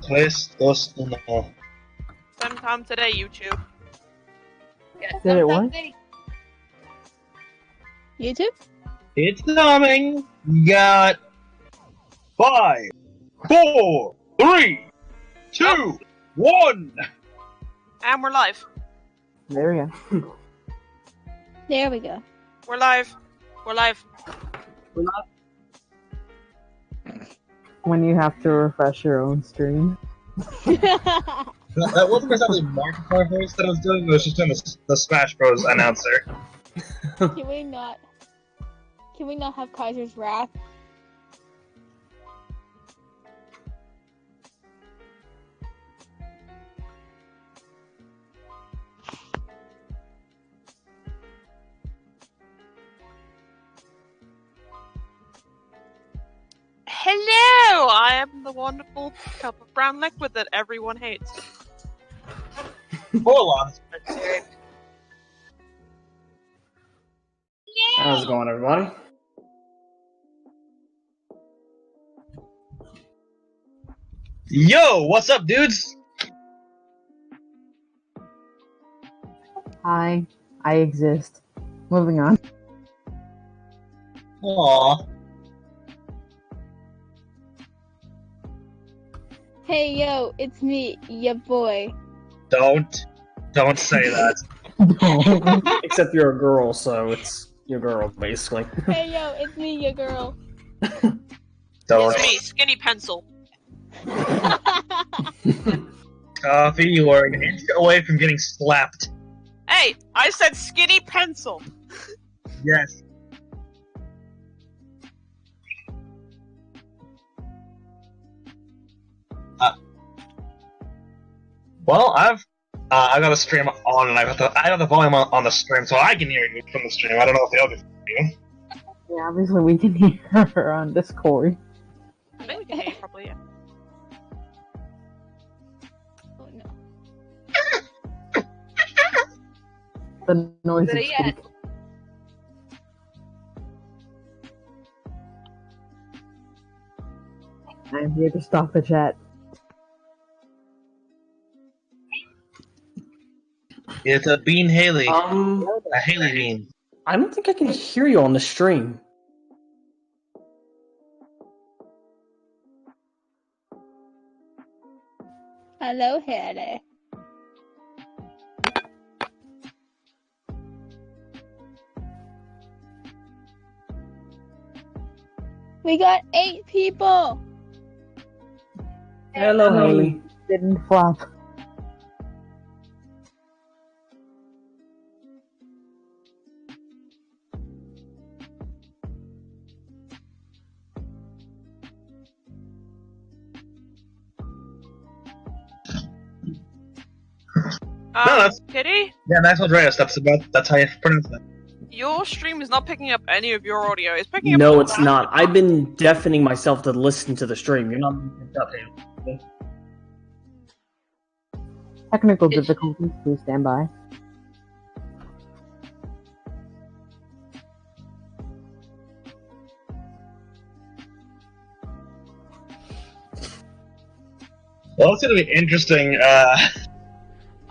Tres, dos, uno. Sometime today, YouTube. Yeah, did it work? YouTube? It's coming. Got 5, 4, 3, 2, 1. And we're live. There we go. There we go. We're live. We're live. We're not. When you have to refresh your own stream. That wasn't exactly Markiplier voice that I was doing. It was just doing the Smash Bros. Announcer. Can we not have Kaiser's Wrath? Hello! I am the wonderful cup of brown liquid that everyone hates. Hold on. How's it going, everybody? Yo, what's up, dudes? Hi, I exist. Moving on. Aww. Hey yo, it's me, ya boy. Don't say that. Except you're a girl, so it's your girl, basically. Hey yo, it's me, ya girl. Don't. It's me, Skinny Pencil. Coffee, you are an inch away from getting slapped. Hey, I said Skinny Pencil. Yes. Well, I got a stream on, and I got the volume on the stream, so I can hear you from the stream. I don't know if the others can hear you. Yeah, obviously we can hear her on Discord. I think we can hear you properly, yeah. Oh no. The noise Better is yet. I'm here to stop the chat. It's a Bean Haley. Um, A Haley Bean. I don't think I can hear you on the stream. Hello, Haley. We got 8 people. Hello, Haley. Didn't flop. that's- Kitty, Yeah, Max Andreas. That's how you pronounce that. your stream is not picking up any of your audio. It's picking up. No, it's not. I've been deafening myself to listen to the stream. You're not being picked up, Haley. Technical difficulties, please stand by. Well, it's gonna be interesting.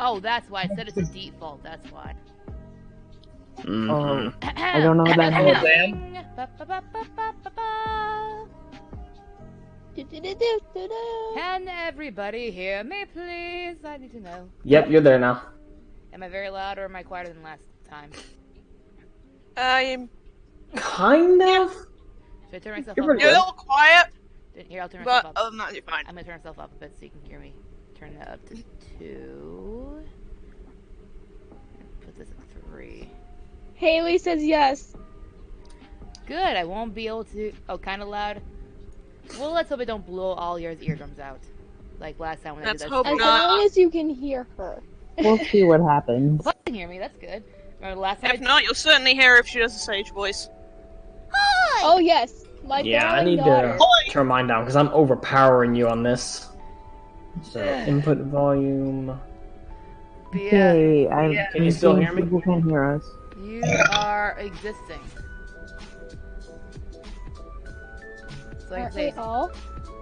Oh, that's why I said it's a default. That's why. Mhm. I don't know what that Oh, means. damn. Do-do-do-do-do-do. Can everybody hear me, please? I need to know. Yep, you're there now. Am I very loud or am I quieter than last time? Kind of? Should I turn myself You're up? pretty You're a little quiet, Here, I'll turn myself but up. other than that, you're fine. I'm gonna turn myself up a bit so you can hear me. Turn that up to 2. Put this at 3. Haley says yes. Good, I won't be able to... Oh, kind of loud? Well, let's hope I don't blow all your eardrums out. Like last time when Let's I did that. hope As not. long as you can hear her. We'll see what happens. Well, if you can hear me, that's good. Remember last time If not, you'll certainly hear if she does a sage voice. Hi! Oh yes, my Yeah, I darling need daughter. to turn mine down because I'm overpowering you on this. So, input volume. Yeah, Okay, Can you still hear me? People can hear us. you are existing. So I Aren't say, we all?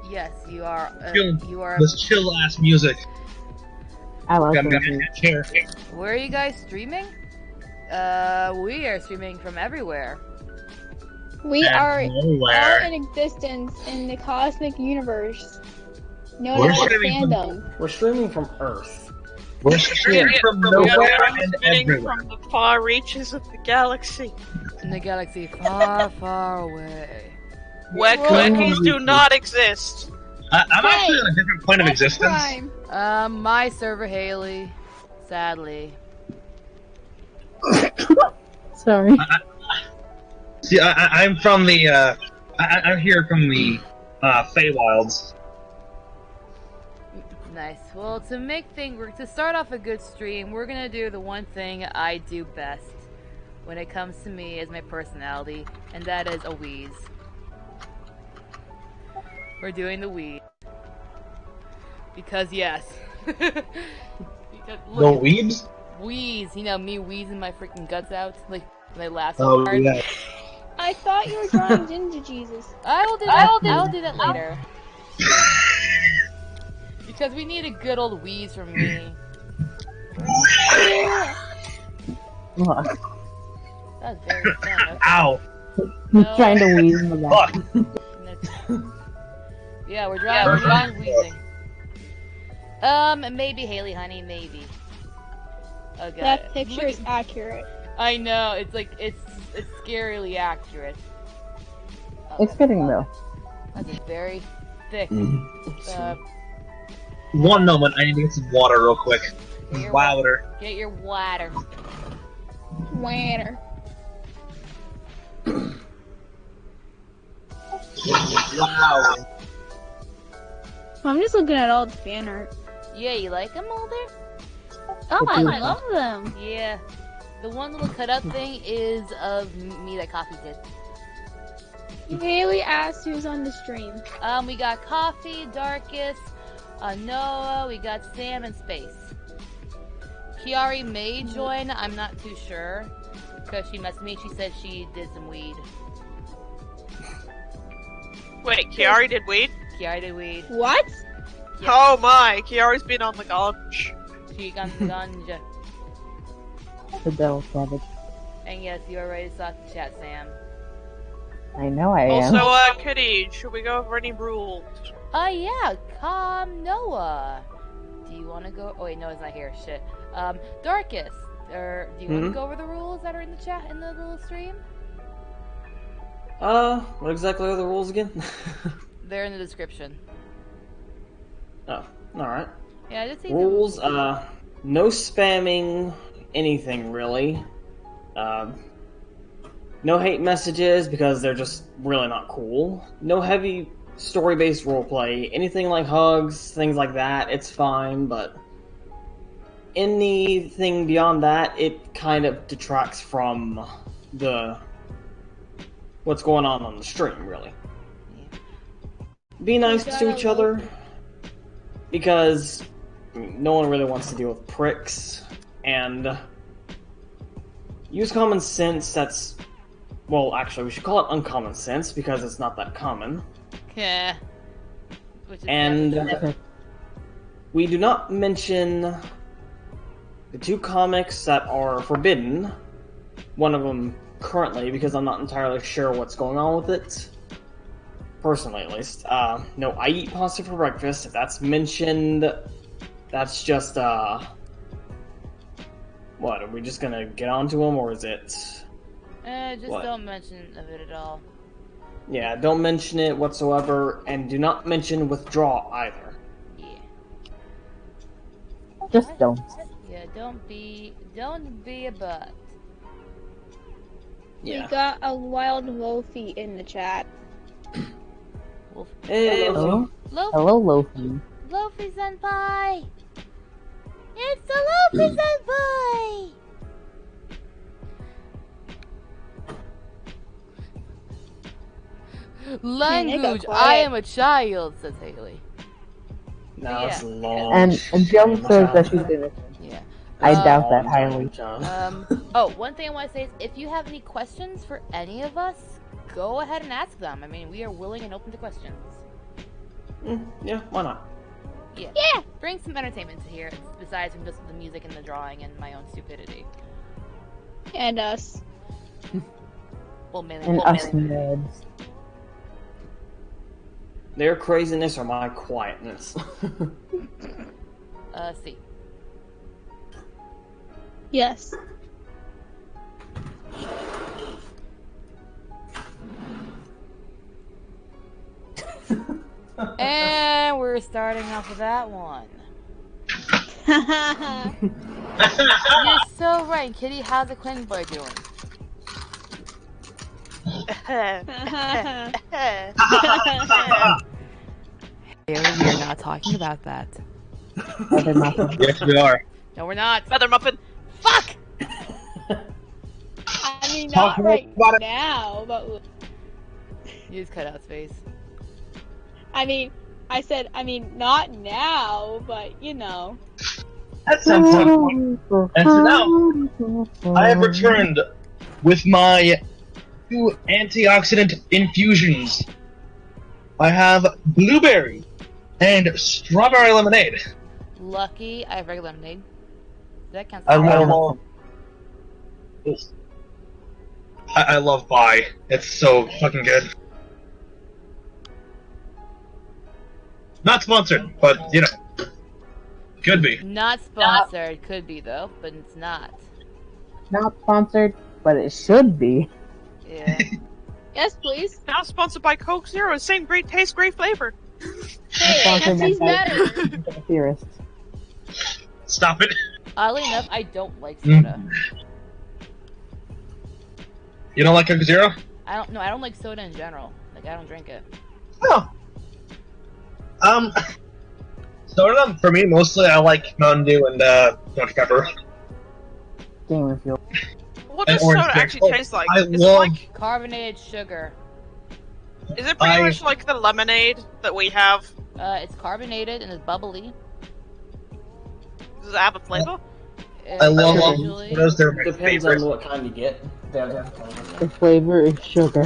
yes, you are. Chill. You are. This chill ass music. I like Got it. a chair. Where are you guys streaming? We are streaming from everywhere. We are all Nowhere. in existence in the cosmic universe. Known We're as the streaming from- fandom. We're streaming from Earth. We're streaming from We are nowhere and transmitting everywhere. from the far reaches of the galaxy, In the galaxy far, far away. where quirkies do not exist. I'm actually on a different plane of That's a existence. crime. My server Haley. Sadly. Sorry. See, I'm from the, I'm here from the, Feywilds. Nice. Well, to start off a good stream, we're gonna do the one thing I do best when it comes to me as my personality, and that is a wheeze. We're doing the wheeze. Because yes. Because The look, weebs? wheeze, you know, me wheezing my freaking guts out, like when I laugh so Oh, hard. yeah. I thought you were drawing Ginger Jesus. I will do that. I'll do that later. Because we need a good old wheeze from me. Look, That's very fun. Okay. Ow. he's trying to wheeze in the back. Fuck. Yeah, we're drawing wheezing. Maybe Haley, honey, maybe. Okay. That picture is accurate. I know, it's like, it's scarily accurate. It's fitting though. That's a very thick, One moment, I need to get some water real quick. get your Water. Get your water. Wanner. Wow. I'm just looking at all the fan art. Yeah, you like them, Mulder? Oh, I beautiful. love them. Yeah. The one little cutout thing is of me that Coffee did. Haley asked who's on the stream. We got Coffee, Darkest, Noah, we got Sam, and Space. Kiari may join, I'm not too sure. Because she messaged me, she said she did some weed. Wait, Kiari did weed? Kiari did weed. What? Yeah. Oh my, Kiari's been on the gauge. She got the ganja. The devil savage. And yes, you are ready to start the chat, Sam. I know I am. Also, Kitty, should we go over any rules? Yeah, Noah. Do you want to go? Oh wait, Noah's not here. Shit. Darkest. Do you want to go over the rules that are in the chat in the little stream? What exactly are the rules again? They're in the description. Oh, alright. Yeah, I just see Rules, no spamming anything really. No hate messages because they're just really not cool. No heavy story-based roleplay. Anything like hugs, things like that, it's fine, but anything beyond that, it kind of detracts from what's going on the stream, really. Be nice to each other, because no one really wants to deal with pricks, and use common sense. Well, actually, we should call it uncommon sense, because it's not that common. Yeah. Which is And we do not mention the two comics that are forbidden. One of them currently, because I'm not entirely sure what's going on with it. Personally, at least. No, I eat pasta for breakfast. If that's mentioned, that's just, what, are we just gonna get onto them, or is it... just what? don't mention of it at all. Yeah, don't mention it whatsoever, and do not mention withdraw either. Yeah. Just don't. Yeah, don't be a butt. Yeah. We got a wild Lofi in the chat. Wolf. Hey, Hello? Loaf. Hello, Lofi. Lofi Senpai! It's the Lofi Senpai! Language, quiet. I am a child, says Haley. No, it's Yeah. long. And Joe says that she's innocent. Yeah. I Um, doubt that highly. Oh, one thing I want to say is if you have any questions for any of us, go ahead and ask them. I mean, we are willing and open to questions. Yeah, why not? Yeah. Yeah. Bring some entertainment to here, besides from just the music and the drawing and my own stupidity. And us. Well, mainly. And us nerds. Their craziness or my quietness? C. Yes. And we're starting off with that one. You're so right, Kitty. How's the Quinn boy doing? We're not talking about that. Feather muffin. Yes, we are. No, we're not. Feather muffin. Fuck! I mean, Talk not right about it. now, but You just cut out space. I mean, not now, but you know. At some point. And so now, I have returned with my 2 antioxidant infusions. I have blueberry and strawberry lemonade. Lucky, I have regular lemonade. That counts. I love I love Bai. It's so fucking good. Not sponsored, but you know, could be. Not sponsored. Could be though, but it's not. Not sponsored, but it should be. Yeah. Yes, please. Now sponsored by Coke Zero. Same great taste, great flavor. Hey, Sponsored by Pepsi's Pepsi. better. Theorist. Stop it. Oddly enough, I don't like soda. You don't like Coke Zero? I don't know. I don't like soda in general. Like I don't drink it. Oh. Soda for me mostly I like Mountain Dew and Dr Pepper. Game of Fuel. What And does orange soda drink. actually taste like? I Is it love. like? Carbonated sugar. Is it pretty I- much like the lemonade that we have? It's carbonated and it's bubbly. Does it have a flavor? I love Usually. sodas. They're my Depends favorite. on what kind you get. They have different kinds. The flavor is sugar.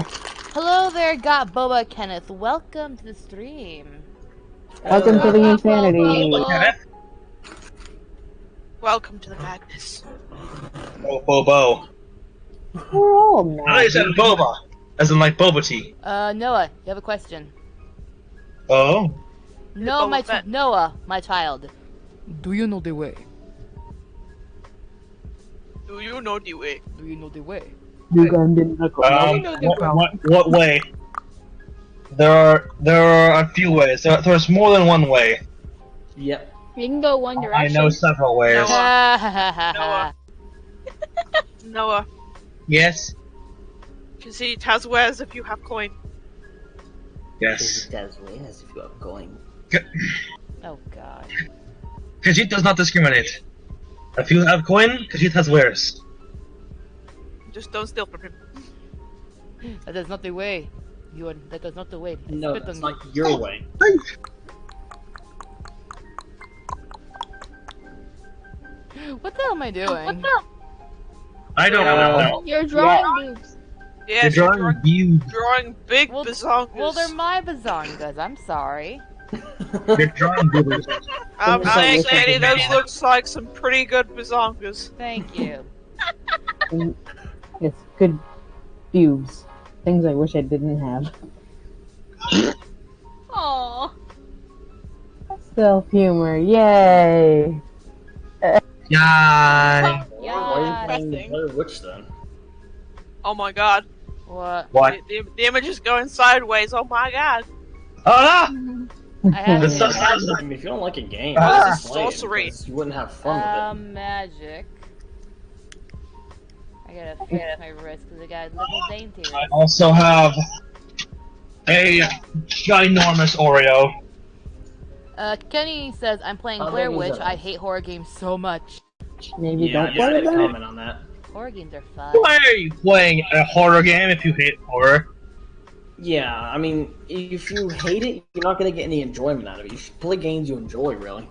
Hello there, Got Boba Kenneth. Welcome to the stream. Welcome to the Well, insanity. well, Kenneth? Welcome to the madness. Oh, Bobo. We're all I mad. said boba, as in like boba tea. Noah, you have a question. Oh. No, Boba Fett. Noah, my child. Do you know the way? Do you know the way? Do you know the way? Ugandan knuckle. What way? There are a few ways. There's more than one way. Yep. You can go one I direction. know several ways. Noah. Noah. Yes. You see, Taz wears if you have coin. Yes. As way as if you are going. Oh god. Khajiit does not discriminate. If you have coin, Khajiit has wares. Just don't steal from him. That is not the way. That is not the way. No, Spit that's on not your way. me. What the hell am I doing? I don't know. You're drawing boobs. Yeah, You're she's drawing views. drawing big Well, bazongas. Well, they're my bazongas. I'm sorry. You're drawing views. I'm They're saying, so Katie, wicked. those looks like some pretty good bazongas. Thank you. It's good views. Things I wish I didn't have. Aww. Self-humor, yay! Yay. Yeah. Why are you playing Depressing. Blair Witch then? Oh my god. What? What? The image is going sideways. Oh my god. Oh no! I have It's so it. sad. I mean, if you don't like a game, Ah. just play it, Sorcery. because you wouldn't have fun with it. Magic. I gotta fix my wrist because I got little dainty. I also have a ginormous Oreo. Kenny says, I'm playing How Blair many is Witch. that? I hate horror games so much. Maybe Yeah, don't I play did it then? comment on that. Horror games are fun. Why are you playing a horror game if you hate horror? Yeah, I mean, if you hate it, you're not gonna get any enjoyment out of it. You should play games you enjoy, really.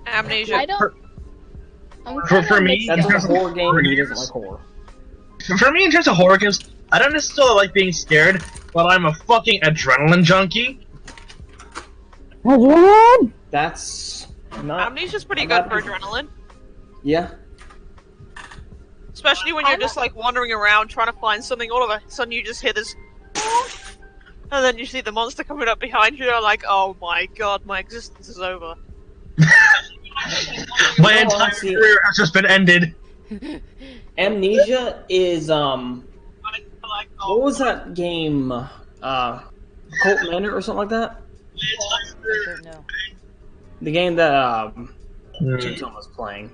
Amnesia. I don't. I'm For kinda me, mixed That's in a terms of horror game, and he games- doesn't like horror. For me, in terms of horror games, I don't necessarily like being scared, but I'm a fucking adrenaline junkie. Adrenaline! That's not. Amnesia's pretty not good for bad. adrenaline. Yeah. Especially when you're just like wandering around trying to find something, all of a sudden you just hear this and then you see the monster coming up behind you, and you're like, oh my god, my existence is over. My entire career has just been ended. Amnesia is what was that game? Cult Manor or something like that? I don't know. The game that Tombstone was playing.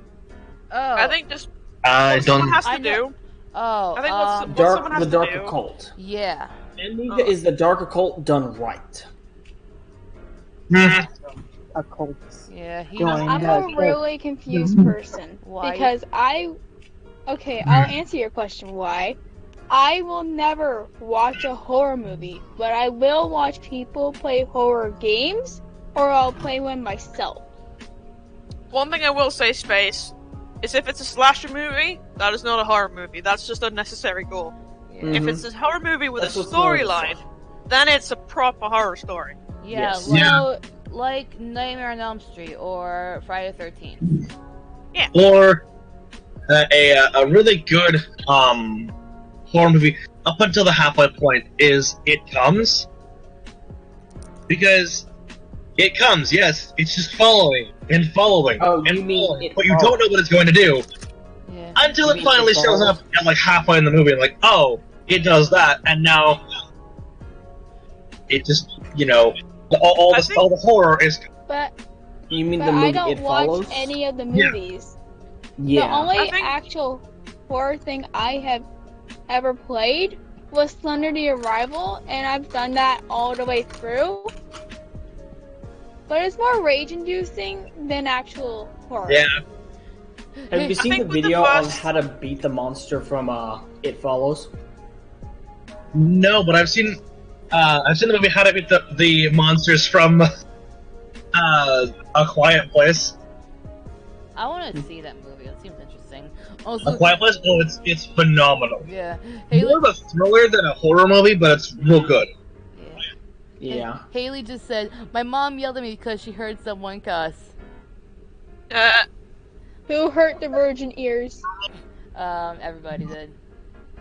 Oh. I think just I what someone don't. has to I know. do. Oh. I think what someone has The Dark to do. Occult. Yeah. Amnesia is the Dark Occult done right. Occults. Yeah. He Join. knows. I'm Yeah, a sure. really confused person. Why? Because okay, I'll answer your question why. I will never watch a horror movie, but I will watch people play horror games, or I'll play one myself. One thing I will say, Space, is if it's a slasher movie, that is not a horror movie. That's just unnecessary gore. Yeah. If it's a horror movie with That's a what's known as storyline, slasher. then it's a proper horror story. Yeah. Yes. Like, like Nightmare on Elm Street or Friday the 13th. Or a really good horror movie up until the halfway point is It Comes. Because it comes, yes, it's just following and following Oh, and you mean following, It but you don't know what it's going to do Yeah. until You it mean finally It shows Follows? up at like halfway in the movie and like, oh, it does that, and now it just, you know, all the horror is. But You mean but the movie I don't It watch Follows? any of the Yeah. movies. Yeah. The only I think- actual horror thing I have ever played was Thunder the Arrival, and I've done that all the way through. But it's more rage-inducing than actual horror. Yeah, Have you seen think the with the video on first- how to beat the monster from It Follows? no, but I've seen the movie How to Beat the Monsters from A Quiet Place. I want to see that movie. It seems interesting. A Also, Quiet Place, oh, it's phenomenal. yeah. Haley, More of a thriller than a horror movie, but it's real good. yeah. Yeah. Haley just said, my mom yelled at me because she heard someone cuss. Who hurt the virgin ears? Everybody did.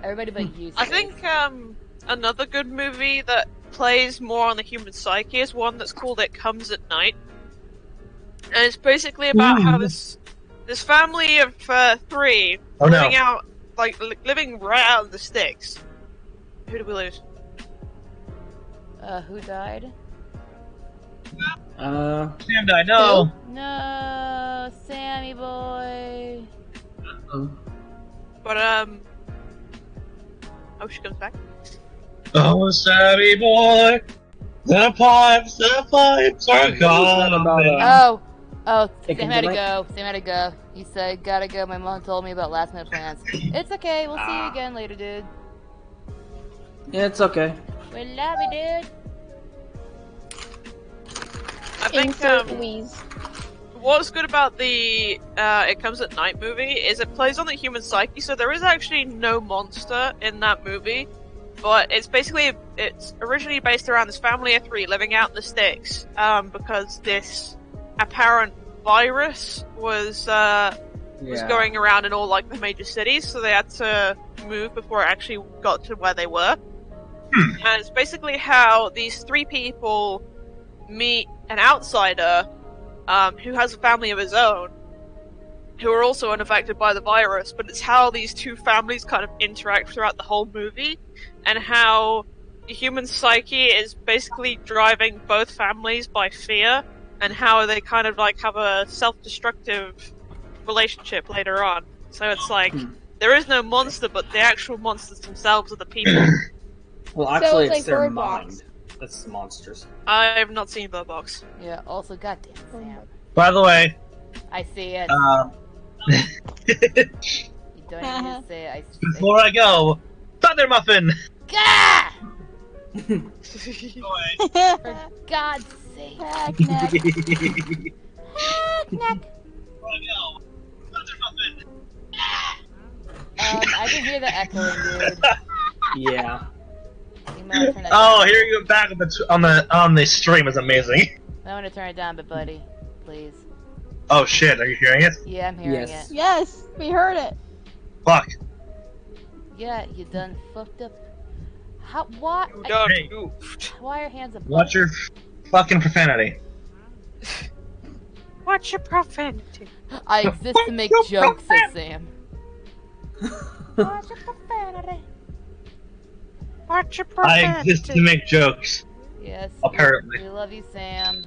Everybody but you. I Space. think another good movie that plays more on the human psyche is one that's called It Comes at Night. And it's basically about how this family of three Oh, no. living out, living right out of the sticks. Who did we lose? Who died? Sam died, no. No, Sammy boy. But oh, she comes back. Oh, savvy boy, the pipes are gone. Oh, It Sam comes had to at go. Sam had to go. He said, gotta go. My mom told me about last minute plans. It's okay. We'll see you again later, dude. Yeah, it's okay. We love you, dude. I think Insert wheeze. what's good about the It Comes at Night movie is it plays on the human psyche, so there is actually no monster in that movie, but it's originally based around this family of three living out in the sticks, because this apparent virus was going around in all like the major cities, so they had to move before it actually got to where they were. And it's basically how these three people meet an outsider who has a family of his own who are also unaffected by the virus, but it's how these two families kind of interact throughout the whole movie, and how the human psyche is basically driving both families by fear, and how they kind of like have a self-destructive relationship later on. So it's like there is no monster, but the actual monsters themselves are the people. Well, actually, it's it's like their Bird Box. mind. That's the monsters. I have not seen Bird Box. Yeah, also, goddamn Sam. By the way, I see it. You don't even need to say it. I see it. before I go, Thunder Muffin. Gah! For God's sake. Heck, neck. Heck, neck. I can hear the echoing, dude. Yeah. You might wanna turn that Oh, down. hearing you back on the stream is amazing. I want to turn it down, but buddy, please. Oh shit, are you hearing it? Yeah, I'm hearing Yes. it. Yes, we heard it. Fuck. Yeah, you done fucked up. How? Why? You done Hey. goofed. Why are hands up? Watch your fucking profanity. What's your profanity? I exist to make Your jokes, said profanity. Sam. What's your profanity? What's your I profanity? exist to make jokes. Yes. Apparently. We love you, Sam.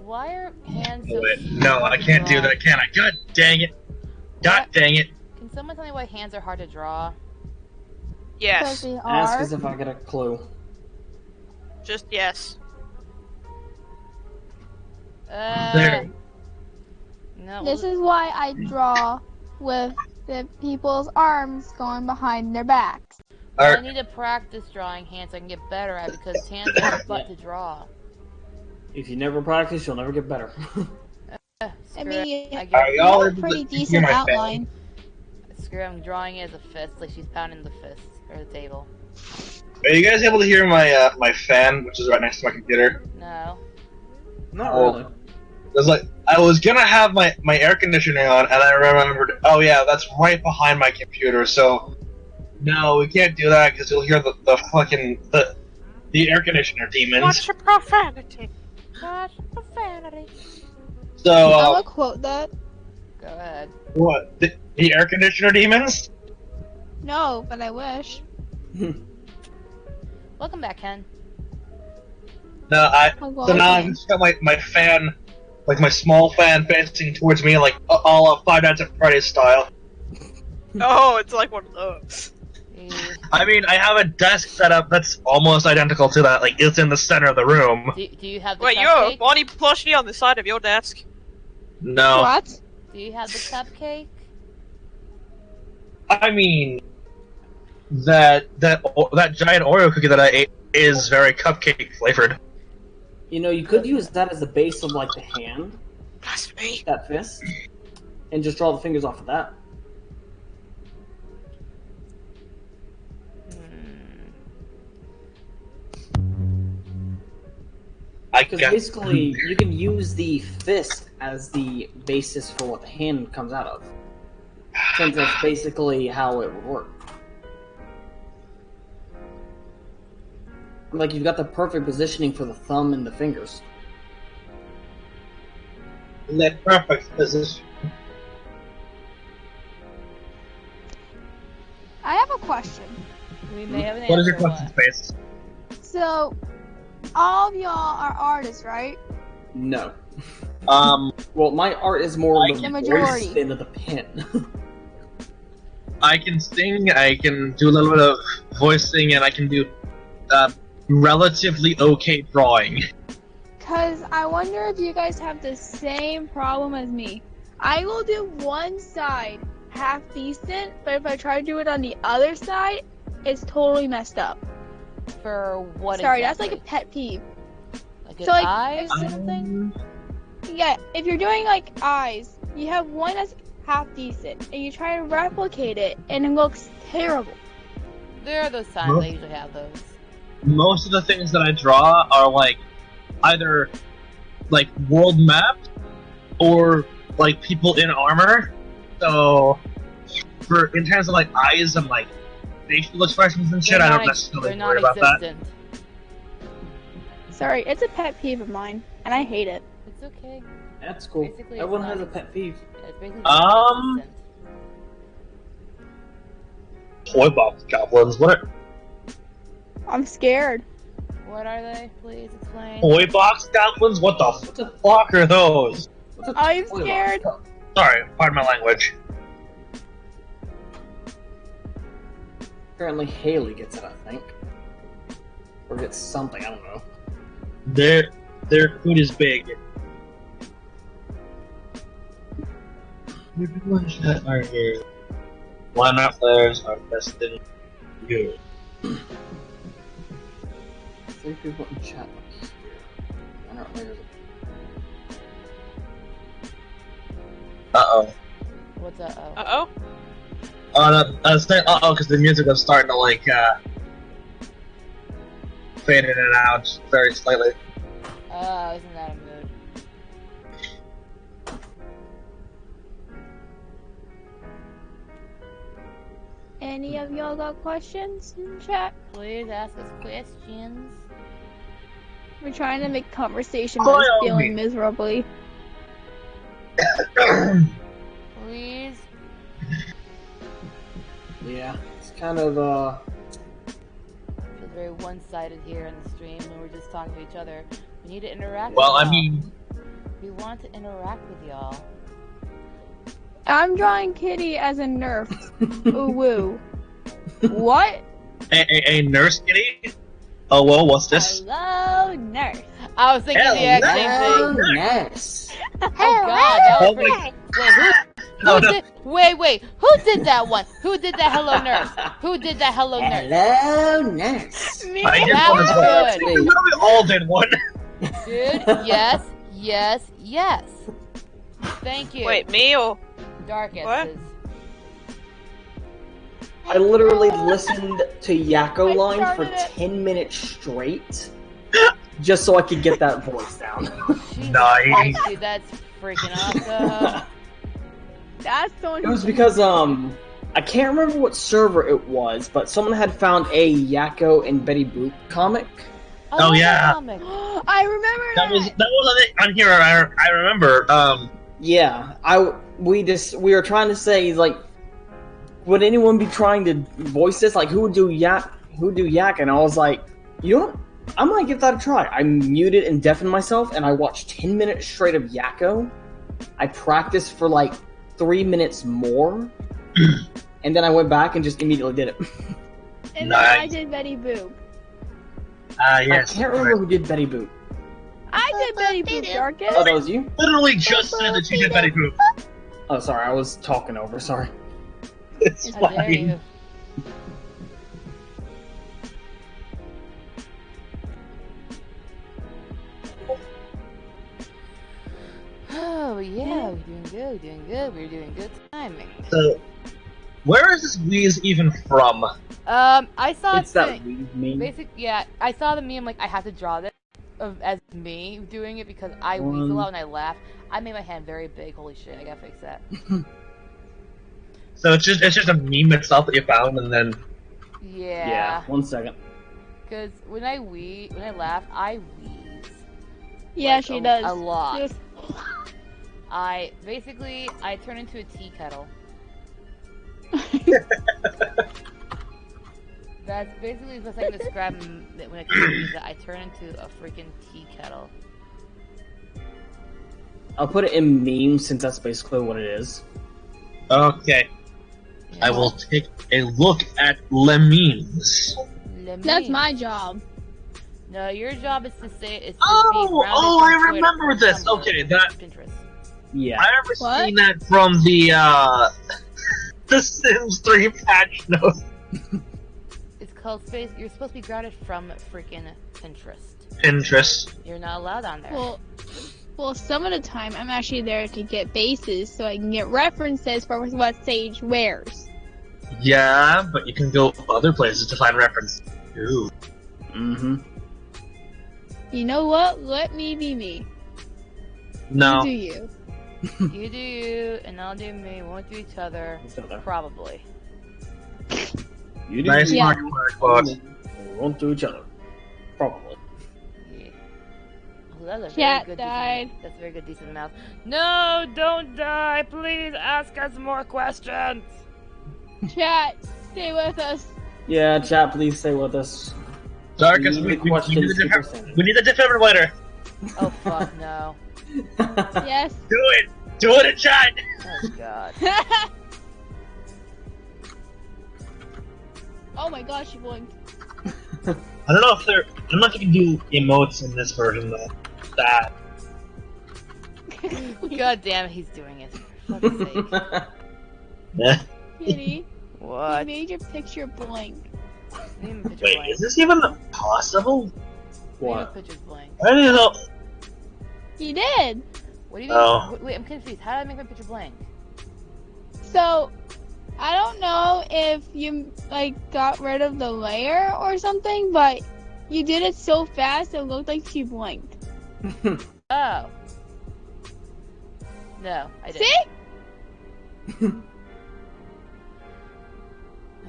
Why are hands so? No, I can't do that, can I? God dang it. God What? dang it. Can someone tell me why hands are hard to draw? Yes. Because we Ask are. as if I get a clue. Just yes. There. No. This is why I draw with the people's arms going behind their backs. I Alright. need to practice drawing hands so I can get better at it because hands are a butt to draw. If you never practice, you'll never get better. I Screw mean, it. I Are get, you y'all have a able pretty to hear decent my outline. screw it, I'm drawing it as a fist, like she's pounding the fist, or the table. Are you guys able to hear my my fan, which is right next to my computer? No. Not Oh. really. There's like I was gonna have my air conditioning on, and I remembered. Oh yeah, that's right behind my computer. So no, we can't do that because you'll hear the fucking the air conditioner demons. What's your profanity? Gosh, profanity. So I will quote that. Go ahead. what? The air conditioner demons? No, but I wish. Welcome back, Ken. No, Oh, well, so now okay. I've just got my fan, like my small fan facing towards me, like all of Five Nights at Freddy's style. Oh, it's like one of those. You, I mean, I have a desk set up that's almost identical to that. Like it's in the center of the room. do you have the Wait, you have a cupcake? Bonnie plushie on the side of your desk? No, What? Do you have the cupcake? I mean that giant Oreo cookie that I ate is very cupcake flavored. You know, you could use that as the base of, like, the hand, Blasphemy. that fist, and just draw the fingers off of that. I Because got basically, you can use the fist as the basis for what the hand comes out of. Since that's basically how it would work. Like, you've got the perfect positioning for the thumb and the fingers. in that perfect position. I have a question. We may have an What is your answer. question, Space? So, all of y'all are artists, right? No. Um, Well, my art is more The of the majority. voice than of the pen. I can sing. I can do a little bit of voicing, and I can do relatively okay drawing. Because I wonder if you guys have the same problem as me. I will do one side half decent, but if I try to do it on the other side, it's totally messed up. For what Sorry, exactly? that's like a pet peeve. Like an so, like, eye if- or something? Yeah, if you're doing like eyes, you have one that's half decent, and you try to replicate it, and it looks terrible. There are those times I usually have those. Most of the things that I draw are like either like world maps or like people in armor. So for in terms of like eyes and like facial expressions and shit, They're I not don't ex- necessarily they're worry about that. non-existent. Sorry, it's a pet peeve of mine, and I hate it. It's okay. That's cool. Basically, it's Everyone not- has a pet peeve. It's basically Um, non-existent. Toy box goblins. What are I'm scared. What are they? Please explain. toy box goblins? What the fuck are those? What's a I'm toy box? scared. Sorry, pardon my language. Apparently Haley gets it, I think. Or gets something, I don't know. Their food is big. Everyone that are here. Why not players are best than you? 3 people in chat. Why not players? Uh oh. What's that? Oh. Uh-oh. I was saying because the music was starting to like fade in and out very slightly. I was in that mood. Any of y'all got questions in chat? Please ask us questions. We're trying to make conversation, but it's feeling miserably. Please. Yeah, it's kind of Feels very one-sided here in the stream when we're just talking to each other. We need to interact. Well, with I y'all. mean, We want to interact with y'all. I'm drawing Kitty as a nerf. Ooh woo. What? a nurse kitty. Oh well, what's this? Hello, nurse. I was thinking the exact same thing. Nice. Oh god, that was Hello, pretty. Wait, who did that one? Who did that hello nurse? Who did that hello nurse? Hello, nurse. Me? I did That one was as well. good. We literally all did one. Dude, yes. Thank you. Wait, me or Darkest What? is... I literally listened to Yakko I line for started it. 10 minutes straight, just so I could get that voice down. Jesus Nice. Christ, dude, that's freaking awesome. That's the one It was because, I can't remember what server it was, but someone had found a Yakko and Betty Boop comic. I Oh, love yeah. that comic. I remember That was on here. I remember. Yeah, we were trying to say, like, would anyone be trying to voice this? Like, who would do yak? And I was like, you know what? I might give that a try. I muted and deafened myself, and I watched 10 minutes straight of Yakko. I practiced for like 3 minutes more, and then I went back and just immediately did it. And then I Nice. did Betty Boop. Yes. I can't remember who did Betty Boop. I did Betty Boop, Darkest. Oh, that was you? Literally just said that you did Betty Boop. Oh, sorry, I was talking over. Sorry. It's How dare fine. you. Oh yeah, we're doing good timing. So, where is this Wheeze even from? I saw It's that thing- weed meme. yeah, I saw the meme, like, I have to draw this as me doing it because I wheeze a lot when I laugh. I made my hand very big, holy shit, I gotta fix that. So it's just a meme itself that you found, and then Yeah, 1 second. Because when I laugh, I wheeze. Yeah, Like, she does. A lot. She goes, I turn into a tea kettle. That's basically the best I can describe when I wheeze that I turn into a freaking tea kettle. I'll put it in memes since that's basically what it is. okay, Yeah. I will take a look at le memes. That's my job. No, your job is to say it's to Oh, be grounded oh, from I Twitter, remember from this. Tumblr, Okay, from that- Pinterest. Yeah. I remember What? seeing that from the Sims 3 patch notes. It's called space. You're supposed to be grounded from freaking Pinterest. Pinterest. You're not allowed on there. Well, some of the time I'm actually there to get bases so I can get references for what Sage wears. Yeah, but you can go other places to find reference. Ooh. Mm-hmm. You know what? Let me be me. No. You do you. You do you, and I'll do me. We won't do each other. Probably. You do Nice you. Yeah. smart quote. We won't do each other. Probably. Yeah. Oh, that's a very Cat good died. Decent, that's a very good decent mouth. No, don't die. Please ask us more questions. Chat, stay with us. Yeah, chat, please stay with us. Darkest, We we, need we, questions, need a people different, saying. we need a defibrillator. Oh fuck no. Yes. Do it! Do it in chat! Oh god. Oh my gosh, she blinked. I don't know if they're. I don't know if you can do emotes in this version though. That. God damn it, he's doing it. For fuck's sake. Yeah. Kitty, you What? made your picture blank. Name a picture Wait, blank. is this even possible? Name a What? picture blank. I don't know. You did. What do you mean? Oh. Wait, I'm confused. How did I make my picture blank? So, I don't know if you like got rid of the layer or something, but you did it so fast it looked like she blinked. Oh. No, I didn't. See?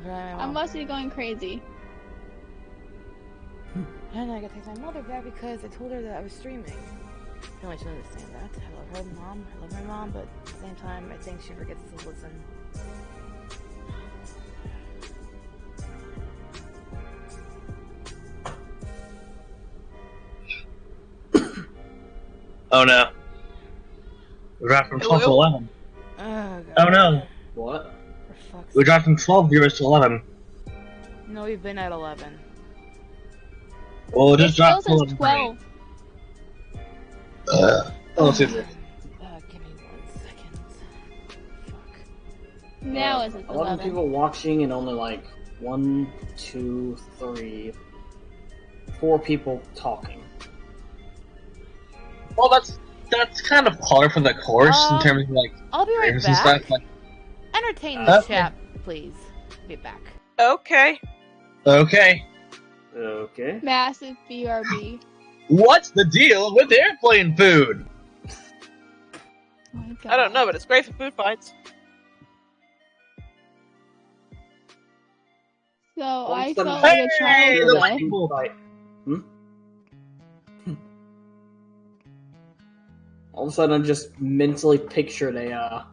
I must be going crazy. And I gotta take my mother back because I told her that I was streaming. No, I should understand that. I love her mom. I love my mom, but at the same time, I think she forgets to listen. Oh no. We dropped from 12 to 11. Oh, God. Oh no. What? For fuck's We dropped from 12 viewers to 11. No, we've been at 11. Well, it It just still dropped to says 11. 12. Oh, excuse me. Give me 1 second. Fuck. Now it's 11 11. people watching and only like 1, 2, 3, 4 people talking. Well, that's kind of par for the course in terms of like I'll be right frames and back. stuff. Like, Entertain the Okay. chat, please. Be back. Okay. okay, Okay. Massive BRB. what's the deal with airplane food? Oh my God. I don't know, but it's great for food fights. So I What's the- felt like a Hey, child the today. lightning bolt. All of a sudden, I just mentally pictured a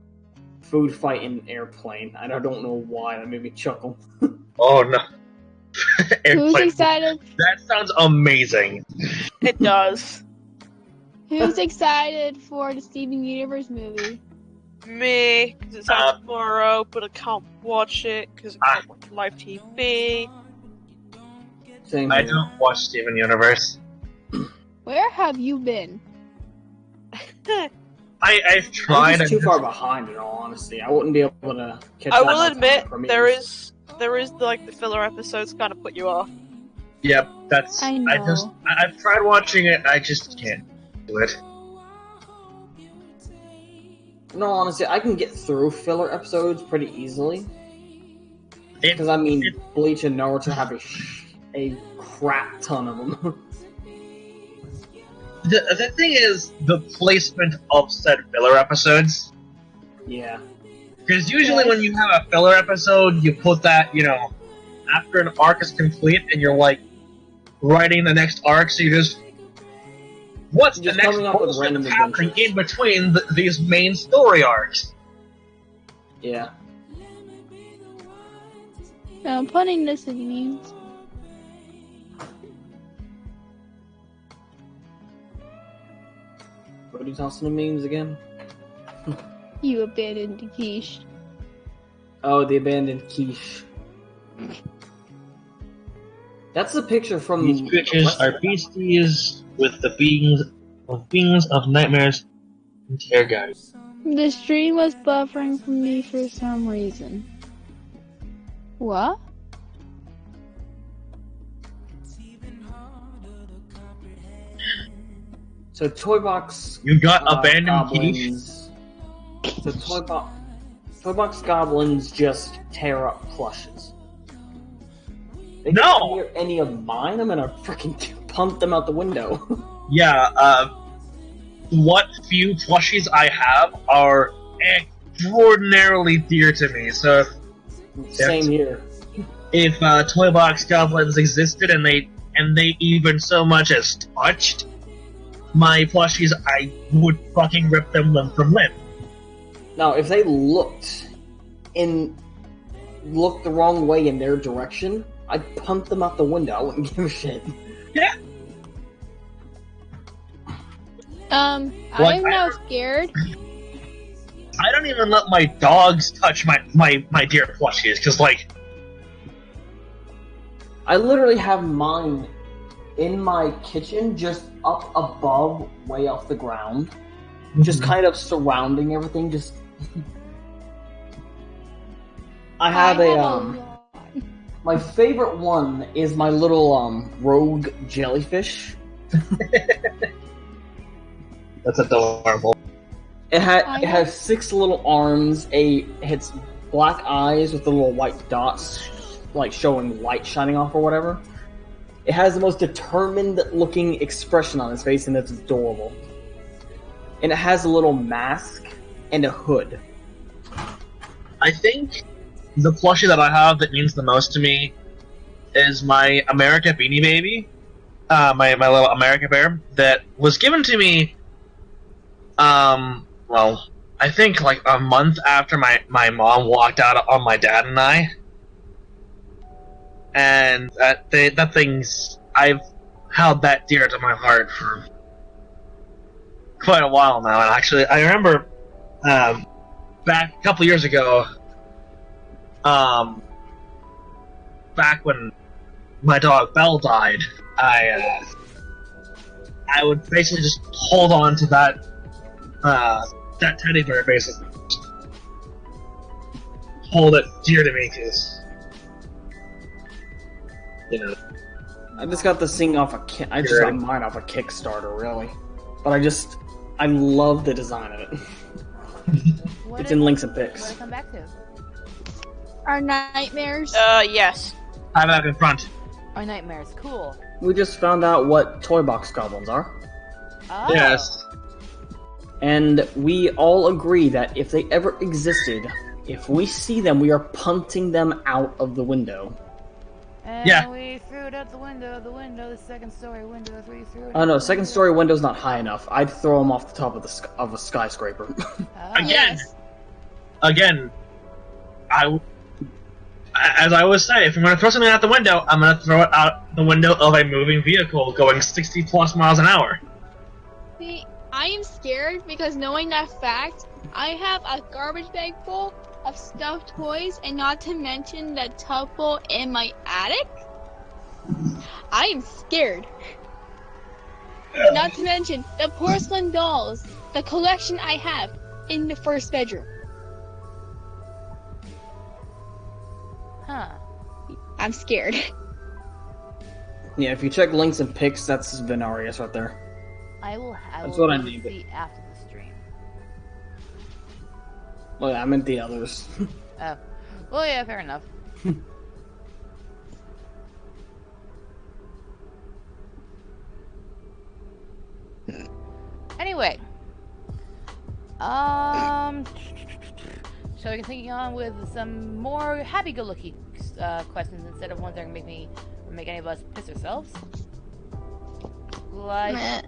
food fight in an airplane. And I don't know why. That made me chuckle. Oh no. Who's Airplane food. excited? That sounds amazing. It does. Who's excited for the Steven Universe movie? Me, because it's out tomorrow, but I can't watch it because I can't watch live TV. Same I here. don't watch Steven Universe. Where have you been? I've tried. I'm just too and- far behind, in all honesty. I wouldn't be able to catch I up will on admit premieres. there is like the filler episodes kind of put you off. Yep, that's. I know. I've tried watching it. I just can't do it. No, honestly, I can get through filler episodes pretty easily. It- Because, I mean, Bleach and Naruto have a crap ton of them. The thing is the placement of said filler episodes. Yeah. Because usually when you have a filler episode, you put that, after an arc is complete and you're like writing the next arc, so you just what's Just the next coming up with bullshit random happening adventures. in between these main story arcs? Yeah. I'm putting this in memes. What are you tossing the memes again? You abandoned the quiche. Oh, the abandoned quiche. That's the picture from... These creatures are beasties with the beings of nightmares and terror guides. The stream was buffering for me for some reason. What? So Toybox... You got abandoned quiche? goblins... So Toybox goblins just tear up plushes. They No! can't hear any of mine. I'm gonna freaking pump them out the window. Yeah, what few plushies I have are extraordinarily dear to me, so Same here. if Toy Box Goblins existed and they even so much as touched my plushies, I would fucking rip them limb from limb. Now, if they looked the wrong way in their direction, I'd pump them out the window. I wouldn't give a shit. Yeah. I'm now scared. I don't even let my dogs touch my dear plushies, because, like... I literally have mine in my kitchen, just up above, way off the ground. Just kind of surrounding everything, just... I have lot. my favorite one is my little, rogue jellyfish. That's adorable. It has 6 little arms, its black eyes with the little white dots, like showing light shining off or whatever. It has the most determined looking expression on his face, and it's adorable. And it has a little mask and a hood. I think the plushie that I have that means the most to me is my America Beanie Baby, my little America Bear that was given to me. Well, I think like a month after my mom walked out on my dad and I, and that thing's I've held that dear to my heart for quite a while now. And actually, I remember back a couple years ago, back when my dog Belle died, I would basically just hold on to that teddy bear, basically hold it dear to me, because you know. I just got this thing off I just got mine off a Kickstarter, really, but I love the design of it. It's in links and pics. What did I come back to? Our nightmares. Yes. I have it in front. Our nightmares. Cool. We just found out what toy box goblins are. Oh. Yes. And we all agree that if they ever existed, if we see them, we are punting them out of the window. And Yeah. we threw it out the window, the second story window, we threw it Oh no, second story window's not high enough. I'd throw them off the top of a skyscraper. Oh. Again, as I always say, if I'm going to throw something out the window, I'm going to throw it out the window of a moving vehicle going 60 plus miles an hour. See, I am scared because knowing that fact, I have a garbage bag full of stuffed toys, and not to mention the tub full in my attic. I am scared. Not to mention the porcelain dolls, the collection I have in the first bedroom. Huh. I'm scared. Yeah, if you check links and pics, that's Venarius right there. I will That's what I see named it. after the stream. Well, yeah, I meant the others. Oh. Well, yeah, fair enough. Anyway. Shall we continue on with some more happy-go-lucky questions instead of ones that are gonna make any of us piss ourselves? Like,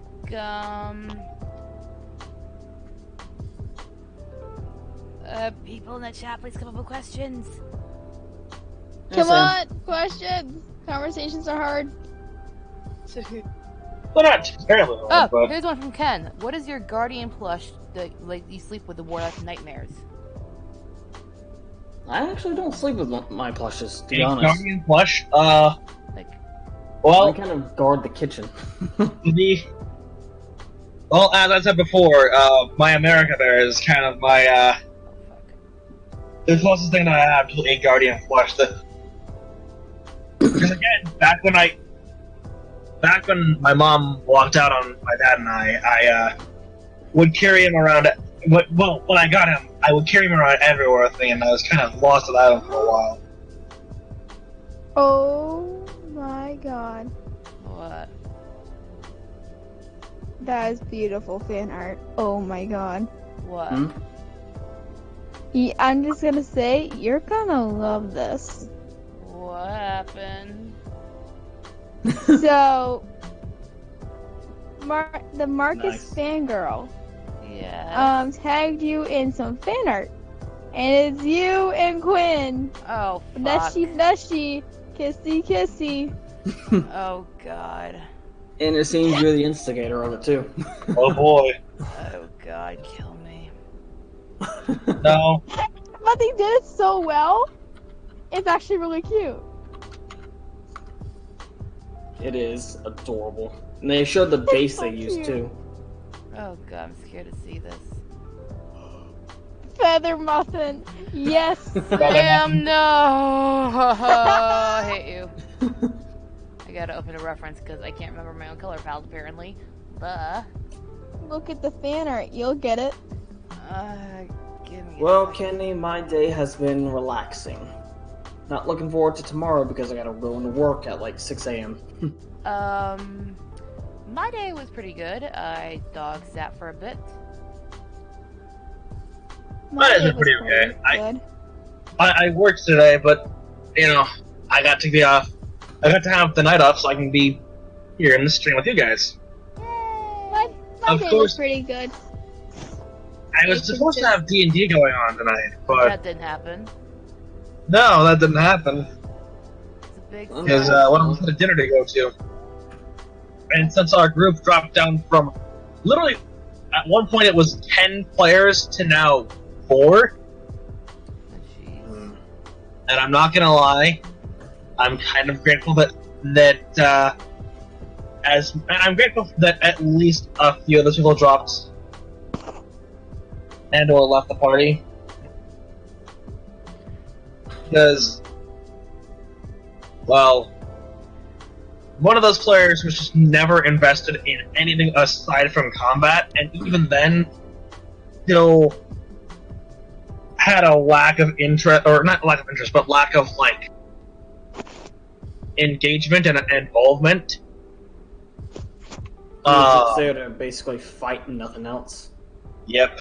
people in the chat, please come up with questions. Come on, questions. Conversations are hard. Well, not terribly Oh, hard, but here's one from Ken. What is your guardian plush that you sleep with the ward out nightmares? I actually don't sleep with my plushes, to be a honest. Guardian plush, Like, I well, kind of guard the kitchen. well, as I said before, my America Bear is kind of my, oh fuck. the closest thing that I have to a Guardian plush. Because again, back when my mom walked out on my dad and I would carry him around. Well, when I got him, I would carry him around everywhere with me, and I was kind of lost without him for a while. Oh my god. What? That is beautiful fan art. Oh my god. What? Hmm? I'm just gonna say, you're gonna love this. What happened? So, the Marcus Nice. fangirl Yeah. tagged you in some fan art, and it's you and Quinn. Oh fuck. Nushy, kissy kissy. Oh god. And it seems you're the instigator of it, too. Oh boy, Oh god, kill me. no. But they did it so well. It's actually really cute. It is adorable. And they showed the base they used, too. Oh god, I'm scared to see this. Feather muffin. Yes. Sam, no! I hate you. I gotta open a reference because I can't remember my own color palette apparently. Look at the fan art. You'll get it. Give me a Well, second. Kenny, my day has been relaxing. Not looking forward to tomorrow because I gotta go into work at like 6 a.m. My day was pretty good. I dog sat for a bit. Mine has day been pretty was okay. good. I worked today, but you know, I got to be off. I got to have the night off so I can be here in the stream with you guys. My Of day was course. pretty good. I was supposed to have D&D going on tonight, but That didn't happen. no, that didn't happen It's a big because sad- one of us had a dinner to go to. And since our group dropped down from literally at one point it was 10 players to now 4, Oh, jeez. and I'm not gonna lie, I'm kind of grateful that I'm grateful that at least a few of those people dropped and or left the party. Because, well, one of those players was just never invested in anything aside from combat, and even then, still had a lack of interest, or not lack of interest, but lack of, like, engagement and involvement. He was just there to basically fight and nothing else. Yep.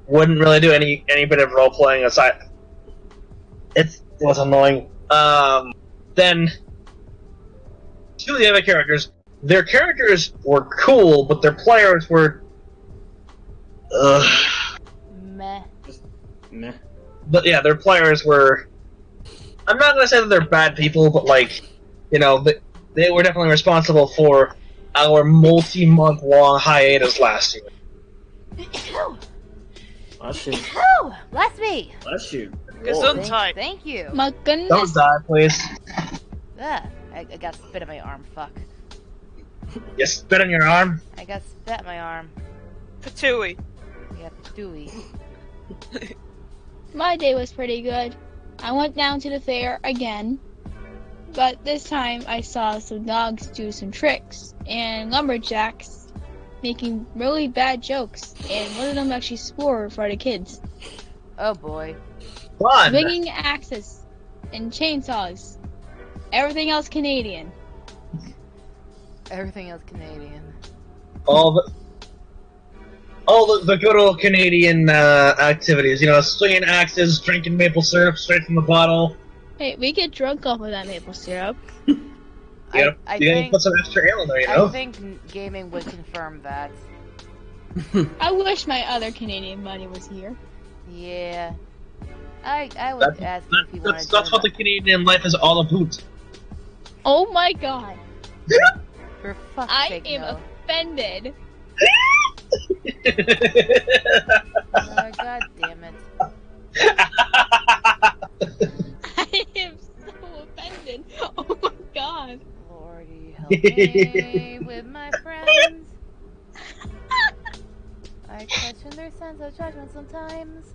Wouldn't really do any bit of role playing aside. It was annoying. Then two of the other characters, their characters were cool, but their players were. Meh. Meh. But yeah, their players were. I'm not gonna say that they're bad people, but like, you know, they were definitely responsible for our multi-month-long hiatus last year. Bless you. Whew! Bless me! Bless you. Gesundheit. Thank you. My goodness. Don't die, please. I got spit in my arm. Fuck. You spit on your arm. I got spit in my arm. Patooey. Yeah, Dewey. My day was pretty good. I went down to the fair again, but this time I saw some dogs do some tricks and lumberjacks making really bad jokes, and one of them actually swore for the kids. Oh boy. Fun. Swinging axes and chainsaws. Everything else Canadian. Everything else Canadian. All the good old Canadian activities, you know, swinging axes, drinking maple syrup straight from the bottle. Hey, we get drunk off of that maple syrup. You know, I you gotta think put some extra ale in there, you know? I think gaming would confirm that. I wish my other Canadian buddy was here. Yeah. I would ask him if he wanted That's what the Canadian life is all about. Oh my god. For fuck's I sake, am no. offended. Oh, god damn it. I am so offended. Oh my god. Lordy, help me with my friends. I question their sense of judgment sometimes.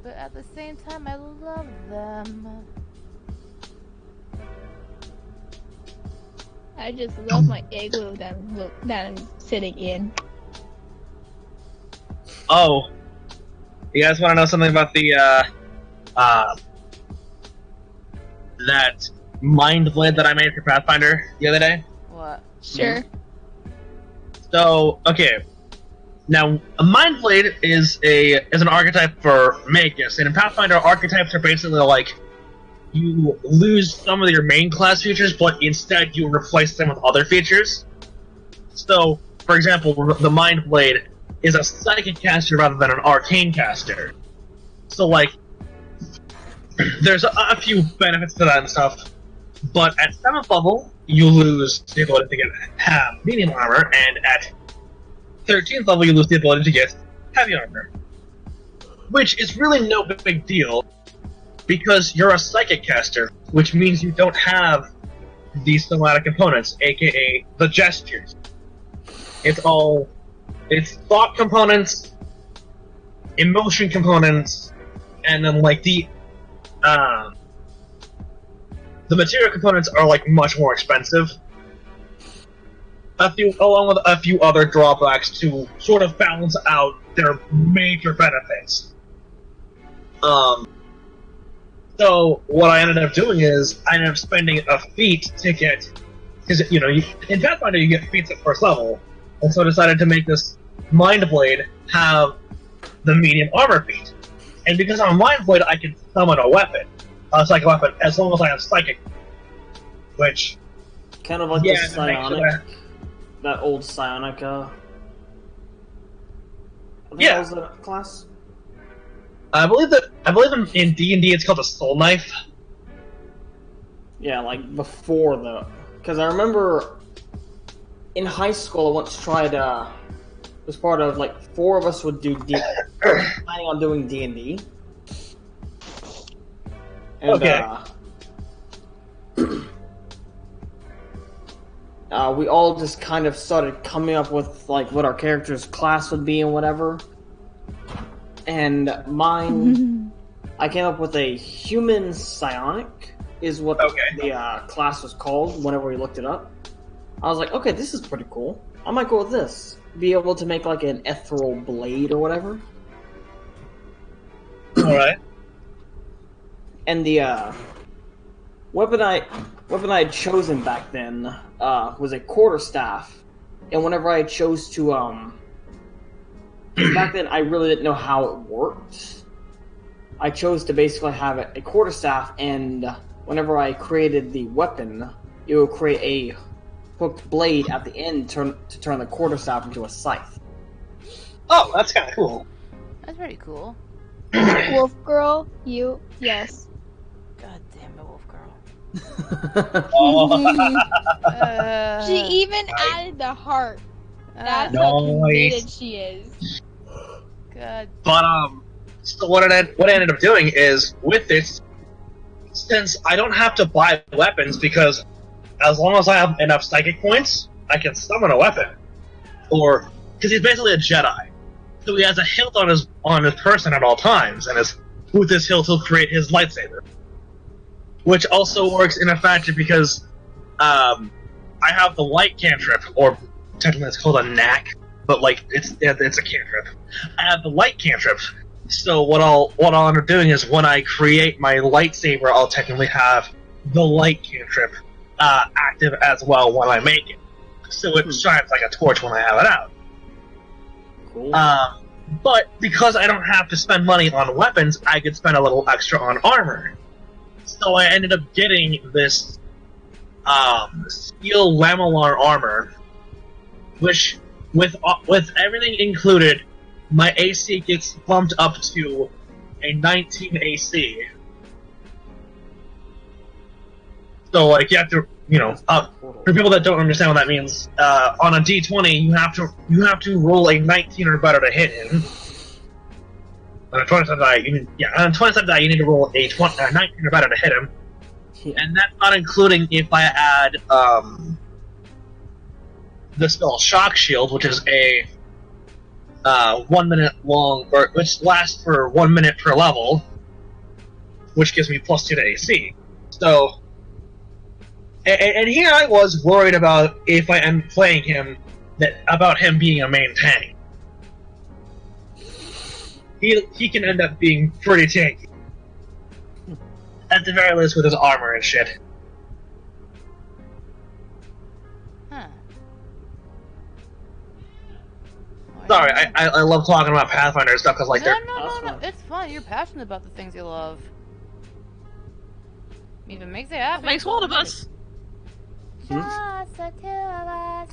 But at the same time, I love them. I just love my igloo that I'm sitting in. Oh. You guys want to know something about the, that mind blade that I made for Pathfinder the other day? What? Sure. So, okay. Now, a mind blade is an archetype for Magus, and in Pathfinder, archetypes are basically like you lose some of your main class features, but instead you replace them with other features. So, for example, the mind blade is a psychic caster rather than an arcane caster. So, like, there's a few benefits to that and stuff, but at 7th level, you lose the ability to get medium armor, and at 13th level, you lose the ability to get heavy armor. Which is really no big deal, because you're a psychic caster, which means you don't have these somatic components, aka the gestures. It's thought components, emotion components, and then like the material components are like much more expensive. along with a few other drawbacks to sort of balance out their major benefits. So what I ended up doing is I ended up spending a feat to get, because in Pathfinder you get feats at first level, and so I decided to make this Mind Blade have the medium armor feat, and because I'm a Mind Blade, I can summon a weapon, a psychic weapon, as long as I have psychic, which kind of like the psionic, that old psionic. That was a class. I believe in D&D it's called a soul knife. Yeah, like before because I remember in high school I once tried. It was part of like 4 of us would do planning on doing D&D. And, okay. We all just kind of started coming up with like what our character's class would be and whatever. And mine, I came up with a human psionic, is what the class was called whenever we looked it up. I was like, okay, this is pretty cool. I might go with this. Be able to make like an ethereal blade or whatever. Alright. And the weapon I had chosen back then was a quarterstaff. And whenever I chose to back then I really didn't know how it worked. I chose to basically have a quarterstaff, and whenever I created the weapon, it would create a hooked blade at the end to turn the quarterstaff into a scythe. Oh, that's kind of cool. That's pretty cool. Wolf girl, yes. God damn it, Wolf Girl. She even added the heart. That's how committed she is. God. But so what I ended up doing is with this, since I don't have to buy weapons, because as long as I have enough psychic points, I can summon a weapon. Or because he's basically a Jedi, so he has a hilt on his person at all times, and with this hilt he'll create his lightsaber, which also works in a factor because I have the light cantrip, or technically it's called a knack, but like it's a cantrip. I have the light cantrip, so what I'll end up doing is when I create my lightsaber, I'll technically have the light cantrip active as well when I make it, so it shines like a torch when I have it out. Cool. But because I don't have to spend money on weapons, I could spend a little extra on armor. So I ended up getting this steel lamellar armor, which, with everything included, my AC gets bumped up to a 19 AC. So, like, you have to, for people that don't understand what that means, on a D20, you have to roll a 19 or better to hit him. On a 20-sided die, you need to roll a 19 or better to hit him. Yeah. And that's not including if I add the spell Shock Shield, which is a 1 minute long, or which lasts for 1 minute per level, which gives me +2 to AC. So, and here I was worried about if I am playing him, about him being a main tank. He can end up being pretty tanky. At the very least with his armor and shit. Huh. Sorry, I love talking about Pathfinder and stuff because like No, Awesome. it's fun. You're passionate about the things you love. Even makes it happen. Makes one of us. Just the two of us.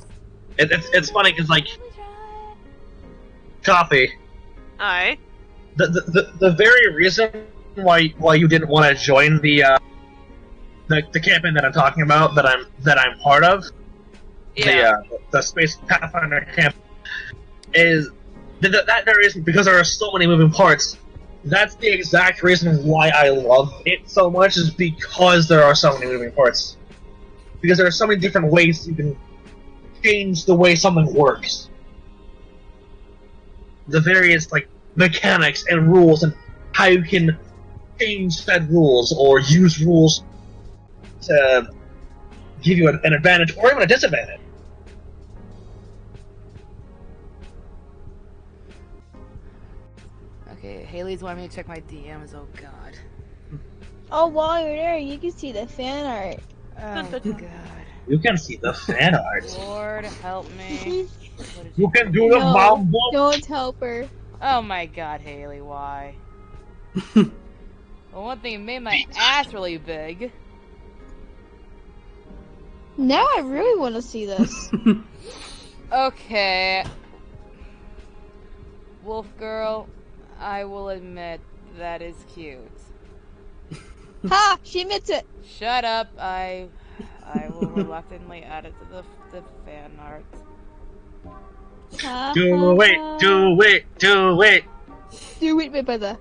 it's funny because like Coffee. Aye. The very reason why you didn't want to join the campaign that I'm talking about, that I'm part of, Yeah. the Space Pathfinder camp, is that very reason, because there are so many moving parts. That's the exact reason why I love it so much, is because there are so many moving parts. Because there are so many different ways you can change the way something works. The various like mechanics and rules, and how you can change said rules or use rules to give you an advantage or even a disadvantage. Okay, Haley's wanting me to check my DMs. Oh god. Oh, while you're there, you can see the fan art. Oh god. You can see the fan art. Lord help me. What did You can do the No, bomb book. don't help her. Oh my god, Haley, why? Well, one thing, it made my ass really big. Now I really want to see this. Okay. Wolf girl, I will admit that is cute. Ha! She admits it. Shut up. I will reluctantly add it to the fan art. Ha, Do ha, it, ha. do it, do it. Do it, my brother.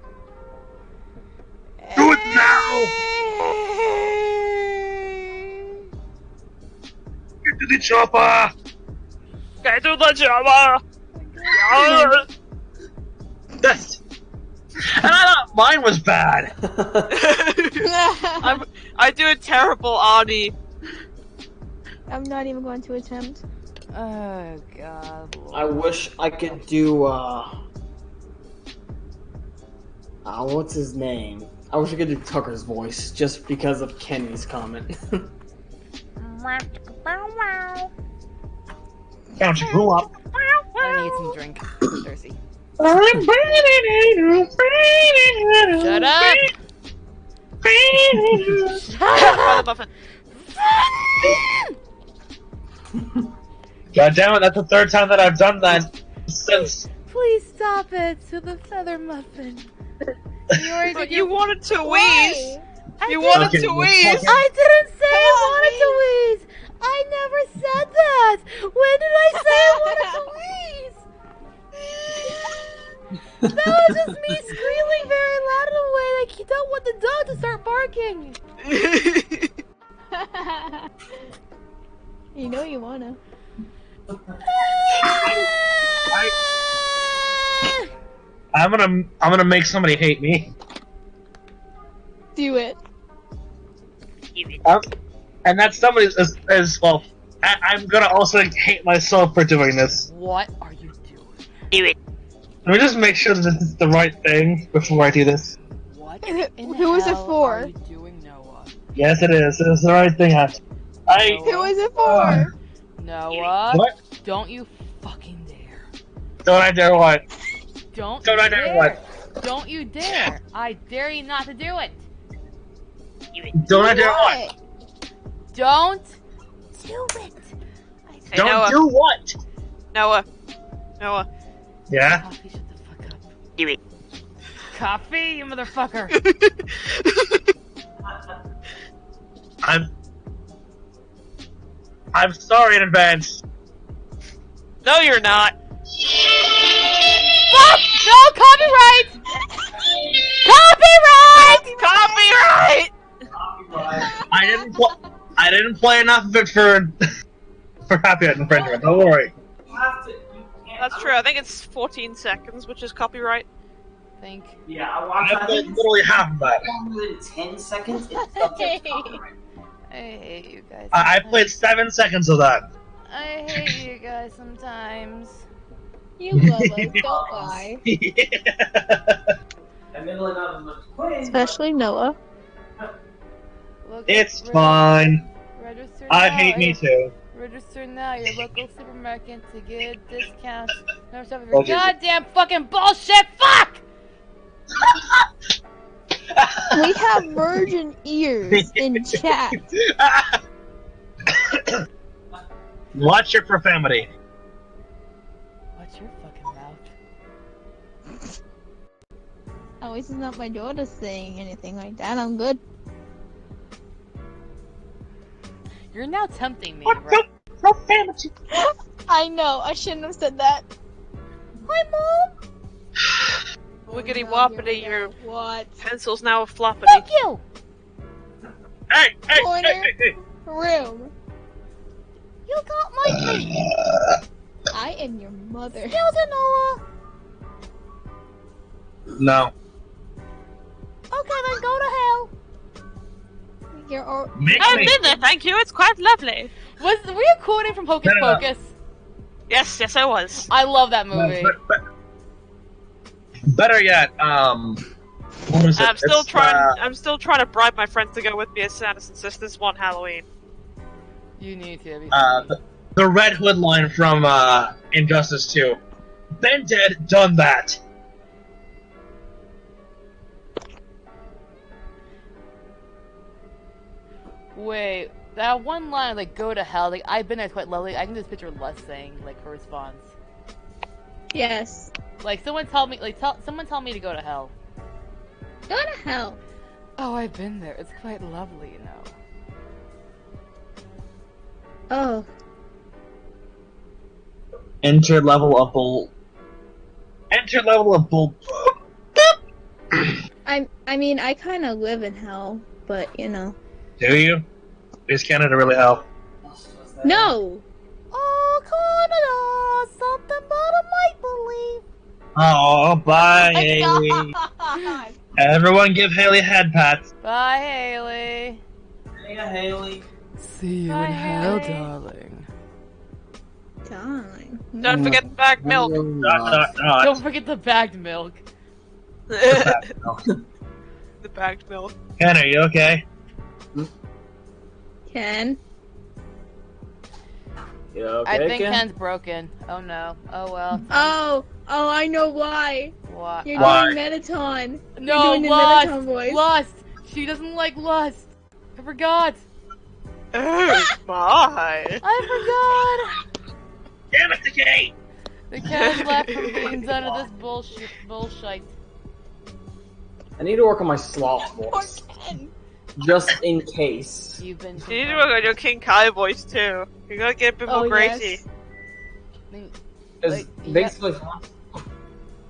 Do it now! Get to the chopper! Get to the chopper! That's... And I thought mine was bad. I do a terrible Arnie. I'm not even going to attempt. Oh god. Lord. I wish I could do, what's his name? I wish I could do Tucker's voice, just because of Kenny's comment. Don't you go up. I need some drink. I'm thirsty. I'm Shut up! By the muffin. God damn it, that's the third time that I've done that since. Please stop it to the feather muffin. You already But did you your... wanted to wheeze. Why? You wanted Okay, to well, wheeze. I didn't say I wanted to wheeze! I never said that! When did I say I wanted to wheeze? That was just me squealing very loud in a way like you don't want the dog to start barking. You know you wanna. I'm gonna make somebody hate me. Do it. And that somebody is well. I'm gonna also hate myself for doing this. What are you doing? Do it. Let me just make sure that this is the right thing before I do this. What Who in the is it hell for? are you doing, Noah? Yes, it is. It's the right thing. Noah? Who is it for? Noah? What? Don't you fucking dare. Don't I dare what? Don't Don't you I dare dare. what? Don't you dare. I dare you not to do it. Don't I dare what? Don't do it. Hey, Don't Noah. do what? Noah. Noah. Yeah. Coffee, shut the fuck up. Do it. Coffee, you motherfucker. I'm sorry in advance. No, you're not. Fuck! No, copyright! Copyright! Copyright! I didn't play enough of it for copyright infringement. Don't worry. That's true. I think it's 14 seconds, which is copyright. Think. Yeah, I played literally half of that. longer than 10 seconds, it's subject to copyright. I hate you guys. I sometimes. played 7 seconds of that. I hate you guys sometimes. You love us, don't lie. Admittedly not as much play, Especially Noah. Look, It's fine. Register I now. hate me too. Register now, your local supermarket to get discounts. Never stop with your Okay. goddamn fucking bullshit. Fuck! We have virgin ears in chat. Watch your profanity. Watch your fucking mouth. Oh, this is not my daughter saying anything like that. I'm good. You're now tempting me, What right? the profanity? I know. I shouldn't have said that. Hi, Mom. Wiggity Oh, woppity, your What? pencil's now a floppity. Fuck you! Hey, hey, Pointer. hey, hey, Room. You got my feet! I am your mother. Skills, Noah! No. Okay, then go to hell. You're all. Make I've me. been there, thank you. It's quite lovely. Were you quoting from Hocus No. Pocus? Yes, I was. I love that movie. Better yet, what is it? I'm still It's, trying. I'm still trying to bribe my friends to go with me as Santa's sisters one Halloween. You need to. the Red Hood line from Injustice 2. Been dead, done that. Wait, that one line, like, go to hell, like, I've been there, it's quite lovely. I can just picture Les saying, like, her response. Yes. Like, someone tell me, like, someone tell me to go to hell. Go to hell. Oh, I've been there. It's quite lovely, you know. Oh. Enter level of bull. Enter level of bull. I mean, I kind of live in hell, but you know. Do you? Is Canada really hell? No. Oh, Canada, something but a make-believe. Oh, bye, Oh Haley. God. Everyone give Haley a head pat. Bye, Haley. Yeah, Haley. See you Bye, in hell, Haley. darling. Darling. Don't forget the bagged milk. Don't forget the bagged milk. The bagged milk. Ken, are you okay? Ken. You okay, I think Ken? Ken's broken. Oh no. Oh well. Oh, I know why. What? You're Why? doing Metaton. No, You're doing the Lust! Metaton voice. Lust! She doesn't like Lust! I forgot! Oh my! I forgot! Damn it, Decay! The cat left from being done of this bullshit. I need to work on my sloth voice. Just in case. You've been. You need to work on your King Kai voice too. You gotta get a bit more Gracie. It's basically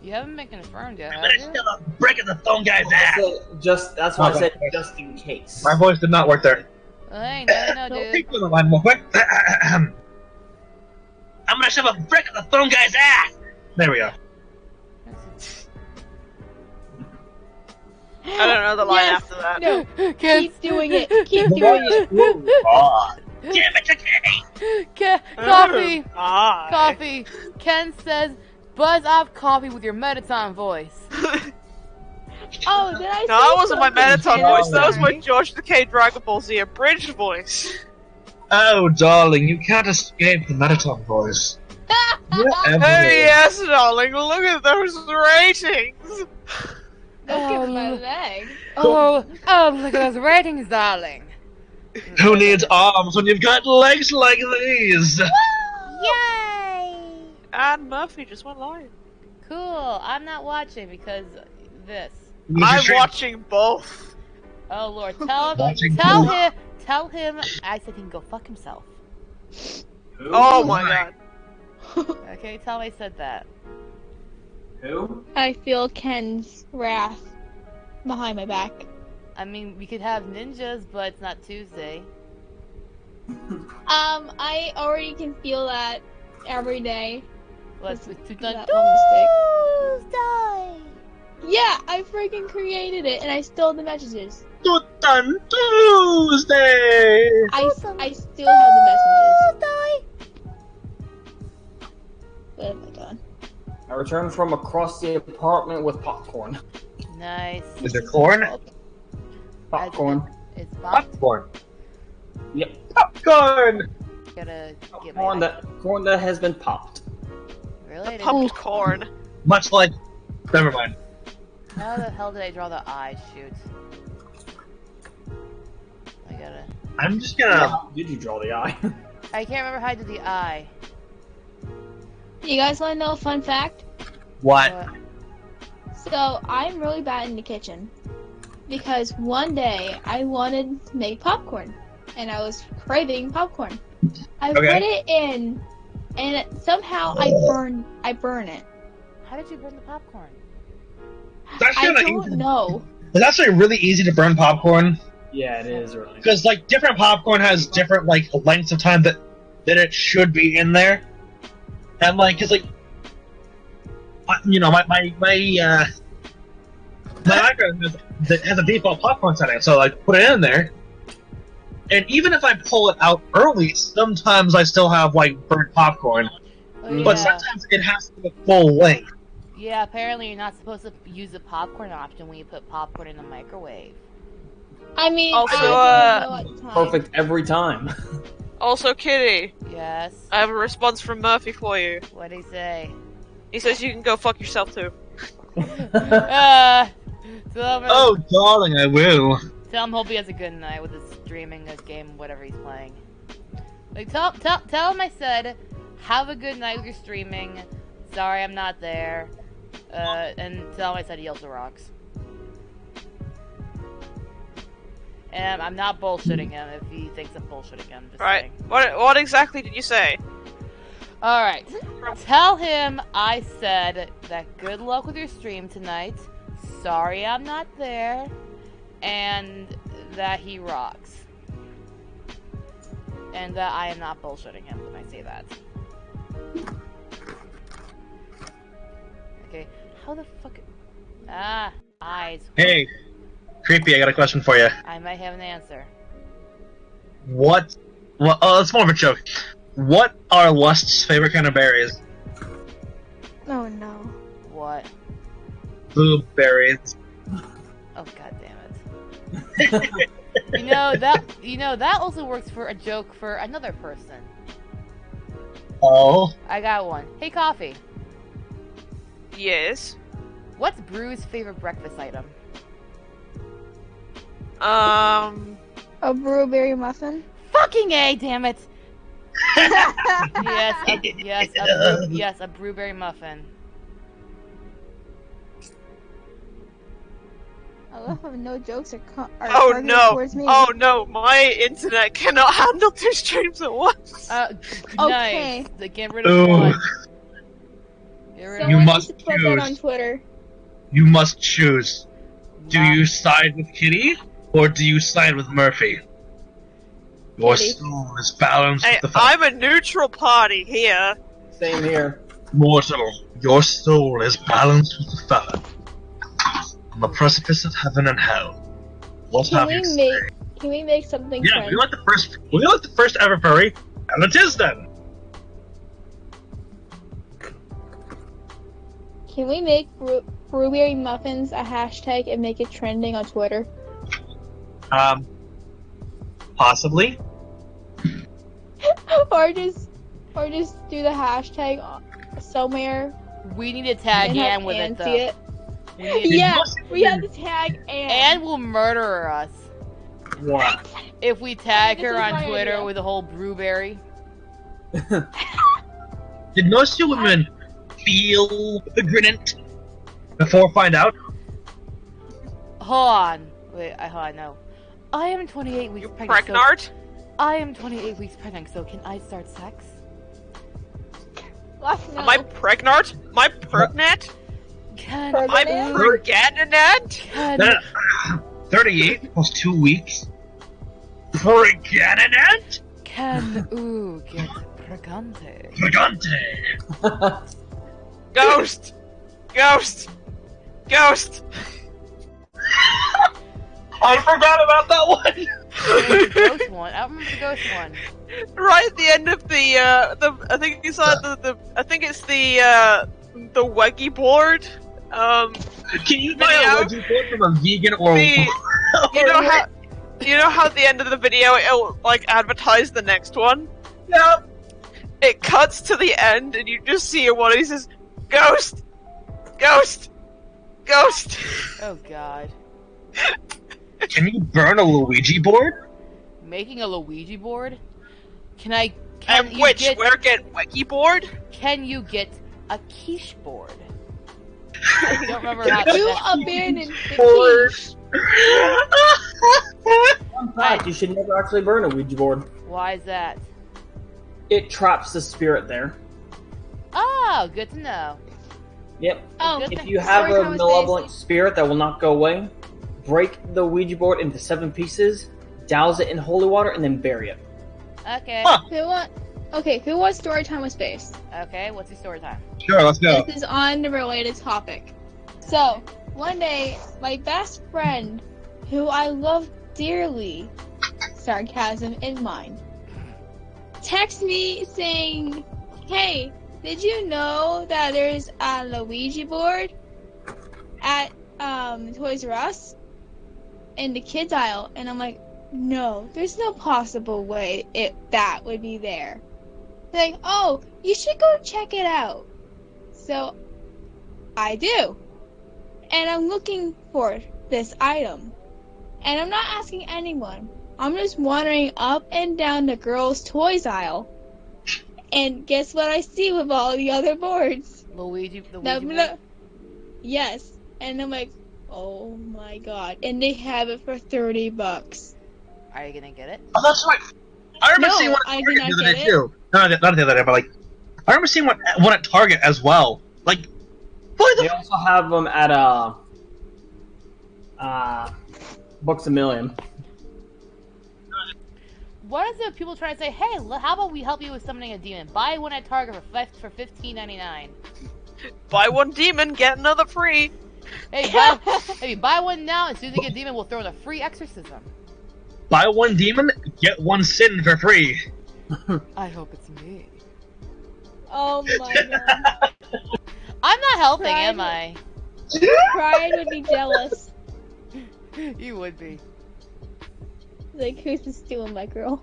You haven't been confirmed yet, I'm have gonna you? still breaking the phone guy's ass! that's why I Okay. said just in case. My voice did not work there. Hey, no, dude. Speak for the line more quick. I'm gonna shove a brick in the phone guy's ass! There we go. I don't know the line Yes. after that. No. Ken, Keep doing it. Keep doing it. Oh, damn it, Decay! Coffee! Hi. Coffee! Ken says, buzz off coffee with your Metaton voice. Oh, did I? No, that say wasn't my something? Metaton I'm voice. That was my sorry. George Takei Dragon Ball Z abridged voice. Oh, darling, you can't escape the Metaton voice. Whatever. Hey, yes, darling. Look at those ratings. Look at my leg. Oh, look at those ratings, darling. Who needs arms when you've got legs like these? Yay! And Murphy just went live. Cool. I'm not watching because this. I'm watching both. Oh Lord, Watching tell him I said he can go fuck himself. Oh my god. Okay, tell him I said that. Who? I feel Ken's wrath behind my back. I mean, we could have ninjas, but it's not Tuesday. I already can feel that every day. Let's That Tuesday. one Yeah, I freaking created it and I stole the messages. Tutan Tuesday! I still have the messages. Oh my god. I returned from across the apartment with popcorn. Nice. Is it corn? Popcorn. It's pop. Popcorn. Yep. Popcorn! Gotta get Corn my that has been popped. really. I didn't- Pumped corn. Much like. Never mind. How the hell did I draw the eye? Shoot. I gotta. I'm just gonna. How did you draw the eye? I can't remember how I did the eye. You guys want to know a fun fact? What? So, I'm really bad in the kitchen. Because one day, I wanted to make popcorn. And I was craving popcorn. I Okay. put it in, and somehow I burn it. How did you burn the popcorn? That's I kinda don't easy. know. It's actually really easy to burn popcorn. Yeah, it is really. Because, like, different popcorn has different, like, lengths of time that it should be in there. And, like, cause, like, you know, my micro has a default popcorn setting, so, like, put it in there. And even if I pull it out early, sometimes I still have, like, burnt popcorn. Oh, But yeah. sometimes it has to be full length. Yeah, apparently you're not supposed to use the popcorn option when you put popcorn in the microwave. I mean, Also, I didn't know at the time. Perfect every time. Also, Kitty, Yes? I have a response from Murphy for you. What'd he say? He says you can go fuck yourself too. Tell him, Oh, darling, I will. tell him hope he has a good night with his streaming his game, whatever he's playing. Like, tell him I said, have a good night with your streaming. Sorry I'm not there. And tell him I said he also rocks. And I'm not bullshitting him if he thinks I'm bullshitting him. Just Right. saying. What exactly did you say? Alright. Tell him I said that good luck with your stream tonight. Sorry I'm not there. And that he rocks. And that I am not bullshitting him when I say that. Okay. How the fuck... Ah, eyes. Hey, Creepy, I got a question for you. I might have an answer. What? Well, oh, that's more of a joke. What are Lust's favorite kind of berries? Oh no. What? Blueberries. Oh, god damn it. You know that also works for a joke for another person. Oh. I got one. Hey, Coffee. Yes. What's Brew's favorite breakfast item? A blueberry muffin? Fucking A, damn it! Yes, a blueberry muffin. I love how no jokes are Oh targeted no! towards me. Oh no! My internet cannot handle 2 streams at once. Nice. Get rid of Ooh. one. Get rid of Someone You needs must to put that choose. on Twitter. You must choose. Do one. you side with Kitty, or do you side with Murphy? Your Kitty. soul is balanced Hey, with the I'm a neutral party here. Same here. mortal. Your soul is balanced with the feather. On the precipice of heaven and hell. What have you to say? Can we make something Yeah, trend? we like the first ever furry, and it is then. Can we make blueberry muffins a hashtag and make it trending on Twitter? Possibly. or just do the hashtag somewhere We need to tag and Ann have with Ann it, though. see it. We need to- Yeah, we have to tag Ann. Ann will murder us What? if we tag This her is on my Twitter idea. with the whole Brewberry. Did most of you women feel pregnant before find out? Hold on. Wait, hold on, no. I am 28 weeks You pregnant. so- pregnant? I am 28 weeks pregnant, so can I start sex? What? No. Am I pregnant? Am I pregnant? Can Am I Pregnant? pregnant? Can 38 plus 2 weeks. Pregnant? can ooh get pregante? Pregante. Ghost! Ghost! Ghost! I forgot about that one. The ghost one. I don't remember the ghost one. Right at the end of the I think it's I think it's the Weggy board. Can you buy Video? a wedgie board from a vegan or? The- you know how at the end of the video it'll like advertise the next one? Yeah. It cuts to the end and you just see one and he says, Ghost! Ghost! Ghost! Oh god. Can you burn a Luigi board? Making a Luigi board? Can I And you which? get Where get Weggy board? can you get a quiche board? I don't remember how You that abandoned the Board. quiche. Fun fact, you should never actually burn a Ouija board. Why is that? It traps the spirit there. Oh, good to know. Yep. Oh, Good If thing. you have Story a time with malevolent Stacy. spirit that will not go away, break the Ouija board into 7 pieces, douse it in holy water, and then bury it. Okay. Huh. Who wants story time with space? Okay, what's your story time? Sure, let's go. This is on the related topic. So, one day, my best friend, who I love dearly, sarcasm in mind, texts me saying, "Hey, did you know that there's a Luigi board at Toys R Us in the kids aisle? And I'm like, no, there's no possible way that would be there. They're like, oh, you should go check it out. So I do. And I'm looking for this item. And I'm not asking anyone. I'm just wandering up and down the girls' toys aisle. And guess what I see with all the other boards? The Ouija board? Yes. And I'm like, oh my god. And they have it for $30. Are you gonna get it? Oh, that's right. I remember seeing one I at did Target not the other get day it. too. Not the other day, but like, I remember seeing one at Target as well. Like, why They also have them at Books A Million. What is it people trying to say, hey, how about we help you with summoning a demon? Buy one at Target for $15.99. Buy one demon, get another free. Hey, buy one now, as soon as you get a demon, we'll throw in a free exorcism. buy one demon, get one sin for free. I hope it's me. Oh my god. I'm not helping, Pride- am I? Pride would be jealous. You would be. Like, who's this stealing my girl?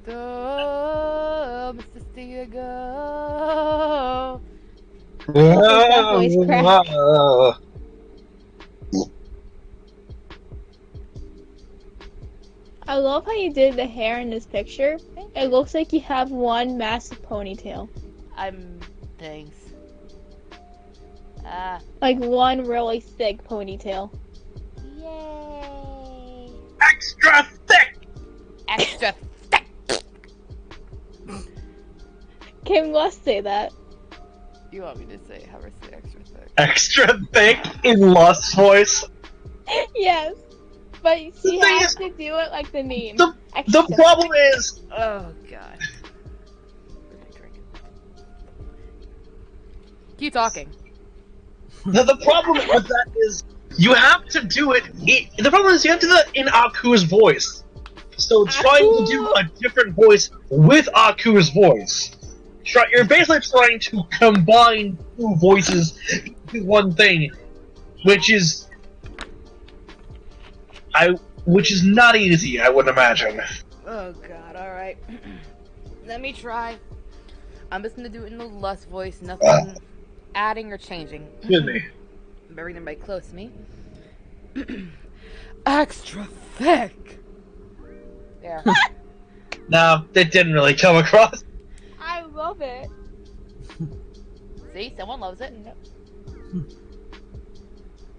Go, Mr. Steer, go. That voice crack. I love how you did the hair in this picture. It looks like you have one massive ponytail. Thanks. Like one really thick ponytail. Yay. Extra thick! Extra thick. Kim must say that. You want me to say, have her say extra thick? Extra thick in Lust's voice. Yes. But she thing has is- to do it like the meme. The Extra problem is, Oh, God. Keep talking. the problem with that is, you have to do it. The problem is, you have to do it in Aku's voice. So trying to do a different voice with Aku's voice. You're basically trying to combine two voices into one thing, which is not easy, I would imagine. Oh, God, alright. Let me try. I'm just gonna do it in the Lust voice, nothing adding or changing. Excuse me. Bring everybody close to me. Extra thick! There. No, it didn't really come across. I love it. See, someone loves it.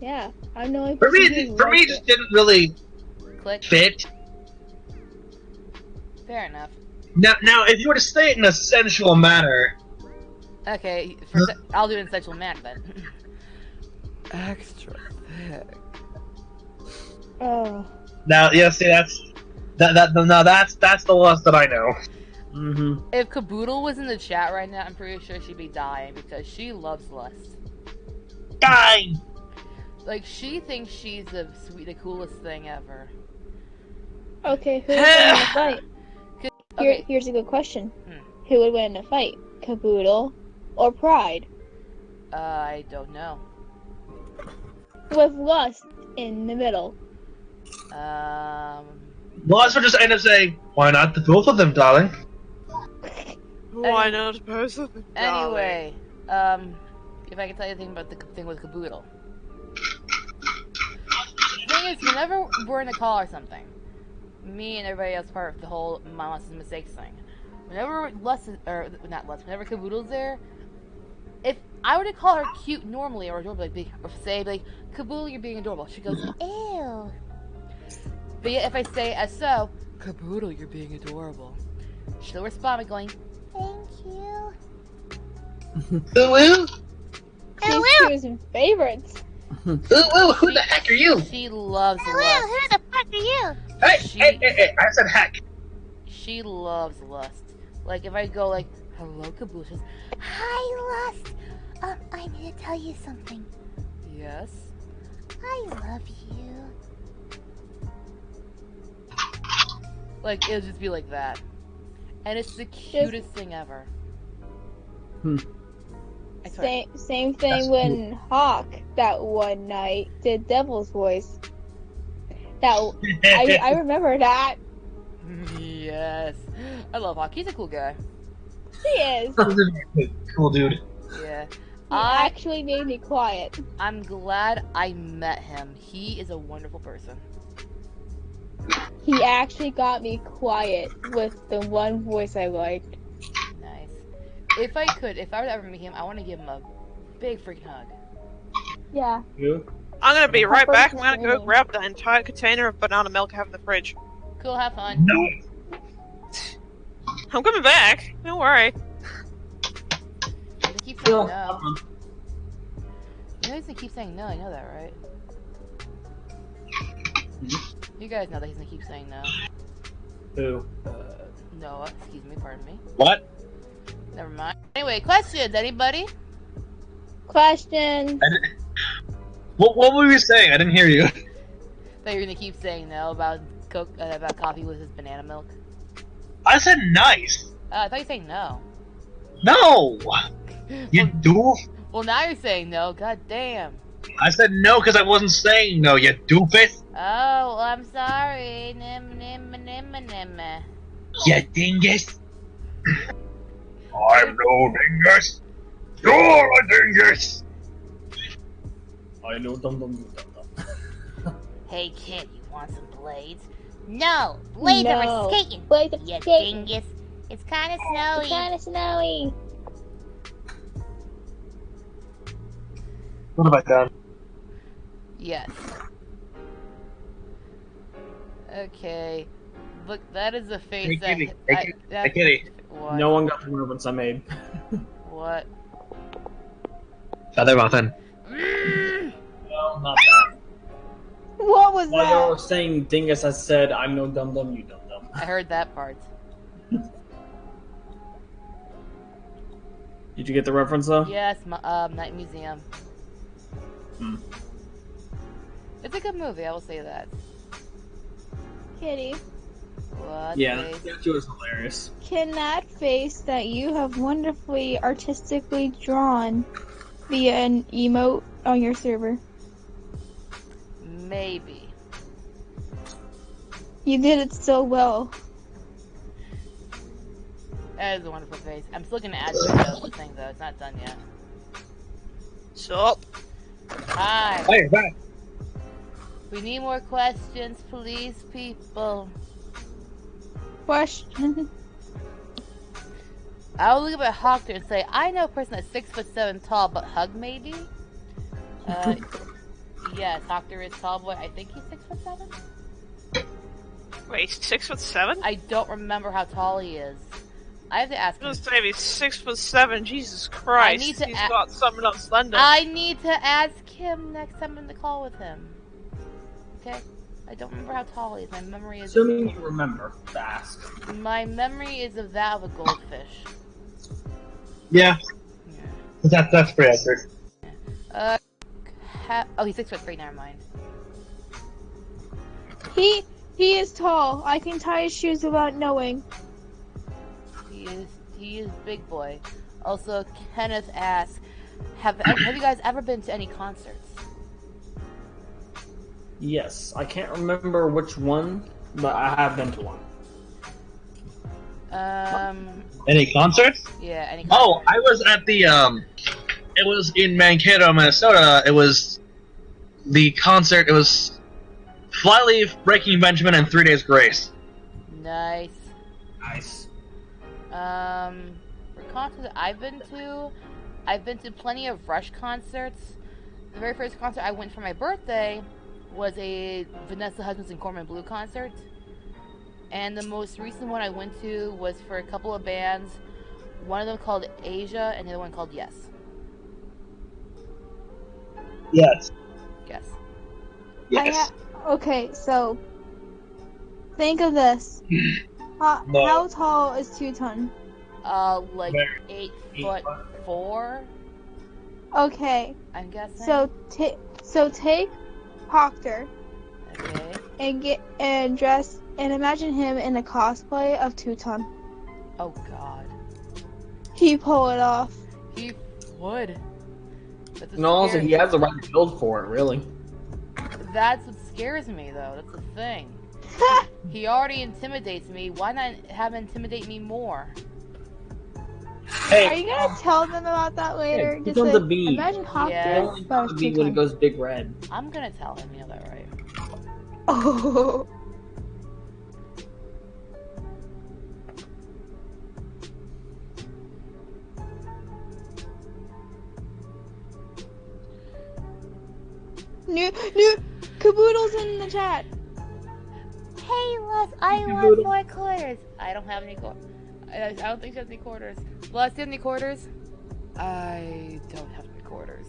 Yeah, I'm the only For person me, who it likes just didn't really Click. fit. Fair enough. Now, if you were to say it in a sensual manner, Okay, I'll do it in sexual manner then. Extra thick. Oh. now, yeah, see, that's the Lust that I know. Mm-hmm. If Caboodle was in the chat right now, I'm pretty sure she'd be dying because she loves Lust. Die! Like, she thinks she's the coolest thing ever. Okay, who would win in a fight? Okay. Here's a good question. Hmm. Who would win in a fight? Caboodle or Pride? I don't know. With Lust in the middle. Lust would just end up saying, "Why not the both of them, darling?" Why not both of them? Anyway, if I can tell you anything about the thing with Caboodle. The thing is, whenever we're in a call or something, me and everybody else part of the whole Mamas and Mistakes thing, whenever whenever Caboodle's there, if I were to call her cute normally or adorable, or say, Caboodle, you're being adorable, she goes, ew. But yet, if I say, so, Caboodle, you're being adorable, she'll respond by going, thank you. Ooh, She's choosing favorites. ooh, ooh, who the heck are you? She loves Lust. Who the fuck are you? Hey, I said heck. She loves Lust. Like, if I go like, hello, Caboodle, she goes, Hi, Lust. I'm here to tell you something. yes. I love you. Like, it'll just be like that. And it's the cutest thing ever. I swear. Same thing That's when Hawk that one night did Devil's voice. I remember that. Yes. I love Hawk. He's a cool guy. He is. Cool dude. Yeah. He actually made me quiet. I'm glad I met him. He is a wonderful person. He actually got me quiet with the one voice I liked. Nice. If I were to ever meet him, I want to give him a big freaking hug. Yeah. You? I'm gonna be right back. I'm gonna go Interesting. grab the entire container of banana milk I have in the fridge. Cool, have fun. No. I'm coming back. Don't worry. They keep saying no. You know he's gonna keep saying no, I know that, right? You guys know that he's gonna keep saying no. Who? Noah, excuse me, pardon me. What? Never mind. Anyway, questions, anybody? Question. What were you saying? I didn't hear you. That you're gonna keep saying no about about coffee with his banana milk? I said nice. I thought you were saying no. No. You doof. Well, now you're saying no. God damn. I said no because I wasn't saying no. You doofus. Oh, well, I'm sorry. Nim. You dingus. I'm no dingus. You're a dingus. I know dum dum. Hey kid, you want some blades? No, blades are No. for skating. Blades are You skating. dingus. It's kind of snowy. It's kind of snowy. What have I done? Yes. Okay. Look, that is a face Hey, that. kitty. Hey, kitty. What? No one got the reference I made. What? Feather muffin. No, not that. What was While you were that? saying dingus, I said, I'm no dum dum, you dum dum. I heard that part. Did you get the reference though? Yes, Night Museum. Hmm. It's a good movie, I will say that. Kitty, What? Yeah, face? that was hilarious. can that face that you have wonderfully artistically drawn be an emote on your server? Maybe. You did it so well. That is a wonderful face. I'm still gonna add the thing though. It's not done yet. Sup? Hi. Hey, back. We need more questions, please, people. Question. I will look at Hawker and say, I know a person that's 6'7" tall, but hug maybe? Yes, Hawker is tall boy. I think he's 6'7". Wait, 6'7"? I don't remember how tall he is. I have to ask I him. was gonna say he's 6'7". Jesus Christ! need to He's a- got something up slender. I need to ask him next time in the call with him. Okay? I don't remember how tall he is. My memory is Assuming you remember to ask. my memory is of that of a goldfish. Yeah, Yeah. that's pretty accurate. Oh, he's 6'3". Never mind. He is tall. I can tie his shoes without knowing. He is big boy. Also, Kenneth asks, have you guys ever been to any concerts? Yes, I can't remember which one, but I have been to one. Any concerts? Yeah, any concerts? Oh, I was at the it was in Mankato, Minnesota. It was the concert. It was Flyleaf, Breaking Benjamin, and 3 Days Grace. Nice. Nice. For concerts I've been to plenty of Rush concerts. The very first concert I went for my birthday was a Vanessa Hudgens and Corman Blue concert. And the most recent one I went to was for a couple of bands. One of them called Asia, and the other one called Yes. Yes. Yes. Yes. Okay, so think of this. No. How tall is 2 ton? Like Very 8'4", Okay, I'm guessing. so take Proctor Okay. and dress and imagine him in a cosplay of 2 ton. Oh god. He pull it off. He would. And also, he has the right to build for it, really. That's what scares me, though. That's the thing. He already intimidates me. Why not have him intimidate me more? Hey, Are you gonna tell them about that later? He becomes a bee. Imagine Hawk Yeah. He did, only but becomes it's a bee too when it time. goes big red. I'm gonna tell him, you know that, right? Oh. New Caboodle's in the chat. Hey, Les, I You want would- more quarters. I don't have any I don't think she has any quarters. Les, do you have any quarters? I don't have any quarters.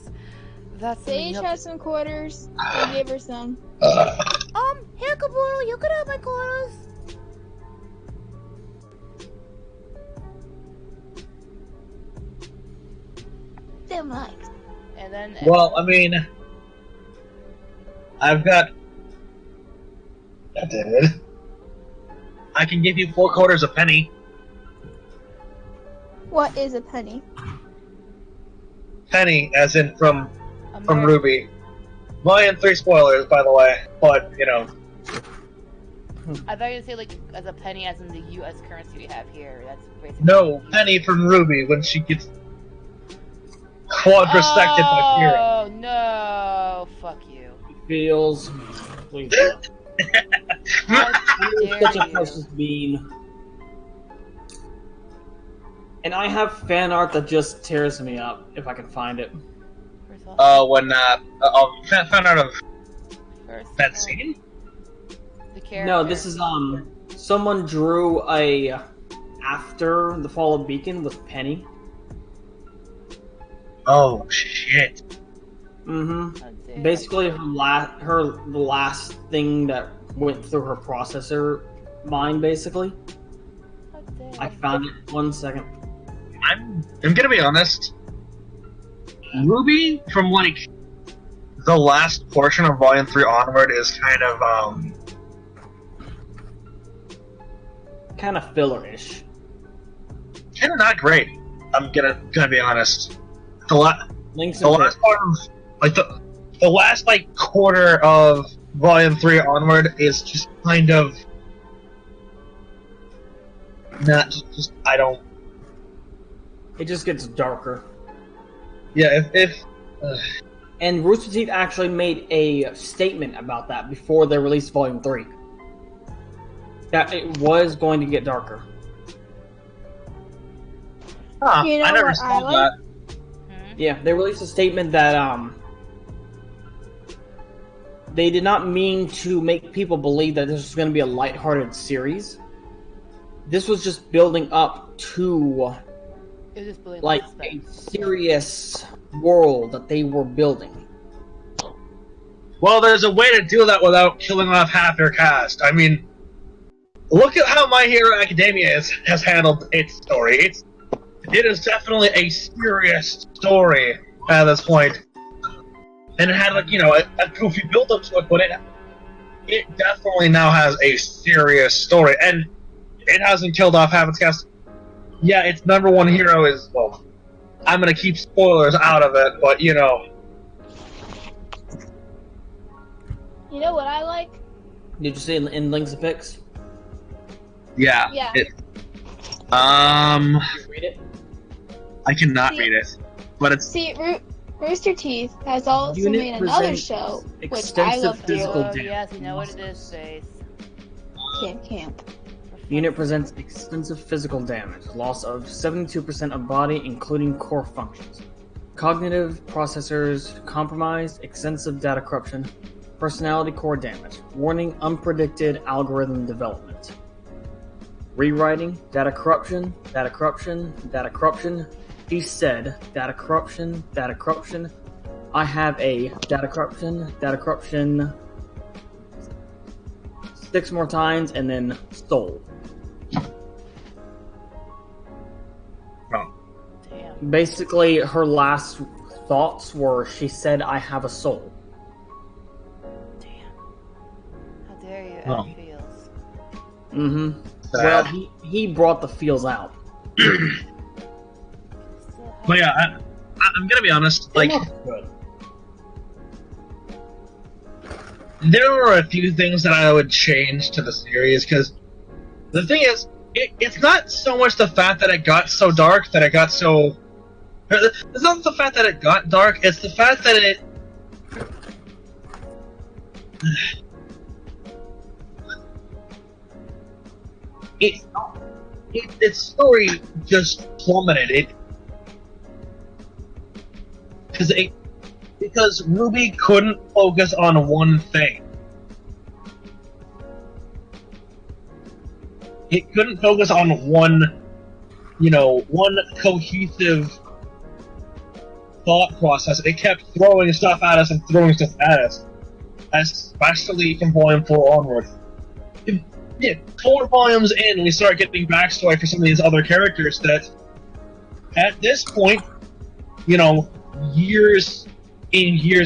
That's Sage has some quarters. I gave her some. Here, Caboodle, you could have my quarters. So much. And then well, I mean, I've got. I did. I can give you 4 quarters a penny. What is a penny? Penny, as in from America. Ruby. Volume 3 spoilers, by the way. But, you know. I thought you'd say like as a penny, as in the U.S. currency we have here. That's basically. No, Penny from Ruby when she gets quadrisected by Kira. Oh no! Fuck you! Feels. Please. How You're such a dare you? precious bean. And I have fan art that just tears me up if I can find it. First of all, Found out of first that of all, scene? the character. No, this is someone drew a after the fall of Beacon with Penny. Oh, shit. Mm-hmm. How dare you. Basically, the last thing that went through her processor mind. Basically, How dare I you. found it. 1 second. I'm gonna be honest. Ruby, from, like, the last portion of Volume 3 onward is kind of, Kind of filler-ish. kind of not great. I'm gonna be honest. Links The in last part of, like, the last, like, quarter of Volume 3 onward is just kind of not just I don't. It just gets darker. Yeah, if And Rooster Teeth actually made a statement about that before they released Volume 3. That it was going to get darker. You know I never what saw I like? that. Hmm? Yeah, they released a statement that they did not mean to make people believe that this was going to be a lighthearted series. This was just building up to It was just building like a suspense. serious world that they were building. Well, there's a way to do that without killing off half your cast. I mean, look at how My Hero Academia has handled its story. It is definitely a serious story at this point. And it had, like, you know, a goofy build-up to it, but it definitely now has a serious story. And it hasn't killed off half its cast. Yeah, its number one hero is, well, I'm gonna keep spoilers out of it, but, you know. You know what I like? Did you see in Links of Pix? Yeah. Yeah. Did you read it? I cannot See- read it. But it's See, Rooster Teeth has also Unit made another presents show, which I extensive love physical dearly. Oh, damage. yes, you know what it is, Face. Camp. The unit presents extensive physical damage, loss of 72% of body, including core functions, cognitive processors compromised, extensive data corruption, personality core damage, warning unpredicted algorithm development, rewriting, data corruption, data corruption, data corruption. He said, data corruption, data corruption. I have a data corruption, 6 more times, and then soul. Damn. Basically, her last thoughts were, she said, I have a soul. Damn. How dare you Oh. add feels. Mm-hmm. sad. Well, he brought the feels out. Still, But yeah, I'm gonna be honest. Like, Good. there are a few things that I would change to the series because the thing is, it's not so much the fact that it got so dark that it got so. It's not the fact that it got dark. It's the fact that its story just plummeted. Because Ruby couldn't focus on one thing. It couldn't focus on one cohesive thought process. It kept throwing stuff at us and throwing stuff at us, especially from Volume 4 onward. Yeah, 4 volumes in, we start getting backstory for some of these other characters that, at this point, years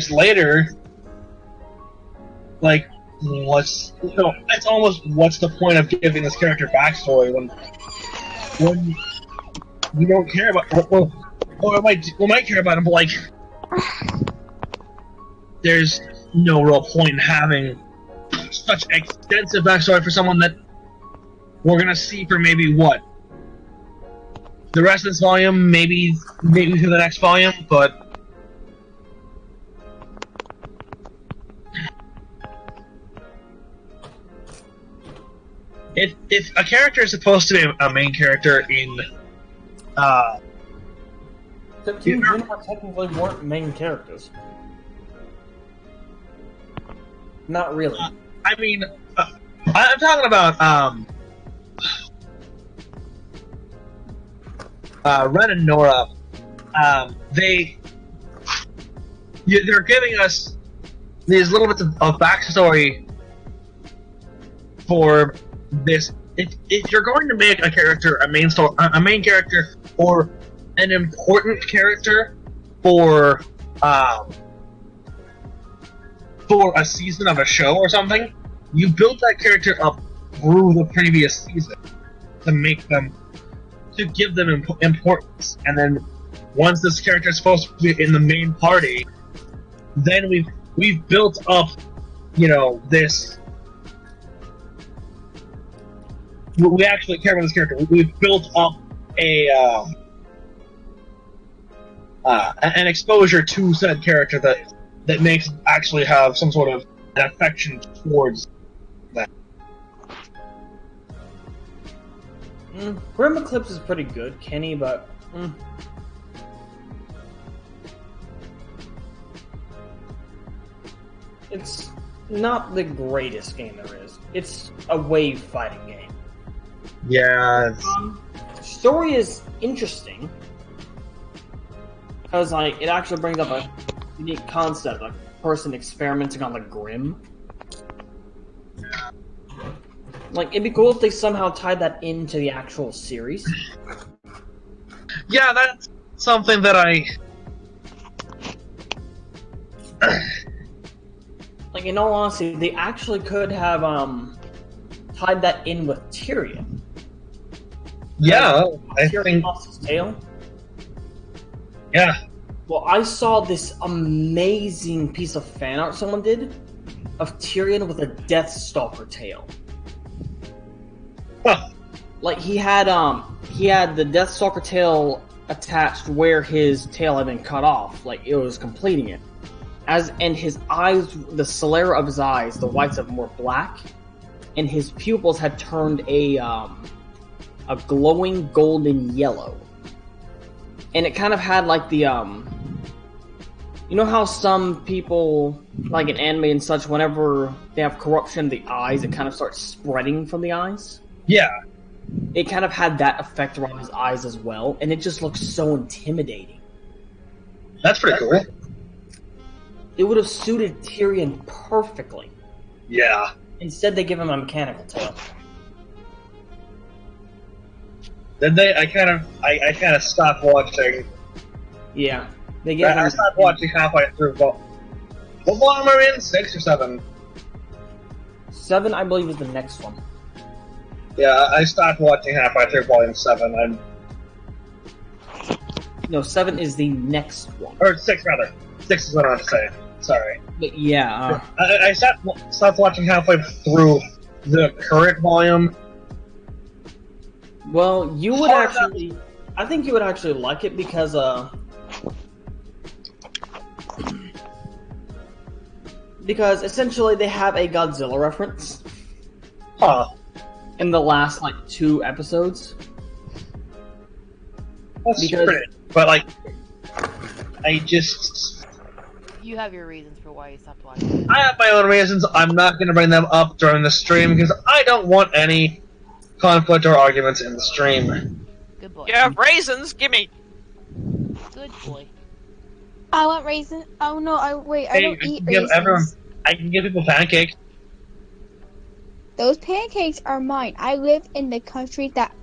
later, like, it's almost what's the point of giving this character backstory when you don't care about, or we might care about him, but like, there's no real point in having such extensive backstory for someone that we're gonna see for maybe what? The rest of this volume, maybe through the next volume, but if a character is supposed to be a main character in 17 technically weren't main characters. Not really. I mean, I'm talking about Ren and Nora. They're giving us these little bits of backstory for this. If you're going to make a character a main character, or an important character for a season of a show or something, you build that character up through the previous season to give them importance, and then once this character is supposed to be in the main party, then we've built up, this. We actually care about this character. We've built up an exposure to said character that makes actually have some sort of an affection towards that. Grim Eclipse is pretty good, Kenny, but it's not the greatest game there is. It's a wave fighting game. Yeah. Story is interesting because it actually brings up a unique concept, like a person experimenting on the Grim. Like, it'd be cool if they somehow tied that into the actual series. Yeah, that's something that like, in all honesty, they actually could have tied that in with Tyrion. Yeah, Tyrion lost his tail. Yeah. Well, I saw this amazing piece of fan art someone did of Tyrion with a Deathstalker tail. Huh. Like, he had the Deathstalker tail attached where his tail had been cut off, like it was completing it. And his eyes, the sclera of his eyes, the whites of them were black, and his pupils had turned a glowing golden yellow. And it kind of had like the you know how some people, like in anime and such, whenever they have corruption in the eyes, it kind of starts spreading from the eyes? Yeah. It kind of had that effect around his eyes as well, and it just looks so intimidating. That's pretty cool. It would have suited Tyrion perfectly. Yeah. Instead, they give him a mechanical tail. Then I kind of stopped watching. Yeah. They give him... I stopped watching halfway through. What volume are we in? 6 or 7? 7, I believe, is the next one. Yeah, I stopped watching halfway through volume 7. No, 7 is the next one. Or 6, rather. 6 is what I want to say. Sorry. But yeah, I stopped watching halfway through the current volume. well, you would actually... I think you would actually like it because, because essentially they have a Godzilla reference Huh. in the last, like, 2 episodes. That's Because- pretty. But, like, I just... You have your reasons for why you stopped watching. I have my own reasons. I'm not going to bring them up during the stream because I don't want any conflict or arguments in the stream. Good boy. You have raisins? Gimme. Good boy. I want raisins. Oh no, I Hey, don't eat give raisins. everyone- I can give people pancakes. Those pancakes are mine. I live in the country that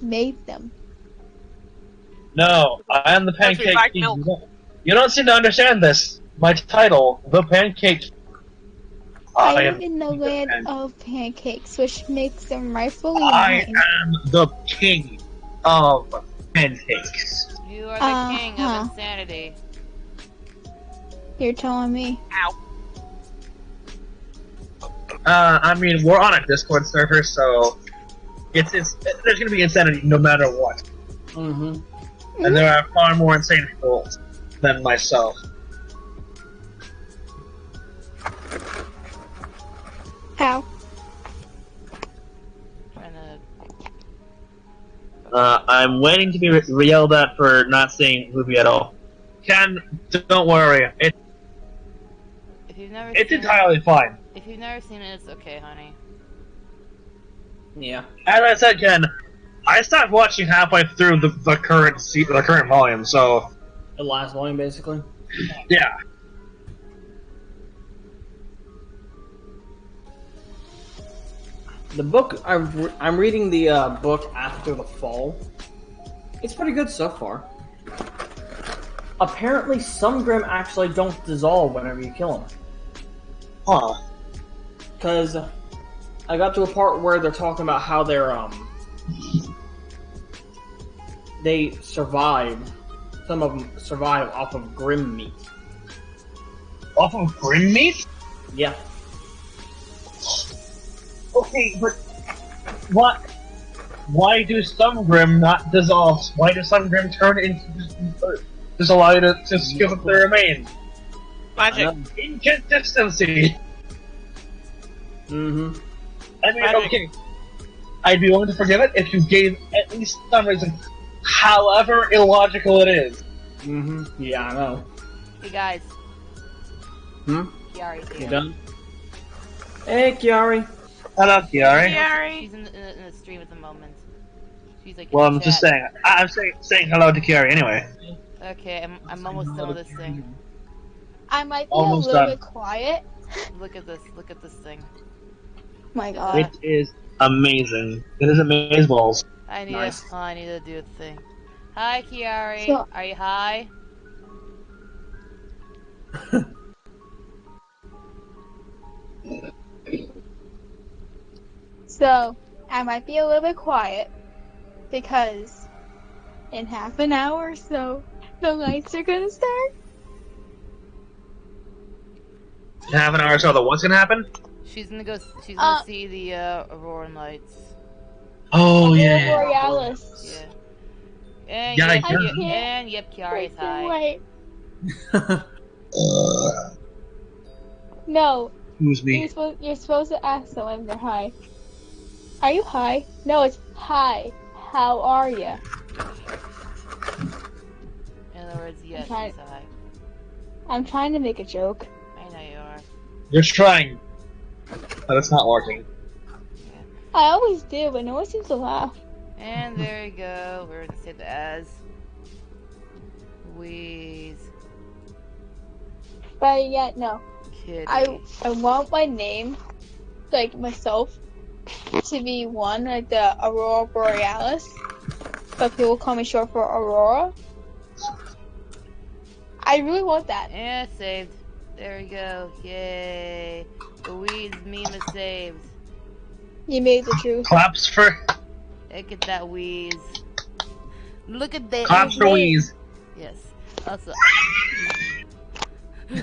made them. No, I am the That's pancake black king. milk. You don't seem to understand this. My title, the pancake. I I live am in the land of pancakes, which makes them rightfully I mine. am the king of pancakes. You are the king Uh-huh. of insanity. You're telling me. Ow. I mean, we're on a Discord server, so it's there's gonna be insanity no matter what. Mm-hmm. And there are far more insane people than myself. How? Trying to. I'm waiting to be yelled at for not seeing the movie at all. Ken, don't worry. If you've never It's seen entirely fine. If you've never seen it, it's okay, honey. Yeah. As I said, Ken, I stopped watching halfway through the current volume, so The last volume, basically. yeah. The book, I'm reading the book After the Fall. It's pretty good so far. Apparently, some Grimm actually don't dissolve whenever you kill them. Huh. Because I got to a part where they're talking about how they survive. Some of them survive off of Grimm meat. Off of Grim meat? Yeah. Okay, but what? Why do some Grim not dissolve? Why do some Grim turn into just allow you to skip up the remains? Magic. Inconsistency. Mm-hmm. I mean, Magic. okay, I'd be willing to forgive it if you gave at least some reason, however illogical it is. Mm-hmm. Yeah, I know. Hey guys. Hmm? Kiari's You here. done? Hey, Kiari. Hello, Kiari. Kiari. She's in the stream at the moment. She's like. Well, in I'm the just chat. saying. I'm saying hello to Kiari anyway. Okay, I'm almost done with this thing. I might be Almost a little done. bit quiet. Look at this. Look at this thing. My God. It is amazing. It is amazeballs. I need Nice. to. Oh, I need to do a thing. Hi, Kiari. So- Are you high? So, I might be a little bit quiet because in half an hour or so, the lights are gonna start. In half an hour or so, what's gonna happen? She's gonna go. She's gonna Uh, see the auroran lights. Oh Aurora Borealis. Yeah. And Yeah, yep, I yep, can't- and yep, I Kiari's high. can't wait. No, Excuse me. you're supposed to ask someone if they're high. Are you high? No, it's hi. How are you? In other words, yes, Okay. she's high. I'm trying to make a joke. I know you are. You're trying, but it's not working. I always do, but no one seems to laugh. And there you go. We're gonna say the as. Wheeze. But yet, no. Kitty. I want my name, like myself, to be one, like the Aurora Borealis. But people call me short for Aurora. I really want that. Yeah, saved. There we go. Yay. The Wheeze meme is saved. You made the truth. Claps for Look at that Wheeze. Look at that. claps for Wheeze. Yes. Also,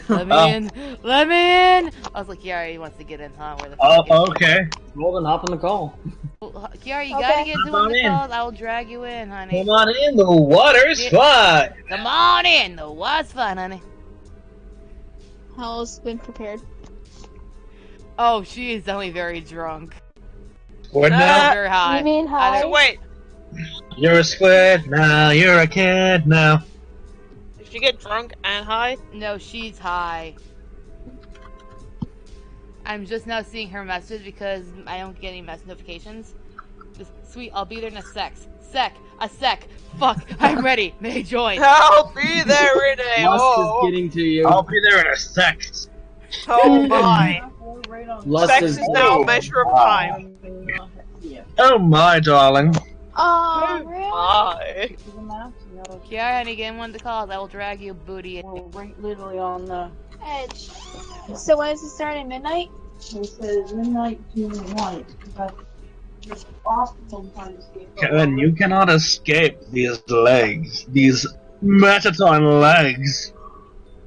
let me in. Let me in. I was like, Kiara, he wants to get in, huh? Where the fuck is he? Okay. Roll and hop on the call. Kiara, you Okay. gotta get into Come one on of the in. calls. I will drag you in, honey. Come on in, the water's Get- fine. Come on in. The water's fun, honey. How's been prepared? Oh, she is definitely very drunk. We're now. Very high. You mean high? Wait, You're a squid now. You're a kid now. did she get drunk and high? No, she's high. I'm just now seeing her message because I don't get any message notifications. Just, sweet, I'll be there in a sec. A sec. Fuck, I'm ready. May I join? I'll be there, Renee. Lust Oh, is getting to you. I'll be there in a sec. oh my. Lust Sex is is now a measure of time. Oh my darling. Oh, really? My. Kiara, honey, get in one of the calls. I will drag you booty. Right, literally on the. Edge. So when does it start at midnight? It says midnight to 1. But it's awesome sometimes. Kevin, you cannot escape these legs. These Metaton legs.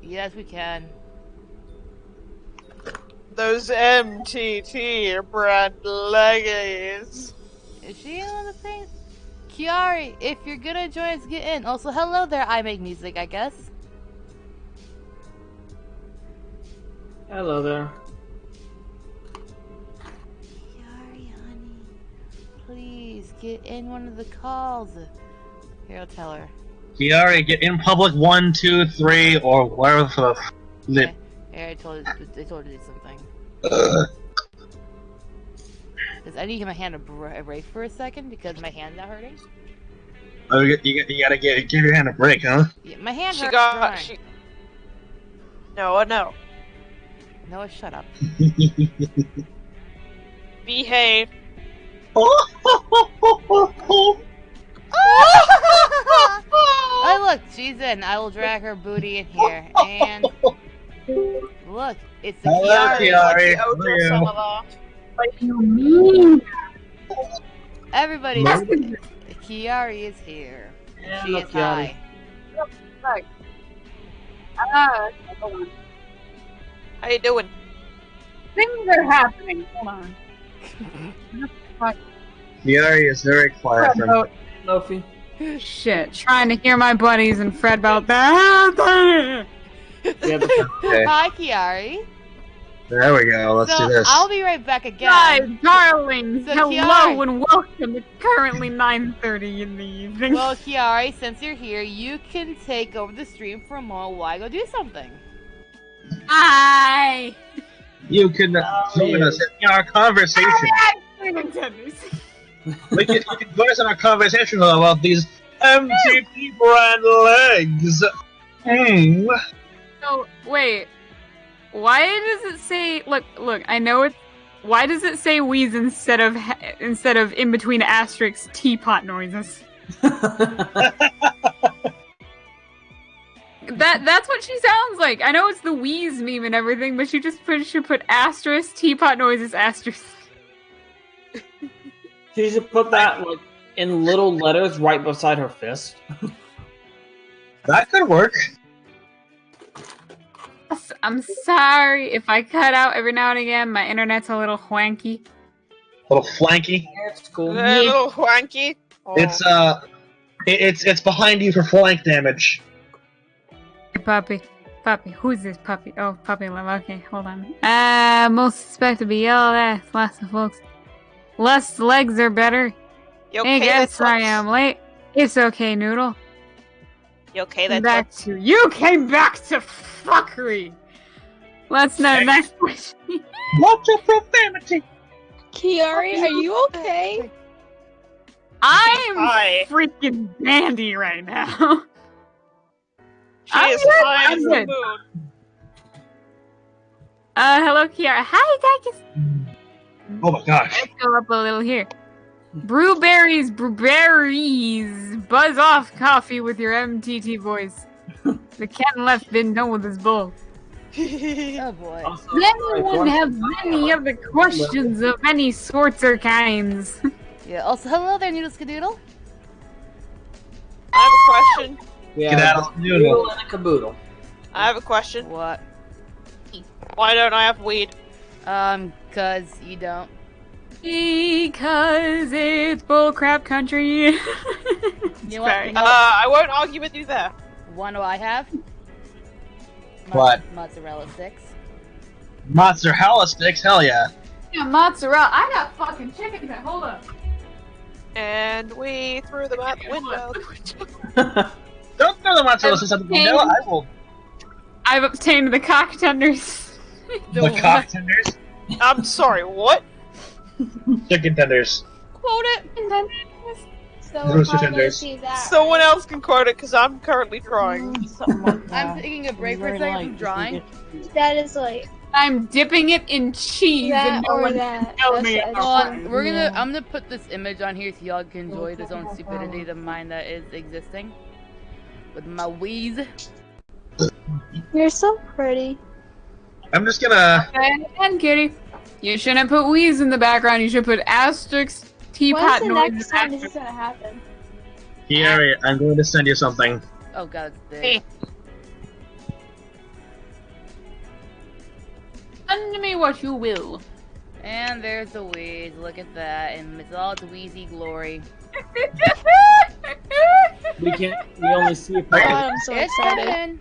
Yes, we can. Those MTT brand leggies. Is she in on the thing? Kiari, if you're gonna join us, get in. Also, hello there, I make music, I guess. Hello there. Kiari, honey, please get in one of the calls. Here, I'll tell her. Kiari, get in public 1, 2, 3, or wherever the Okay. Here, I told her to do something. Because I need to get my hand a break for a second because my hand's not hurting. Oh, you gotta give your hand a break, huh? Yeah, my hand She hurts. got. No, no. Noah, shut up. Behave. Oh, look, she's in. I will drag her booty in here. And look, it's the Hello, Kiari. Kiari. Like the Ojo song of art. What do you mean? Everybody, Kiari is here. She look, is high. How you doing? Things are happening. Hold on. Kiari is very quiet from About, Sophie. shit, trying to hear my buddies and fret about that. Yeah, Okay. Hi, Kiari. There we go, let's So do this. I'll be right back again. Guys, darlings, So, hello Kiara. and welcome. It's currently 9:30 in the evening. Well, Kiari, since you're here, you can take over the stream for a moment while I go do something. Hi. You can join us in our conversation. We can join us in our conversation about these MTP brand legs. So wait, why does it say? Look! I know it's. Why does it say wheeze instead of in between asterisks teapot noises? That's what she sounds like. I know it's the wheeze meme and everything, but she should put asterisk teapot noises asterisk. She should put that like in little letters right beside her fist. That could work. I'm sorry if I cut out every now and again. My internet's a little wanky. Little flanky. It's cool. Little wanky. Oh. It's behind you for flank damage. Puppy, who's this puppy? Oh, puppy love. Okay, hold on. Most suspect to be yellow ass. Lots of folks. Less legs are better. You Hey, okay, guess there, I Tux? am late. It's okay, Noodle. You okay there, Back Tux? to you came back to fuckery. Let's know Hey. next question. What's your profanity? Kiari, are you okay? I'm Hi. freaking dandy right now. She I'm is good, high I'm as the good. moon. Hello, Kiara. Hi, Dykes. Oh my gosh. Let's go up a little here. Brewberries. Buzz off coffee with your MTT voice. The cat left didn't know with his bowl. Oh boy. Also, Does anyone have any other questions of any sorts or kinds? Yeah. Also, hello there, Noodle Skadoodle. I have a question. We Get have out a of the noodle. and a caboodle. I have a question. What? Why don't I have weed? Cause you don't. Because it's bullcrap country. You know what? Fair. You know I won't argue with you there. what do I have? What? Mozzarella sticks. Mozzarella sticks? Hell yeah. Yeah, mozzarella. I got fucking chicken. Hold up. And we threw them out the window. Don't throw the mozzarella sticks out the window. I will. I've obtained the cock tenders. The cock tenders? I'm sorry, what? Chicken tenders. Quote it. So Roasted how tenders. is he that? Someone else can quote it because I'm currently drawing. I'm taking a break for a second from drawing. That is like I'm dipping it in cheese that and no or one that. tell me. That's- I'm gonna put this image on here so y'all can enjoy this own stupidity, the mind that is existing. With my wheeze. You're so pretty. I'm just gonna. And Kitty, you shouldn't put wheeze in the background. You should put asterisks, teapot When's the noise. next time this is gonna happen? Here, I'm going to send you something. Oh god, it's big. Send me what you will. And there's the wheeze. Look at that, and it's all its wheezy glory. We only see it. God, I'm so It's excited. coming.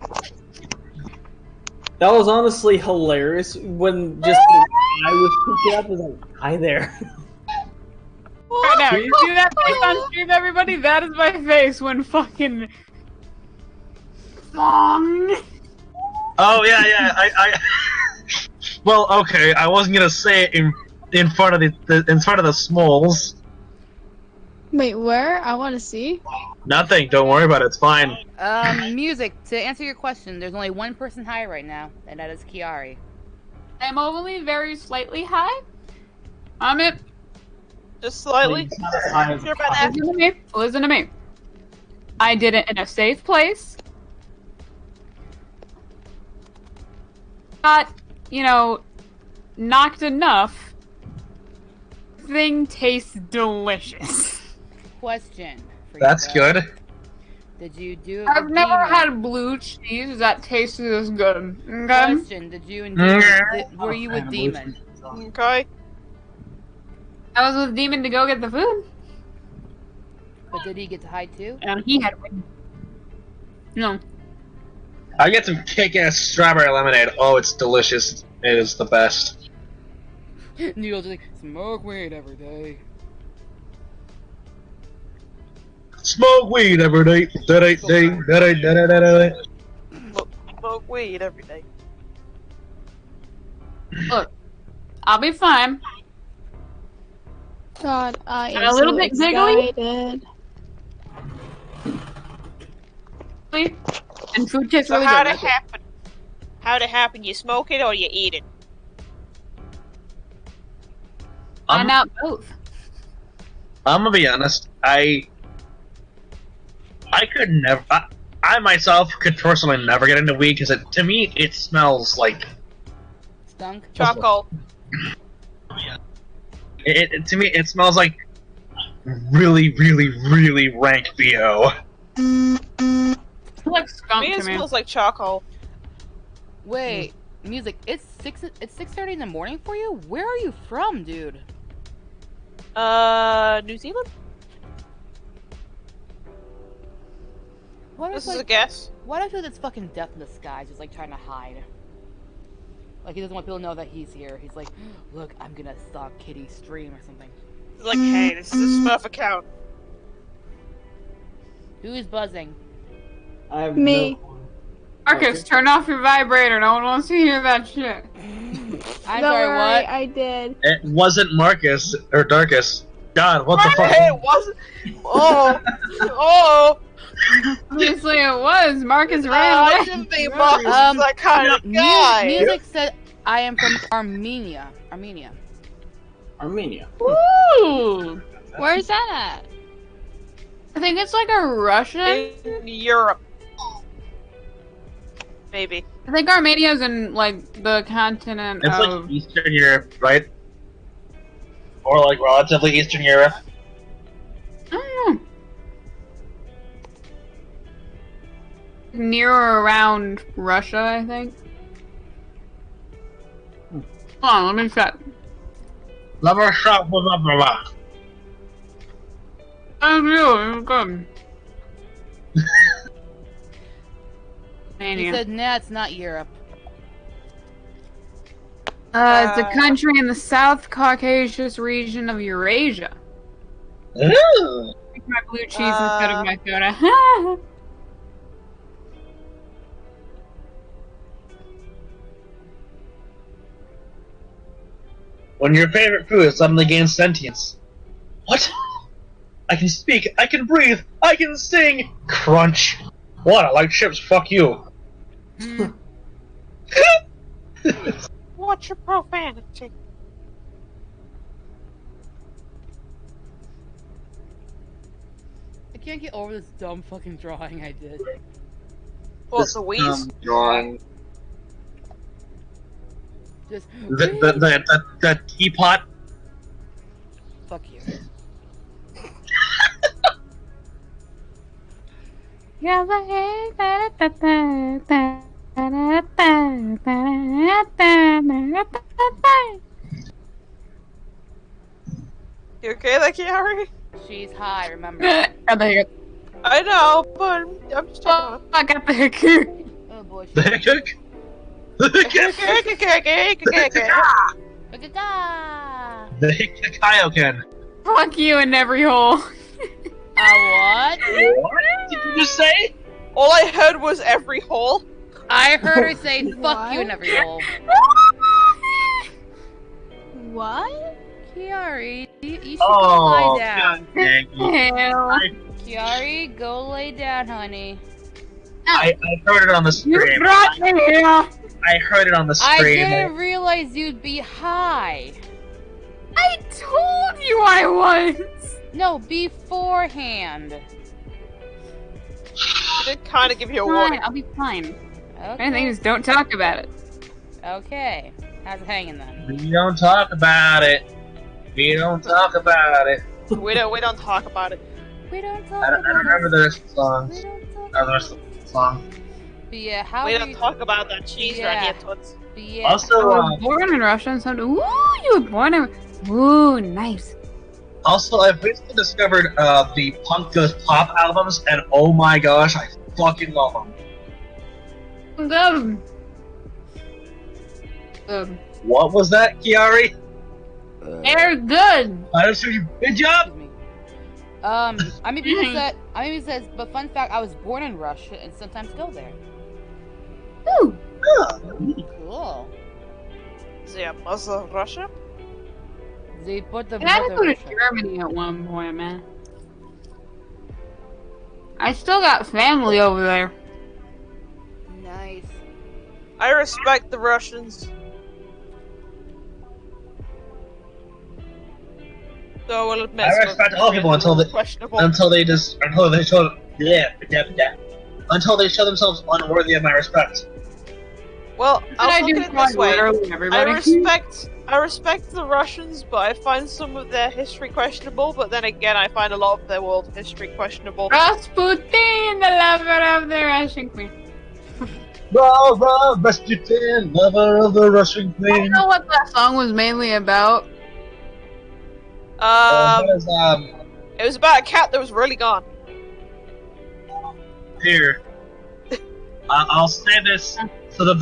That was honestly hilarious when just I was picking up and was like, hi there. Right now, you see that face on stream, everybody? That is my face when fucking Fong. Oh yeah, yeah. I. Well, okay. I wasn't gonna say it in front of the Smalls. Wait, where? I want to see. Nothing. Don't worry about it. It's fine. Music. To answer your question, there's only one person high right now, and that is Kiari. I'm only very slightly high. It. Just slightly. It's not as high as Sure about that. Listen to me. Listen to me. I did it in a safe place. Got, knocked enough. Thing tastes delicious. Question. For you That's guys. good. Did you do it I've with never Demon? had blue cheese that tasted this good. Okay? Question. Did you and Demon, were you with Demon? Okay. I was with Demon to go get the food. But did he get to hide too? And he had no. I get some kick-ass strawberry lemonade. Oh, it's delicious. It is the best. Neil's just like, smoke weed every day. Smoke weed every day. Da-da-da-da-da-da-da-da. Smoke weed every day. Look, I'll be fine. God, I am A little so bit giggly? excited. And food tastes So really how'd good. it happen? How'd it happen? You smoke it or you eat it? Find out both. I'm gonna be honest. I could never. I myself could personally never get into weed because to me it smells like Stunk? Charcoal. to me it smells like really, really, really rank BO. It's like skunk Me, it to me. smells like charcoal. Wait, music. It's 6:30 in the morning for you. Where are you from, dude? New Zealand? What This if is a guess. Why do I feel that's fucking death in the sky, just like trying to hide? Like he doesn't want people to know that he's here. He's like, look, I'm gonna stalk Kitty's stream or something. It's like, hey, this is a Smurf account. Who's buzzing? I have Me. no. Marcus, turn off your vibrator. No one wants to hear that shit. I'm Don't sorry, worry, what? I did. It wasn't Marcus or Darkus. God, what the fuck? Hey, it wasn't. Oh, oh. Obviously it was. Marcus ran I away. shouldn't be Marcus. Is that kind of guy. Music said I am from Armenia. Armenia. Ooh. Where's that at? I think it's like a Russian. In Europe. Maybe. I think Armenia's in like the continent It's of. like Eastern Europe, right? Or like relatively Eastern Europe. I don't know. near or around Russia, I think. Hold on, let me check. Lover shop, blah blah blah blah. I'm you, good. He Mania. said, nah, it's not Europe. It's a country in the South Caucasus region of Eurasia. Ooh. Take my blue cheese instead of my soda. When your favorite food suddenly gains sentience. What? I can speak, I can breathe, I can sing! Crunch. What? I like chips, fuck you. Watch your profanity. I can't get over this dumb fucking drawing I did. What's the wheeze? Drawing. Just The teapot. fuck you. You okay there, Kiari? She's high, remember. I know, but I'm just checking. I got the hiccup. Oh boy. The hiccup. The Hikaioken. Fuck you in every hole. What? What did you just say? All I heard was every hole. I heard her say fuck you in every hole. What? Kiari, you should go lie down. God dang it. Hell. Kiari, go lay down, honey. I heard it on the You stream. brought me here. I heard it on the I stream. didn't realize you'd be high. I told you I was. No, beforehand. I did kind of give you a Fine, warning. I'll be fine. Okay. Anything, just don't talk about it. Okay. How's it hanging then? We don't talk about it. We don't talk about it. We don't talk about it. We don't talk I don't remember the rest of the songs. We don't talk Or the rest of the song. But yeah, how We are don't you... talk about that cheese Yeah. around here, toots. But yeah. Also, I was born in Russia and something. Ooh, you were born in. Ooh, nice. I've recently discovered the Punk Goes Pop albums, and oh my gosh, I fucking love them. Good. What was that, Kiari? They're good. I just said you. Good job. Excuse me. I mean, people says, but fun fact, I was born in Russia and sometimes go there. Ooh. Cool. Yeah, mother Russia. They put the I had to mother go to Russia. Germany at one point, man. I still got family over there. Nice. I respect the Russians. So I will admit, I some of respect them all are people until they questionable. until they show themselves unworthy of my respect. Well, I'll look do at it this way. early, I everybody. respect the Russians, but I find some of their history questionable. But then again, I find a lot of their world history questionable. Rasputin, the lover of the Russian queen. Bravo, Rasputin, lover of the Russian I don't queen. know what that song was mainly about. That is, It was about a cat that was really gone. here. I'll say this so that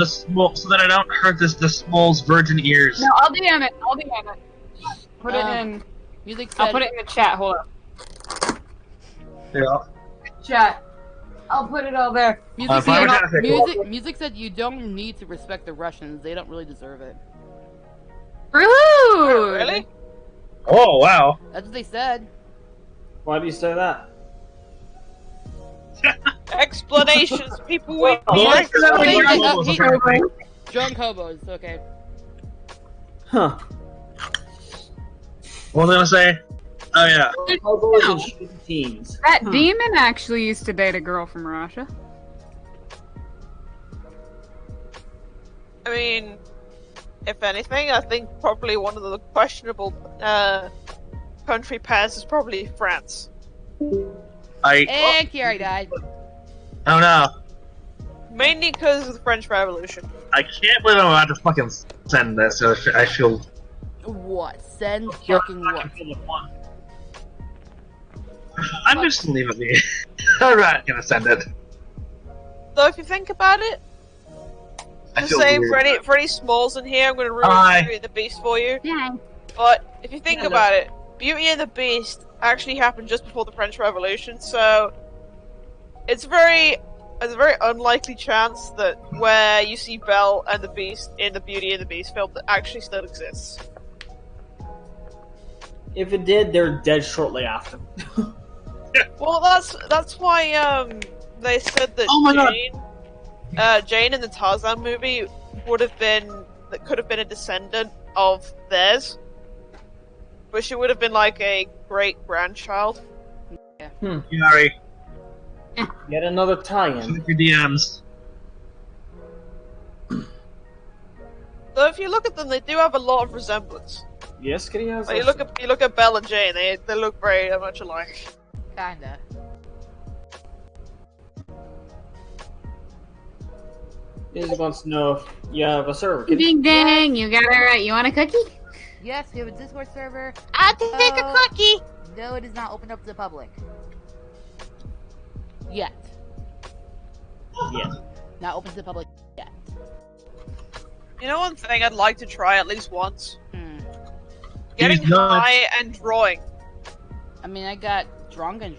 so that I don't hurt the Small's virgin ears. No, I'll DM it. Put it in. Music said, I'll put it in the chat. Hold up. There you go. Chat. I'll put it all there. Music, Fire said, Traffic. music said you don't need to respect the Russians. They don't really deserve it. Rude. Really? Oh wow. That's what they said. Why do you say that? Explanations, people wait. Well, Hey, Well, hey, drunk hobos, okay. Huh. What was I gonna say? Oh yeah. Hobos and shitty teens. That demon actually used to date a girl from Russia. I mean, if anything, I think probably one of the questionable country pairs is probably France. And Kiari died. Oh no. Mainly because of the French Revolution. I can't believe I'm about to fucking send this. So I feel. What? Send fucking what? I'm just leaving me. I'm not gonna send it. Though if you think about it, I the feel same weird. for any smalls in here, I'm going to ruin Hi. Beauty and the Beast for you. Yeah. But if you think Yeah, about it, Beauty and the Beast actually happened just before the French Revolution, so it's a very unlikely chance that where you see Belle and the Beast in the Beauty and the Beast film that actually still exists. If it did, they're dead shortly after. Well, that's why they said that Oh my God. Jane in the Tarzan movie could have been a descendant of theirs, but she would have been like a great grandchild. Sorry. Yet another tie-in. Check your DMs. Though if you look at them, they do have a lot of resemblance. Yes, Kitty has. Like, you look at Belle and Jane, they look very much alike. Kinda. Izzy wants to know if you have a server. Kitty. Ding dang, you got it right. You want a cookie? Yes, we have a Discord server. I'll take a Oh. cookie. No, it is not open up to the public. Yet. Yeah. Not open to the public yet. You know one thing I'd like to try at least once? Hmm. Getting Use nuts. high and drawing. I mean, I got drunk and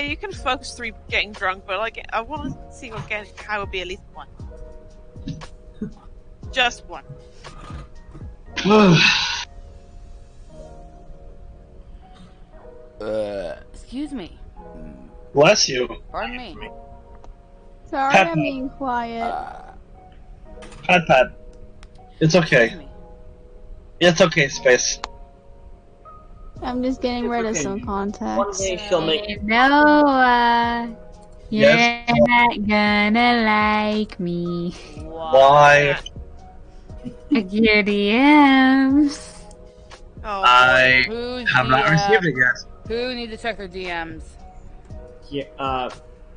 You can focus through getting drunk, but like, I want to see what getting high would be at least one. Just one. excuse me. Bless you. Pardon me. Sorry, Pep. I'm being quiet. Pat. It's okay. Excuse me. It's okay, Space. I'm just getting It's rid of okay. some One context. day she'll make. Noah, you're Yes? not gonna like me. Why? Like your DMs. Oh, I Who's have not the, received it yet. Who needs to check their DMs? Yeah,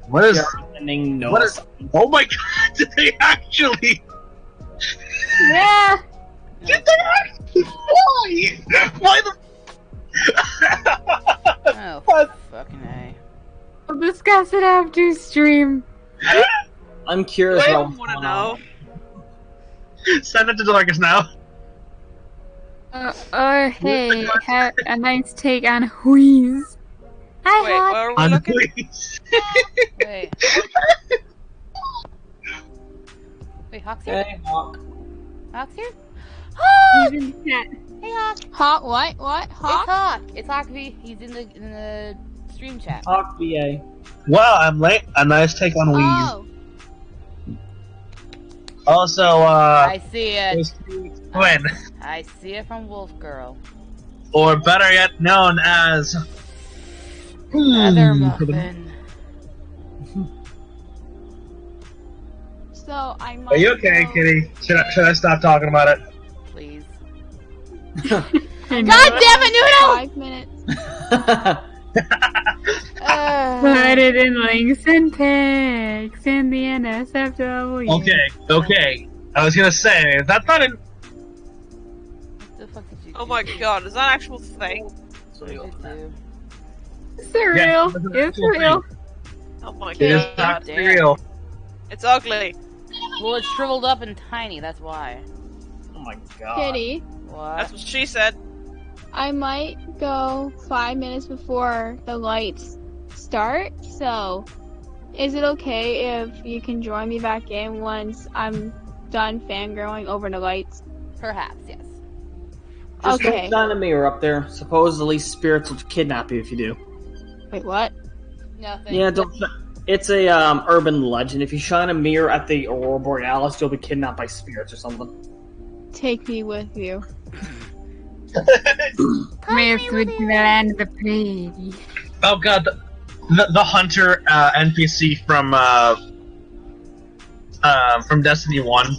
What is? sending no. What is? Oh my God! Did they actually? Yeah. Did they actually? Why? Why the? Oh, What? fucking A. We'll discuss it after stream. I'm curious I about don't what's want to going know. on. Send it to Dorcas now. Or hey, have a nice take on wheeze. Hi, Wait, Hawk. where are we On looking? please. Wait. Wait, Hawk's here? Hey, Hawk. Hawk's here? He's in the chat. Hey, Hawk. Hawk, what? What? It's Hawk? Hawk. It's Hawk V. He's in the stream chat. Hawk VA. Wow, I'm late. A nice take on Wheeze. Oh, Also, I see it. there's Quinn, I see it from Wolf Girl. or better yet known as. Feather Muffin. so I might. Are you okay, go- Kitty? Should I stop talking about it? Please. God God damn it, Noodle! 5 minutes. Put it in links and text in the NSFW. Okay. I was gonna say that's not an. What the fuck did you Oh do? my God, is that an actual thing? What did you do? It's real. that's an It's actual real. Oh my It is God, not damn. real. it's ugly. Well, it's shriveled up and tiny, that's why. Oh my god. Kitty, What? That's what she said. I might go 5 minutes before the lights start, so is it okay if you can join me back in once I'm done fangirling over the lights? Perhaps, yes. Just Okay. don't shine a mirror up there. Supposedly spirits will kidnap you if you do. Wait, what? Nothing. Yeah, don't. It's a urban legend. If you shine a mirror at the Aurora Borealis, you'll be kidnapped by spirits or something. Take me with you. May switch to the land of the pretty. Oh God, the hunter NPC from Destiny 1.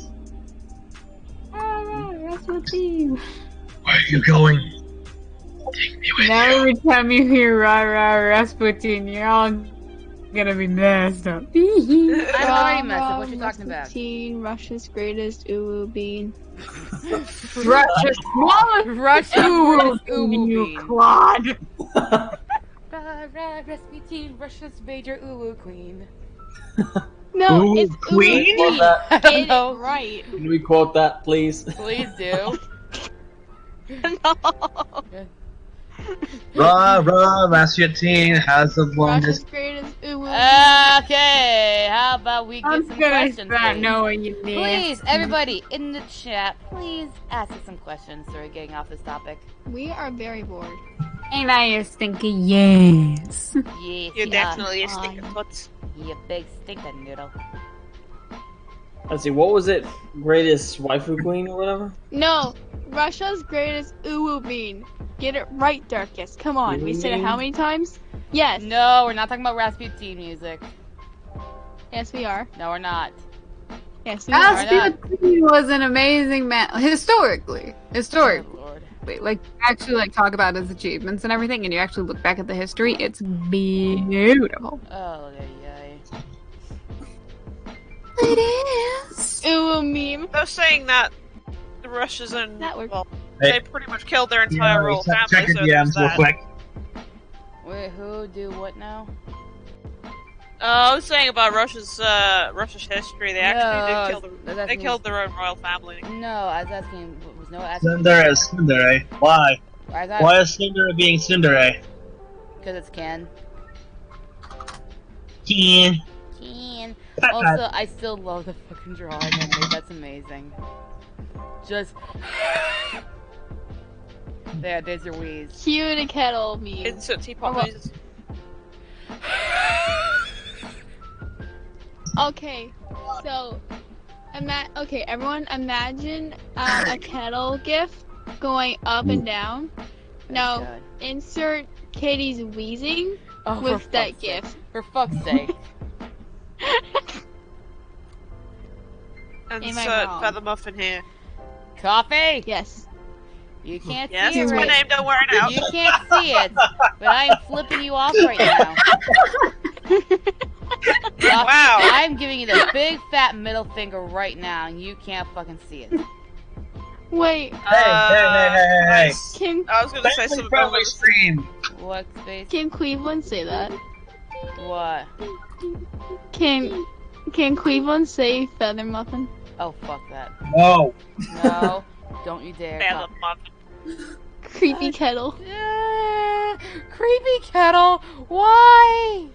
Rasputin. Where are you going? Take me with Now you. every time you hear rah rah Rasputin, you're all gonna be messed up. I'm already messed up. What you talking about? Rasputin, Russia's greatest uwu bean. Russia's smallest Russia's greatest uwu you bean. clod. Rasputin, Russia's major uwu queen. No, Uwu it's queen? uwu bean. I Get don't it know. right. Can we quote that, please? Please do. No. Rasputin has the Russia's longest. greatest uwu Okay, how about we I'm get some gonna questions, start please? knowing you Please, everybody in the chat, please ask us some questions so we're getting off this topic. bean. We are very bored. Ain't I a stinky yes? Yes, You're you definitely a fine. stinker foot. are. You big stinker noodle. Let's see, what was it? Greatest waifu queen or whatever? No, Russia's greatest uwu bean. Get it right, Darkus. Come on. We said it how many times? Yes. No, we're not talking about Rasputin music. Yes, we are. No, we're not. Yes, we are. Rasputin was an amazing man. Historically. Oh, Lord. Like, actually, like, talk about his achievements and everything, and you actually look back at the history, it's beautiful. Oh, yay. It is. Uwu meme. They're saying that Russia's in. That worked. Well, Hey. they pretty much killed their entire Yeah, royal check family, your so there's DMs real that. quick. Wait, who do what now? I was saying about Russia's history. They actually No, they killed their own royal family. No, I was asking. Was no asking? Tsundere. Why? Why is Tsundere being Tsundere? Because it's Ken. Ken. Ken. Also, I still love the fucking drawing I made. That's amazing. Just. There's your wheeze. Cue the kettle meme. Insert teapot Oh. noises. Okay, so, okay, everyone imagine a kettle gif going up and down. Now, God. insert Katie's wheezing Oh, for with that fuck's sake. gif. For fuck's sake. Am I Insert wrong? feather muffin here. Coffee! Yes. You can't Yes, see it it's my right name. Don't wear it out. You can't see it, but I'm flipping you off right now. Coffee, Wow. I'm giving you the big fat middle finger right now, and you can't fucking see it. Wait, Hey. can I was gonna say something about Friendly stream. What space? can Cleveland say that? What? Can Cleveland say feather muffin? Oh, fuck that. No. No, don't you dare. feather Coffee. muffin. Creepy kettle. Creepy kettle. Why?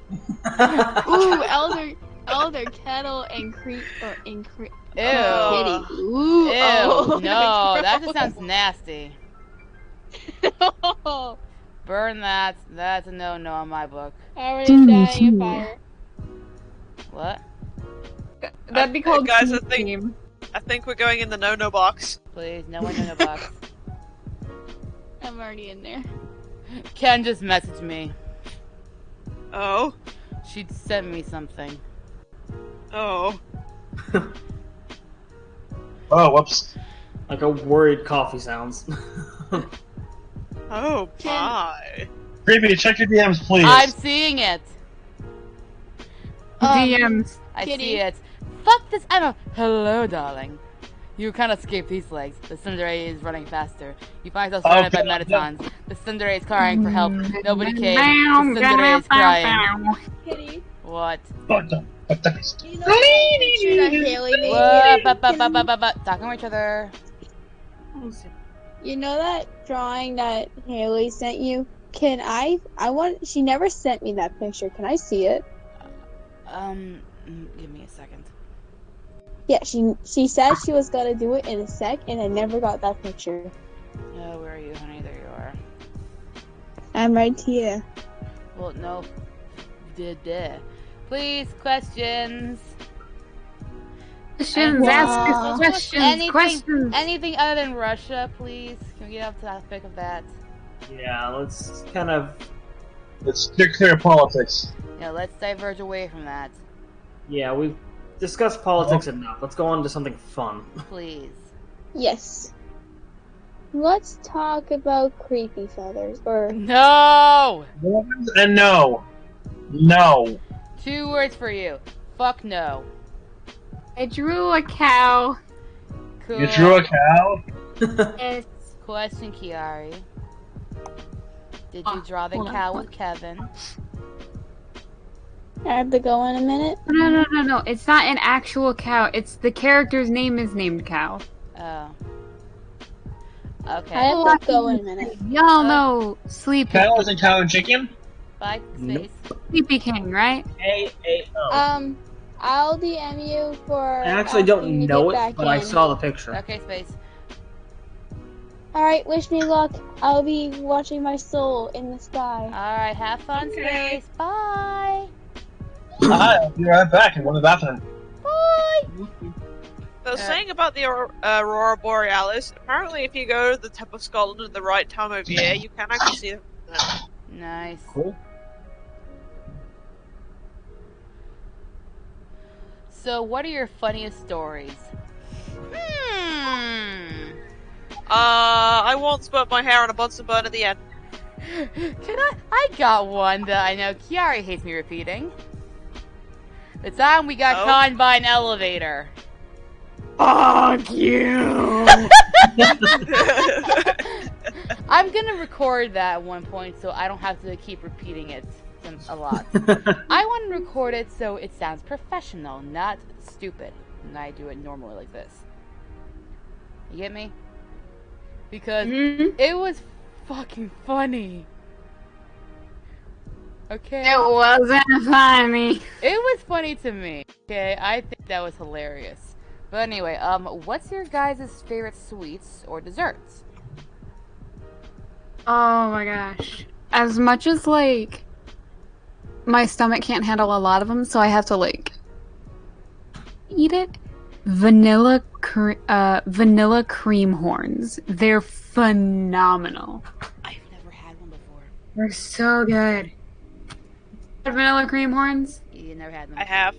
Ooh, elder kettle and creep or in creep. Ew. Kitty. Ooh. Ew. Oh, No, that just gross. sounds nasty. Burn that. That's a no-no on my book. Already dying in fire. What? That'd be called Guys, I Team think- Team. I think we're going in the no-no box. Please, no one in the box. I'm already in there. Ken just messaged me. Oh. She sent me something. Oh. Oh, whoops. Like a worried coffee sounds. Oh my. Creepy, check your DMs, please. I'm seeing it. DMs. I Kitty. see it. Fuck this. I'm a hello, darling. You can't escape these legs. The tsundere is running faster. You find yourself surrounded by metatons. The tsundere is crying for help. Nobody came. The tsundere is crying. Kitty, What? What the? you know that picture that Haley made? What? Talking to each other. You know that drawing that Haley sent you? Can I want, she never sent me that picture. Can I see it? Give me a second. Yeah, she said she was gonna do it in a sec, and I never got that picture. Oh, where are you, honey? There you are. I'm right here. Well, no. Please, questions. Questions, ask us questions, questions. Anything other than Russia, please? Can we get off the topic of that? Yeah, let's kind of. Let's clear politics. Yeah, let's diverge away from that, Yeah, we've discussed politics enough. Let's go on to something fun. please. Yes. Let's talk about creepy feathers, or No! And no. No. 2 words for you. Fuck no. I drew a cow. Cool. You drew a cow? Yes. Question, Kiari. Did you draw the hold on, cow hold with Kevin? I have to go in a minute. No. It's not an actual cow. It's the character's name is named Cow. Oh. I Okay. have to go in a minute. Y'all know Sleepy. Cow isn't cow and chicken? Bye, Space. Sleepy King, right? A-A-O. I'll DM you for. I actually don't asking to know get it, back but I in. saw the picture. Okay, Space. Alright, wish me luck. I'll be watching my soul in the sky. Alright, have fun, Space. Bye. I'll be right back. I'm going to the bathroom. Bye. So saying about the Aurora Borealis, apparently if you go to the tip of Scotland at the right time of year, you can actually see them. Nice. Cool. So, what are your funniest stories? I once burnt my hair on a Bunsen burner at the end. Can I got one that I know Kiari hates me repeating. The time we got conned by an elevator. Fuck you! I'm gonna record that at one point so I don't have to keep repeating it a lot. I want to record it so it sounds professional, not stupid. And I do it normally like this. You get me? Because it was fucking funny. Okay? It wasn't funny. It was funny to me. Okay, I think that was hilarious. But anyway, what's your guys' favorite sweets or desserts? Oh my gosh. As much as, like, my stomach can't handle a lot of them, so I have to, like, eat it. Vanilla cream horns. They're phenomenal. I've never had one before. They're so good. Vanilla cream horns? You never had them. I have.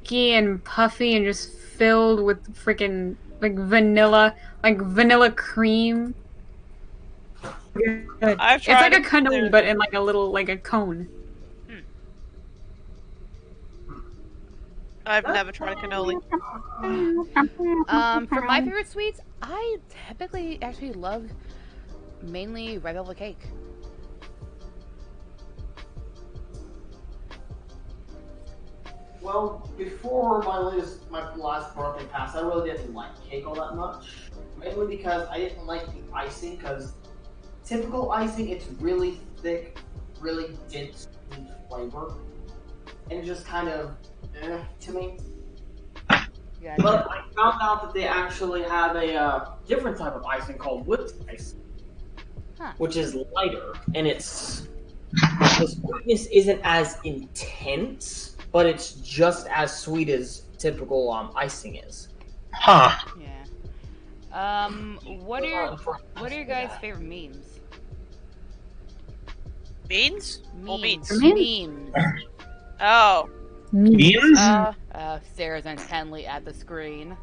Sticky and puffy and just filled with freaking like vanilla cream. Good. I've It's like tried a it cannoli, too. but in like a little like a cone. I've never tried a cannoli. For my favorite sweets, I typically actually love mainly red velvet cake. Well, before my last birthday passed, I really didn't like cake all that much. Mainly because I didn't like the icing, because typical icing, it's really thick, really dense sweet flavor. And it just kind of, to me. Gotcha. But I found out that they actually have a different type of icing called whipped ice, which is lighter, and the sweetness isn't as intense, but it's just as sweet as typical icing is. Huh. Yeah. What are your guys' favorite memes? Beans? Or beans? Memes. Oh. Beans? Stares intently at the screen.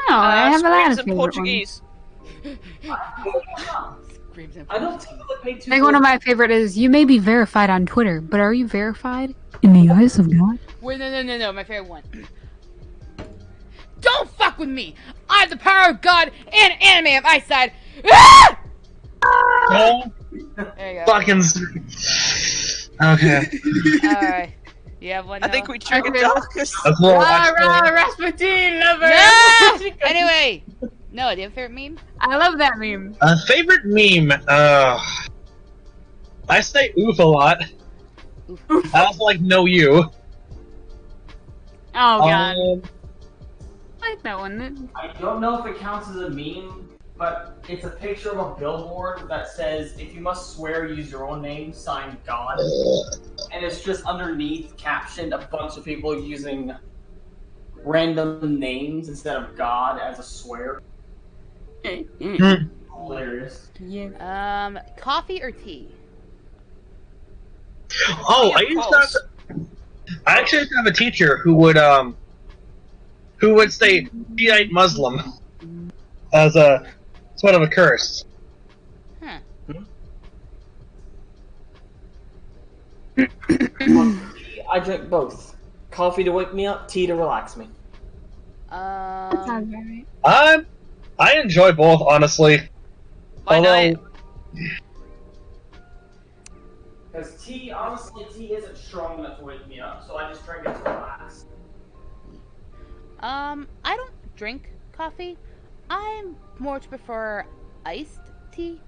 No, I have a lot screams of in favorite Portuguese. Screams in I don't typically pay too I think one of my favorite is you may be verified on Twitter, but are you verified in the eyes of God? Wait, no, my favorite one. Don't fuck with me! I have the power of God and anime of eyesight! Ah! Oh, There you go. fucking. Okay. Alright. You have one I think Noah? we triggered Darkus. That's a little Rasputin lover! Ah! Anyway! Noah, do you have a favorite meme? I love that meme. Favorite meme? I say oof a lot. I also like know you. Oh god. Um, I like that one. I don't know if it counts as a meme, but it's a picture of a billboard that says, "If you must swear, use your own name," signed God. And it's just underneath captioned a bunch of people using random names instead of God as a swear. Hilarious. Yeah. Coffee or tea? Oh, I actually used to have a teacher who would say Shiite Muslim as a sort of a curse. I drink both. Coffee to wake me up, tea to relax me. That sounds right. I enjoy both, honestly. My night. Because tea, honestly, tea isn't strong enough to wake me up, so I just drink it to relax. I don't drink coffee. I more to prefer iced tea.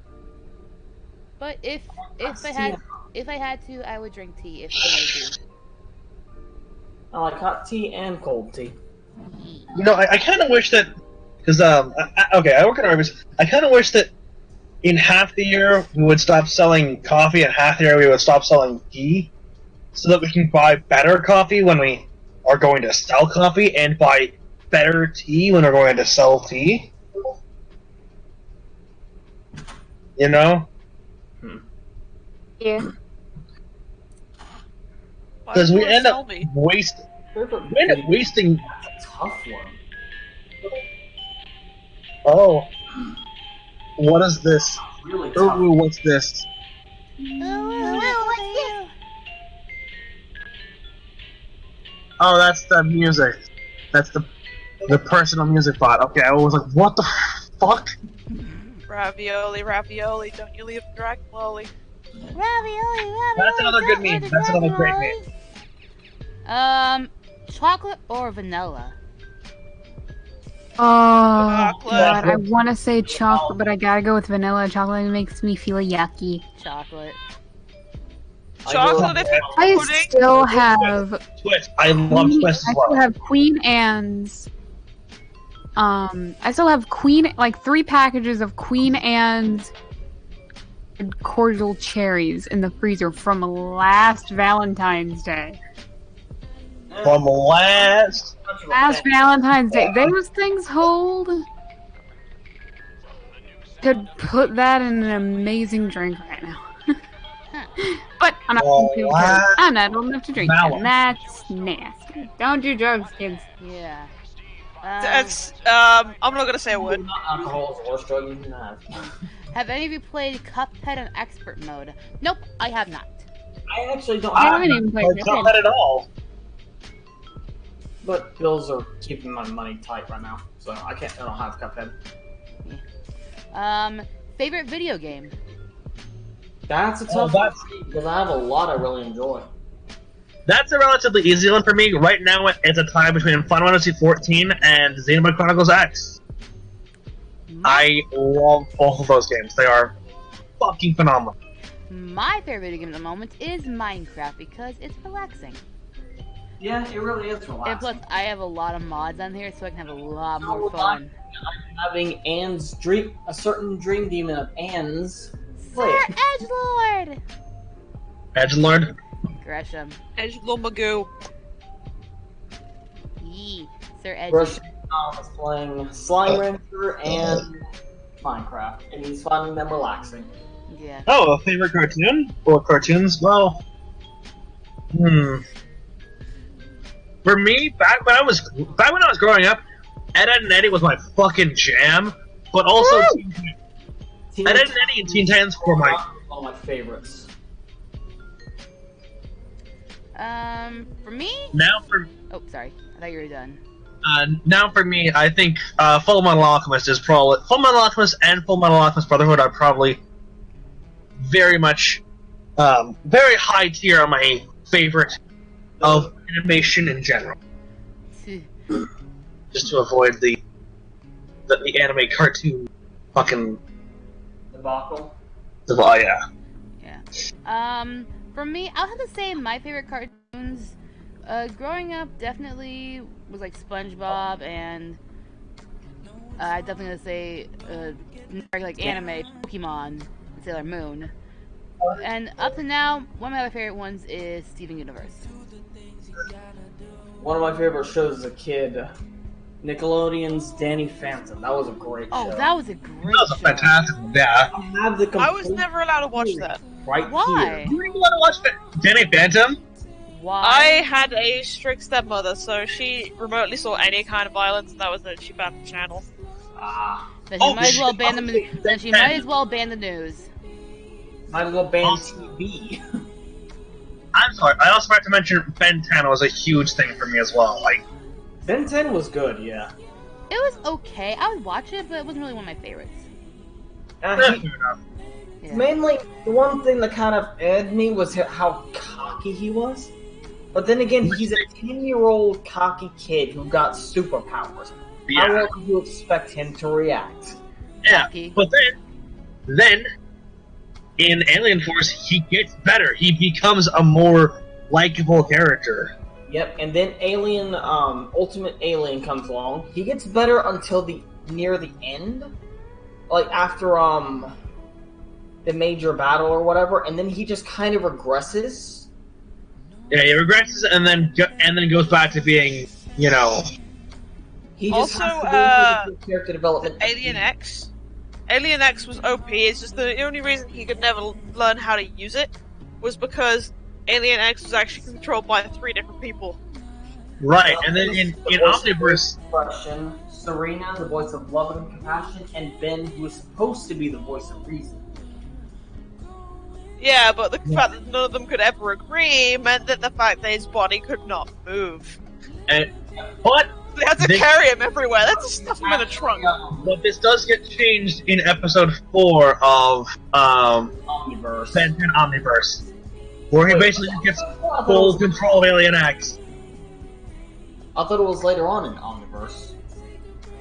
But if I had to, I would drink tea if I do. I like hot tea and cold tea. You know, I kind of wish that, because okay, I work in Arby's. I kind of wish that in half the year we would stop selling coffee, and half the year we would stop selling tea, so that we can buy better coffee when we are going to sell coffee, and buy better tea when we're going to sell tea. You know? Yeah. Because we end up wasting. We end up wasting. That's a tough one. Oh, what is this? Really tough. Ooh, what's this? Oh, that's the music. That's the personal music bot. Okay, I was like, what the fuck? Ravioli, ravioli, don't you leave the dragon lolly. Ravioli. That's another good meme. That's another great meme. Chocolate or vanilla? Oh, Chocolate. God, I want to say chocolate, but I gotta go with vanilla. Chocolate makes me feel yucky. Chocolate. Chocolate if it's I pudding. still have Twist. I love Twist I as still well. have Queen Anne's. I still have like 3 packages of Queen Anne's cordial cherries in the freezer from last Valentine's Day. From last. Last Valentine's Day. Those things hold. Could put that in an amazing drink right now. But I'm not I'm not old enough to drink that, and that's nasty. Don't do drugs, kids. Yeah. That's, I'm not gonna say a word. Alcohol is the worst drug you can have. Have any of you played Cuphead on expert mode? Nope, I have not. I actually don't I have haven't even played It's not that at all. but bills are keeping my money tight right now, so I don't have Cuphead. Favorite video game? That's a tough one because I have a lot I really enjoy. That's a relatively easy one for me. Right now, it's a tie between Final Fantasy XIV and Xenoblade Chronicles X. I love both of those games. They are fucking phenomenal. My favorite video game at the moment is Minecraft because it's relaxing. Yeah, it really is relaxing. And plus, I have a lot of mods on here, so I can have a lot more fun. I'm having Anne's dream, a certain dream demon of Anne's. Sir Edgelord! Edgelord? Gresham. Edgelord Magoo. Yee. Sir Edgelord. Gresham is playing Slime Rancher and Minecraft, and he's finding them relaxing. Yeah. Oh, a favorite cartoon? Or cartoons? Well, for me, back when I was growing up, Ed, Edd and Eddy was my fucking jam. But also, Ed, Edd and Eddy and Teen Titans were my all my favorites. For me? now for Oh, sorry. I thought you were done. now for me, I think Full Metal Alchemist is probably Full Metal Alchemist and Full Metal Alchemist Brotherhood are probably very much very high tier on my favorite of animation in general. Just to avoid the anime cartoon fucking Debacle. yeah. Yeah. For me, I'll have to say my favorite cartoons, growing up, definitely was like SpongeBob, and I'd definitely gonna say like anime, Pokemon, and Sailor Moon. And up to now, one of my other favorite ones is Steven Universe. One of my favorite shows as a kid, Nickelodeon's Danny Phantom. That was a great show. Oh, that was a great That was a fantastic one, yeah. I have the I was never allowed to watch that. right Why? here. You didn't want to watch Danny Phantom? Why? I had a strict stepmother, so she remotely saw any kind of violence, and that was it. She banned the channel. Ah, Then she might as well shit. ban the. Then she might as well ban the news. might as well ban TV. I'm sorry. I also forgot to mention Ben 10 was a huge thing for me as well. Like Ben 10 was good, yeah. It was okay. I would watch it, but it wasn't really one of my favorites. fair enough. Yeah. Mainly, the one thing that kind of aired me was how cocky he was. But then again, he's a 10-year-old cocky kid who got superpowers. How Yeah, well could you expect him to react? yeah. Cocky. But then in Alien Force, he gets better. He becomes a more likable character. Yep, and then Alien, Ultimate Alien comes along. He gets better until near the end, like after the major battle or whatever, and then he just kind of regresses. Yeah, he regresses and then goes back to being, He just Also, has to go through the character development. Alien X. Alien X was OP. It's just the only reason he could never learn how to use it was because Alien X was actually controlled by 3 different people. right. And then in voice of Omniverse, Question, Serena, the voice of love and compassion, and Ben, who is supposed to be the voice of reason. Yeah, but the fact that none of them could ever agree meant that the fact that his body could not move. but They had to carry him everywhere. They had to stuff him in a trunk. But this does get changed in episode 4 of Omniverse. Ben 10 Omniverse, where he basically gets full control of Alien X. I thought it was later on in Omniverse.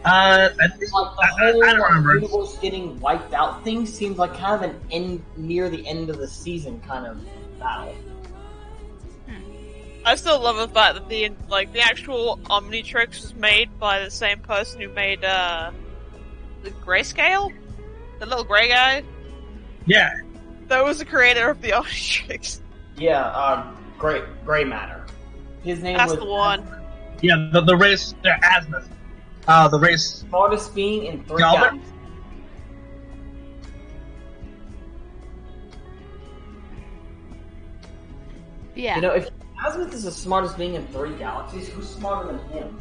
I think, It's like the I whole don't remember. universe getting wiped out thing seems like kind of near the end of the season kind of battle. I still love the fact that the actual Omnitrix was made by the same person who made the Grayscale, the little gray guy. Yeah, That was the creator of the Omnitrix. Yeah, Gray Matter. His name That's was the one. yeah, the race, Azimuth. The race. smartest being in 3 Galvin? galaxies. Yeah. You know, if Azimuth is the smartest being in 3 galaxies, who's smarter than him?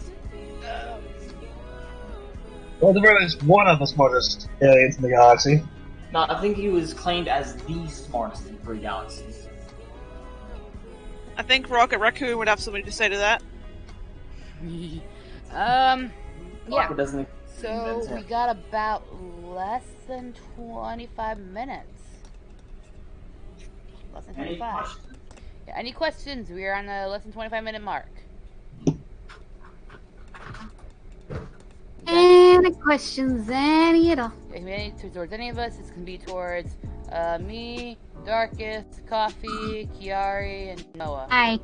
Well, the very least, one of the smartest aliens in the galaxy. No, I think he was claimed as the smartest in 3 galaxies. I think Rocket Raccoon would have something to say to that. Yeah. Rocket doesn't So invent we him. got about less than 25 minutes. Less than Any 25. questions? Yeah, any questions? We are on the less than 25-minute mark. Any questions? Any at all? It can be towards any of us. It can be towards me, Darkest, Coffee, Kiari, and Noah. Hi.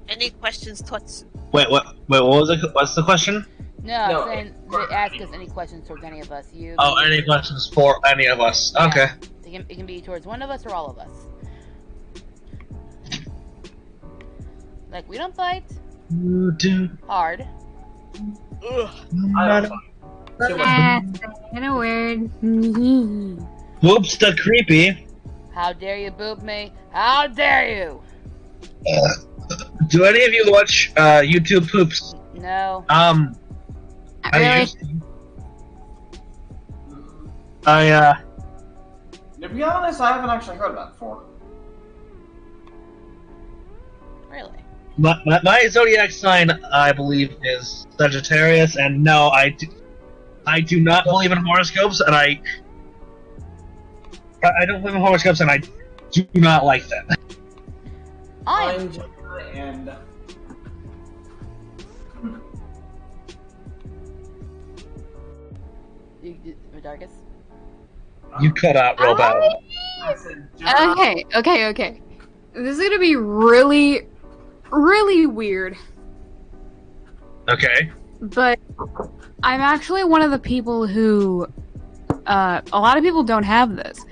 Any questions, Tots? Wait, what was it? What's the question? No, No, I'm saying they ask us any questions towards any of us. You. Oh, any questions for any of us? Yeah. Okay. It can be towards one of us or all of us. Like, we don't fight hard. Ugh. I don't know. In a word. Whoops, the creepy. How dare you boob me? How dare you? Do any of you watch YouTube poops? No. Not I really. used to. I To be honest, I haven't actually heard that before. Really? my zodiac sign, I believe, is Sagittarius, and no, I do not believe in horoscopes, and I don't believe in horoscopes, and I do not like them. I'm Gemini and Darkest? You cut out real bad. I said Gemini. Okay. This is gonna be really, really weird. Okay. But I'm actually one of the people who, a lot of people don't have this,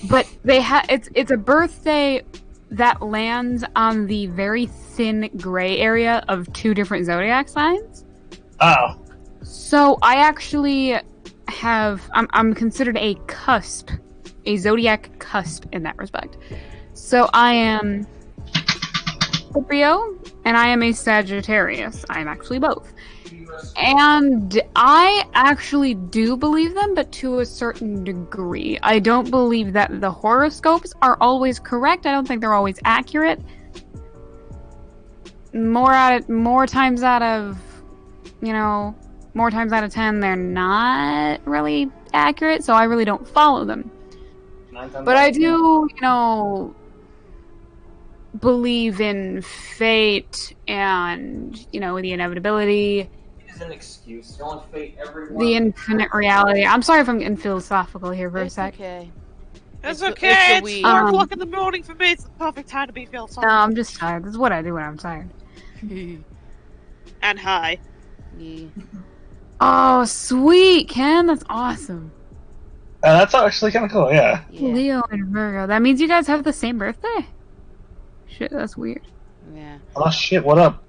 but it's a birthday that lands on the very thin gray area of 2 different zodiac signs. Oh. So I actually I'm considered a cusp, a zodiac cusp in that respect. So I am Scorpio and I am a Sagittarius. I'm actually both. And I actually do believe them, but to a certain degree. I don't believe that the horoscopes are always correct. I don't think they're always accurate. more times out of 10, they're not really accurate, so I really don't follow them. But I do, believe in fate and, the inevitability. It is an excuse. Don't fate everyone. The infinite reality. I'm sorry if I'm getting philosophical here for a sec. Okay. It's okay. It's It's 4 o'clock in the morning for me. It's the perfect time to be philosophical. No, I'm just tired. This is what I do when I'm tired. And high. Yeah. Oh, sweet, Ken. That's awesome. That's actually kind of cool, yeah. Leo and Virgo. That means you guys have the same birthday? Shit, that's weird. Yeah. Oh shit, what up?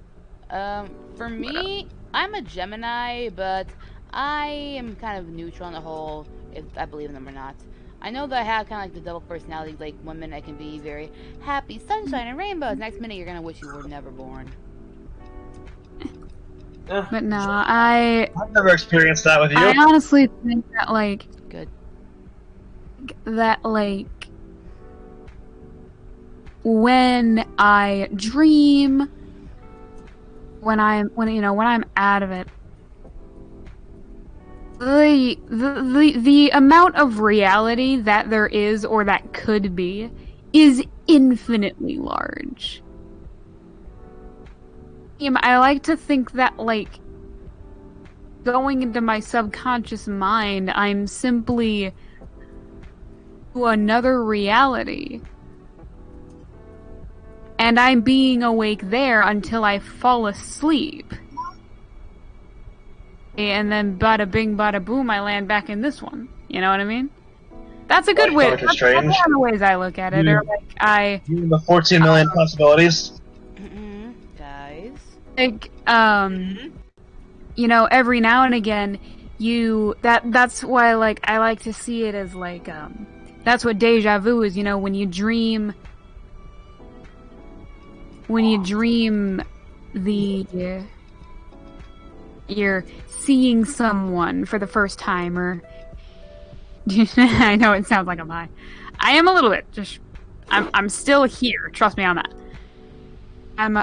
For me, I'm a Gemini, but I am kind of neutral on the whole, if I believe in them or not. I know that I have kind of like the double personality, like 1 minute I can be very happy, sunshine and rainbows, next minute you're gonna wish you were never born. But no, I've never experienced that with you. I honestly think that, like... Good. That, like... When I dream... When I'm out of it... The amount of reality that there is, or that could be, is infinitely large. I like to think that, like, going into my subconscious mind, I'm simply to another reality. And I'm being awake there until I fall asleep. And then bada bing bada boom, I land back in this one. You know what I mean? That's a good way. That's one of the ways I look at it. Or like the 14 million possibilities. Guys. Like, every now and again, that's why, like, I like to see it as, like, that's what deja vu is, when you dream you're seeing someone for the first time, or I know it sounds like I'm high. I am a little bit. I'm still here. Trust me on that. I'm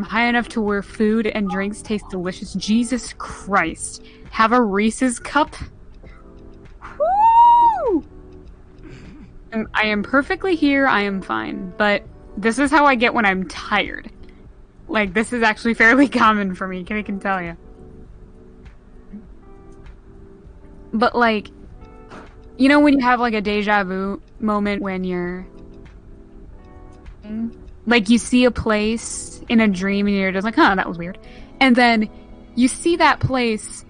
high enough to where food and drinks taste delicious. Jesus Christ! Have a Reese's cup. Woo! I am perfectly here. I am fine, but this is how I get when I'm tired. Like, this is actually fairly common for me. I can tell you. But, like, when you have, like, a deja vu moment when you're... Like, you see a place in a dream and you're just like, huh, that was weird. And then you see that place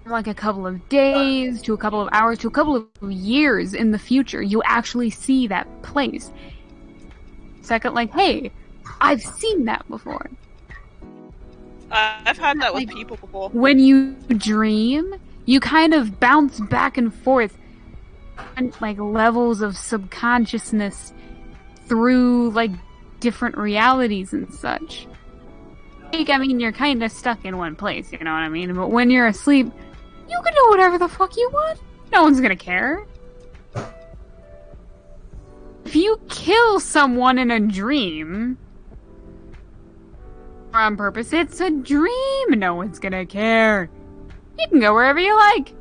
for, like, a couple of days, to a couple of hours, to a couple of years in the future. You actually see that place. Second, like, hey, I've seen that before. I've had that with people before. When you dream... You kind of bounce back and forth, like, levels of subconsciousness through, like, different realities and such. Like, I mean, you're kind of stuck in one place, you know what I mean? But when you're asleep, you can do whatever the fuck you want. No one's gonna care. If you kill someone in a dream, or on purpose, it's a dream. No one's gonna care. You can go wherever you like.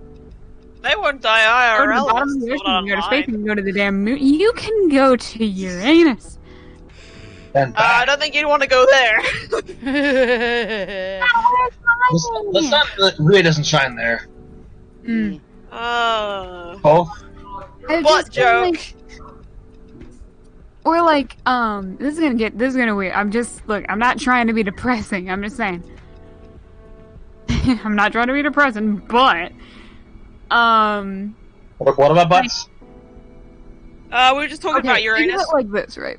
They won't die IRL. Go to the bottom of the ocean, you can go to space, you can go to the damn moon. You can go to Uranus. I don't think you'd want to go there. The sun really doesn't shine there. Both. What joke? Or like, this is gonna weird. I'm not trying to be depressing. I'm just saying. I'm not trying to be depressing, but what about butts? We were just talking about Uranus. Think of it like this, right?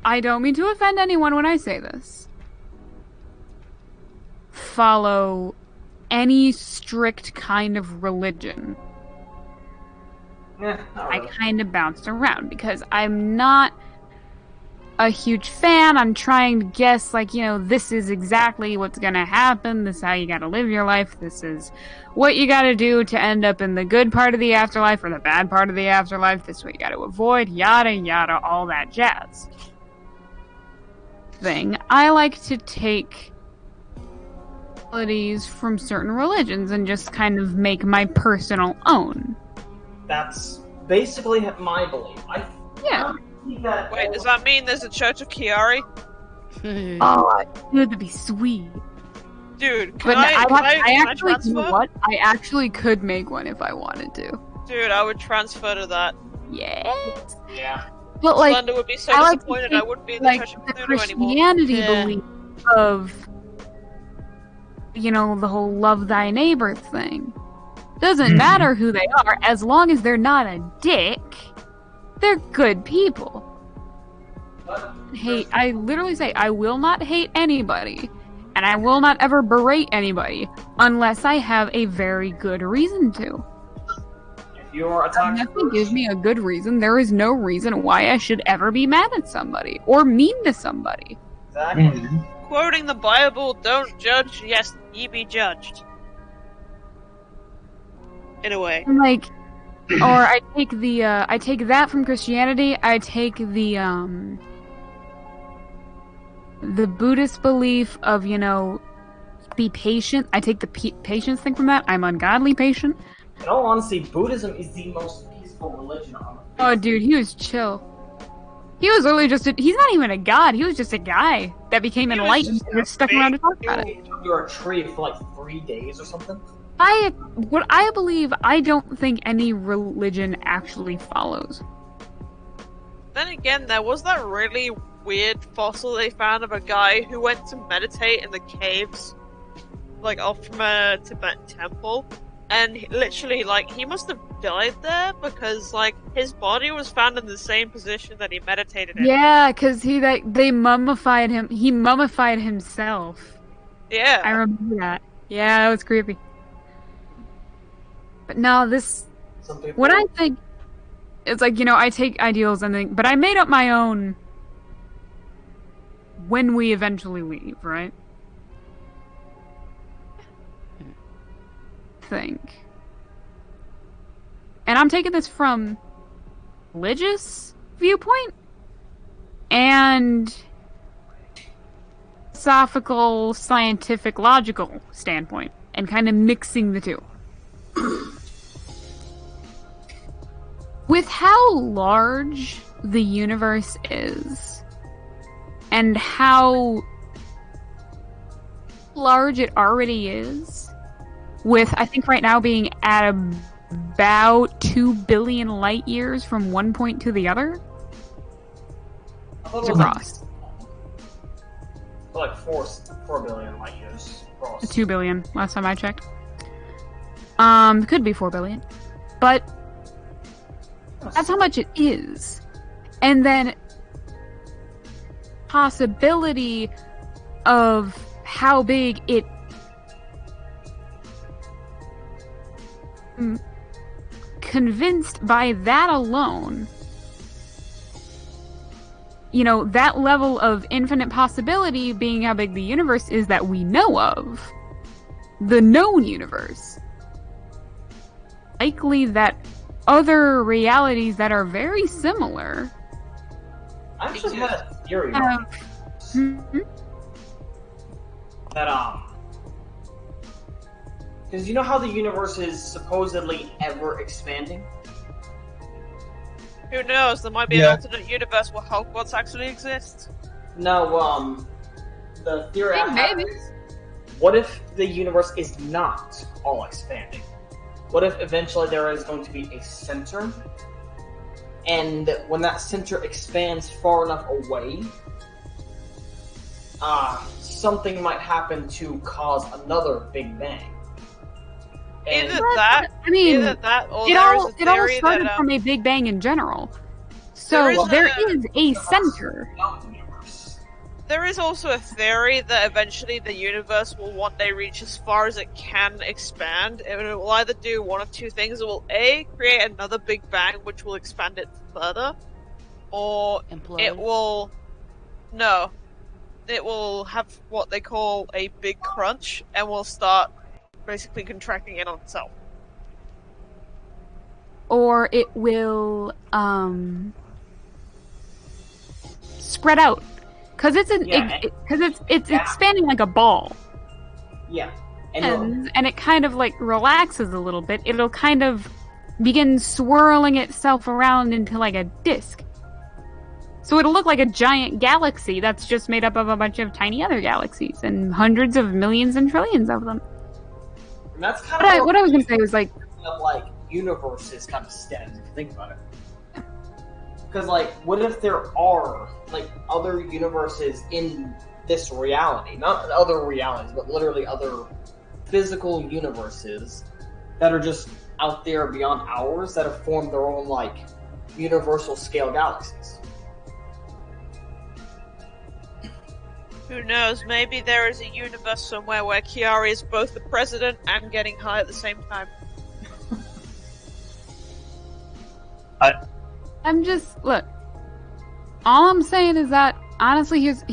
I don't mean to offend anyone when I say this. Follow any strict kind of religion. I kind of bounced around because I'm not a huge fan. I'm trying to guess, like, this is exactly what's gonna happen. This is how you gotta live your life. This is what you gotta do to end up in the good part of the afterlife or the bad part of the afterlife. This is what you gotta avoid. Yada, yada, all that jazz. Thing. I like to take qualities from certain religions and just kind of make my personal own. That's basically my belief. Yeah. Wait, does that mean there's a Church of Kiari? Oh, dude, that'd be sweet. Dude, But can I actually, transfer? you know what? I actually could make one if I wanted to. Dude, I would transfer to that. Yes. Yeah. But like, Slender would be so I like to disappointed think, I wouldn't be in the like Church of the Cthulhu anymore. Christianity Yeah. belief of, the whole love thy neighbor thing. Doesn't matter who they are, as long as they're not a dick. They're good people. I literally say, I will not hate anybody, and I will not ever berate anybody unless I have a very good reason to. If you're a If toxic nothing gives me a good reason, there is no reason why I should ever be mad at somebody or mean to somebody. Exactly. Quoting the Bible, don't judge, yes, ye be judged. In a way. I'm like, or I take that from Christianity. I take the Buddhist belief of, be patient. I take the patience thing from that. I'm ungodly patient. In all honesty, Buddhism is the most peaceful religion on earth. Oh, dude, he was chill. He was literally he's not even a god. He was just a guy that became He was enlightened just and just stuck around to talk about it. You're a tree for like 3 days or something. What I believe, I don't think any religion actually follows. Then again, there was that really weird fossil they found of a guy who went to meditate in the caves, like off from a Tibetan temple, and literally, he must have died there because, his body was found in the same position that he meditated in. Yeah, because they mummified him. He mummified himself. Yeah. I remember that. Yeah, that was creepy. But no, what I think, it's like, I take ideals and things, but I made up my own when we eventually leave, right? Think. And I'm taking this from religious viewpoint and philosophical, scientific, logical standpoint, and kind of mixing the two. With how large the universe is, and how large it already is, with, I think right now being at about 2 billion light years from one point to the other, it's across. Like 4 billion light years across. 2 billion, last time I checked. Could be 4 billion. But that's how much it is. And then possibility of how big it convinced by that alone, that level of infinite possibility being how big the universe is that we know of, the known universe, likely that other realities that are very similar I actually had a theory have... that because you know how the universe is supposedly ever expanding? Who knows? There might be an alternate universe where Hogwarts actually exists. No, the theory I have maybe. is, what if the universe is not all expanding? What if eventually there is going to be a center, and when that center expands far enough away, something might happen to cause another Big Bang. And Either that, I mean, or it there all is a theory started that from a Big Bang in general. So there there is is a center. there is also a theory that eventually the universe will one day reach as far as it can expand, and it will either do one of two things. It will A, create another Big Bang, which will expand it further, or Implode. it will No. It will have what they call a big crunch, and will start basically contracting in on itself. Or it will spread out, because it's expanding like a ball. Yeah. And it kind of like relaxes a little bit. It'll kind of begin swirling itself around into like a disc. So it'll look like a giant galaxy that's just made up of a bunch of tiny other galaxies and hundreds of millions and trillions of them. And that's kind of what I was going to say was like universes kind of stems, if you think about it. Because like, what if there are like other universes in this reality? Not other realities, but literally other physical universes that are just out there beyond ours that have formed their own like universal scale galaxies. Who knows? Maybe there is a universe somewhere where Kiari is both the president and getting high at the same time. I'm just look. All I'm saying is that honestly, here's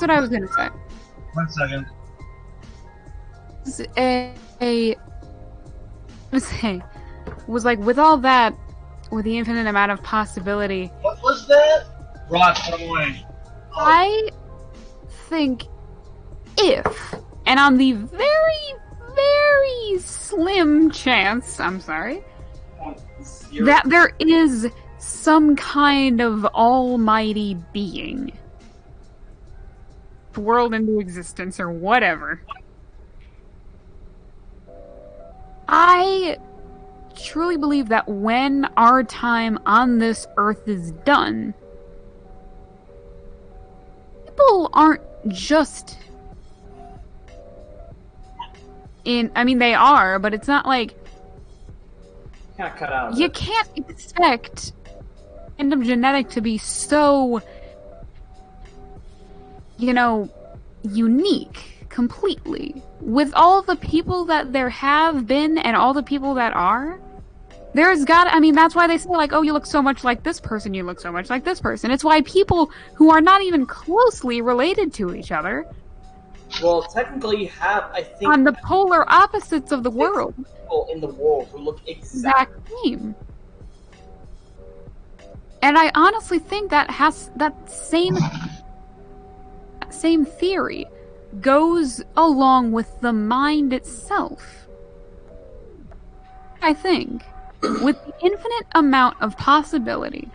what I was gonna say. 1 second. Was like with all that, with the infinite amount of possibility. What was that? Rock away. I think if, and on the very, very slim chance, I'm sorry, that there is some kind of almighty being, world into existence or whatever, I truly believe that when our time on this earth is done, people aren't just in, I mean, they are, but it's not like Cut out you can't expect random genetic to be so, unique completely. With all the people that there have been and all the people that are, that's why they say, like, oh, you look so much like this person, you look so much like this person. It's why people who are not even closely related to each other, well, technically you have, I think, on the polar opposites of the world, people in the world who look exact same. And I honestly think that same theory goes along with the mind itself. I think with the infinite amount of possibility,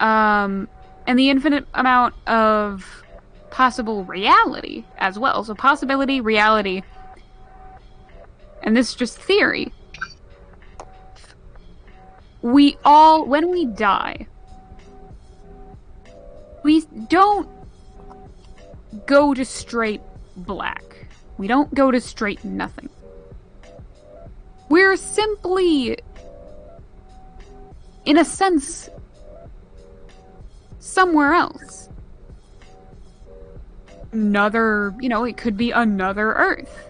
and the infinite amount of possible reality as well. So possibility, reality, and this is just theory. We all, when we die, we don't go to straight black. We don't go to straight nothing. We're simply, in a sense, somewhere else. Another, it could be another Earth.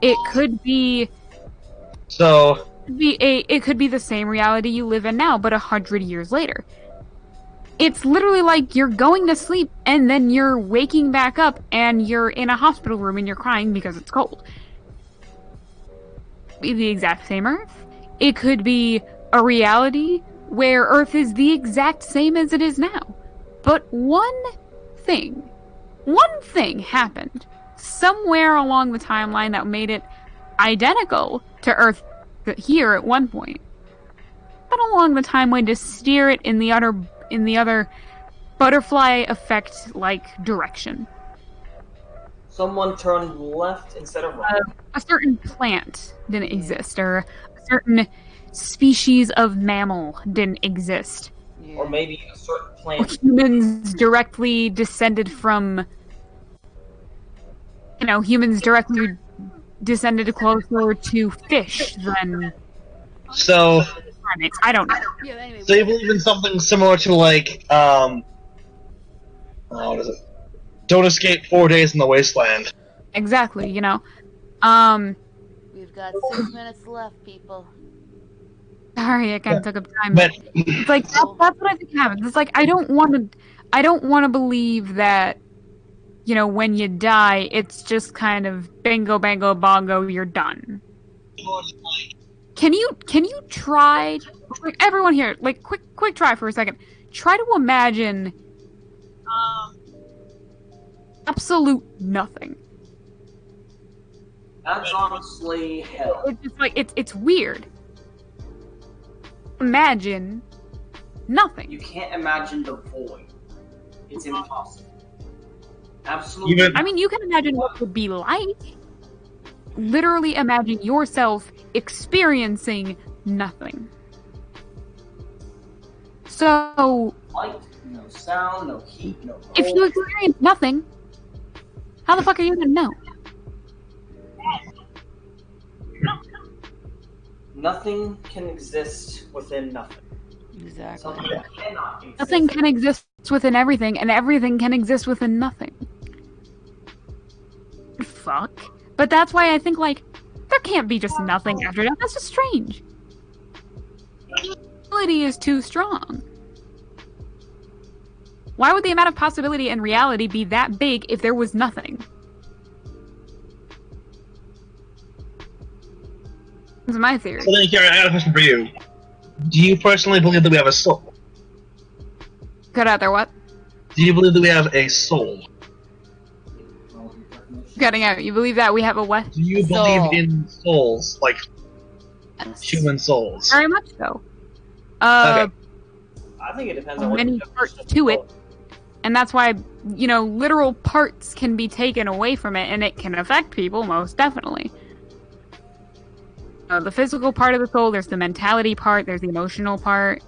It could be... So... It could be the same reality you live in now, but 100 years later. It's literally like you're going to sleep, and then you're waking back up, and you're in a hospital room, and you're crying because it's cold. Be the exact same Earth. It could be a reality where Earth is the exact same as it is now. But one thing happened somewhere along the timeline that made it identical to Earth here at one point, but along the timeline to steer it in the other butterfly effect like direction. Someone turned left instead of right. A certain plant didn't exist, or a certain species of mammal didn't exist. Yeah. Or maybe a certain plant. Humans directly descended from, humans directly descended closer to fish than So, primates. I don't know. Yeah, anyway, so you believe in something similar to like, what is it? Don't escape 4 days in the wasteland. Exactly, we've got 6 minutes left, people. Sorry, I kind of took up time. But It's like, that's what I think happens. It's like, I don't want to... I don't want to believe that, when you die, it's just kind of bingo, bango, bongo, you're done. Can you try, like, everyone here, like, quick try for a second. Try to imagine absolute nothing. That's honestly hell. It's just like, it's weird. Imagine nothing. You can't imagine the void. It's impossible. Absolutely. I mean, you can imagine what it would be like. Literally imagine yourself experiencing nothing. So, Light, no sound, no heat, no cold. if you experience nothing, how the fuck are you gonna know? Nothing can exist within nothing. Exactly. Something that cannot exist. Nothing can exist within everything, and everything can exist within nothing. Fuck. But that's why I think, like, there can't be just nothing after death. That's just strange. Possibility is too strong. Why would the amount of possibility in reality be that big if there was nothing? That's my theory. So then, Karen, I got a question for you. Do you personally believe that we have a soul? Cut out there, what? Do you believe that we have a soul? Cutting out. You believe that we have a what? Do you Soul. believe in souls, like human souls? Very much so. Okay. I think it depends on what Many your definition parts of to it. soul. And that's why, literal parts can be taken away from it, and it can affect people, most definitely. The physical part of the soul, there's the mentality part, there's the emotional part.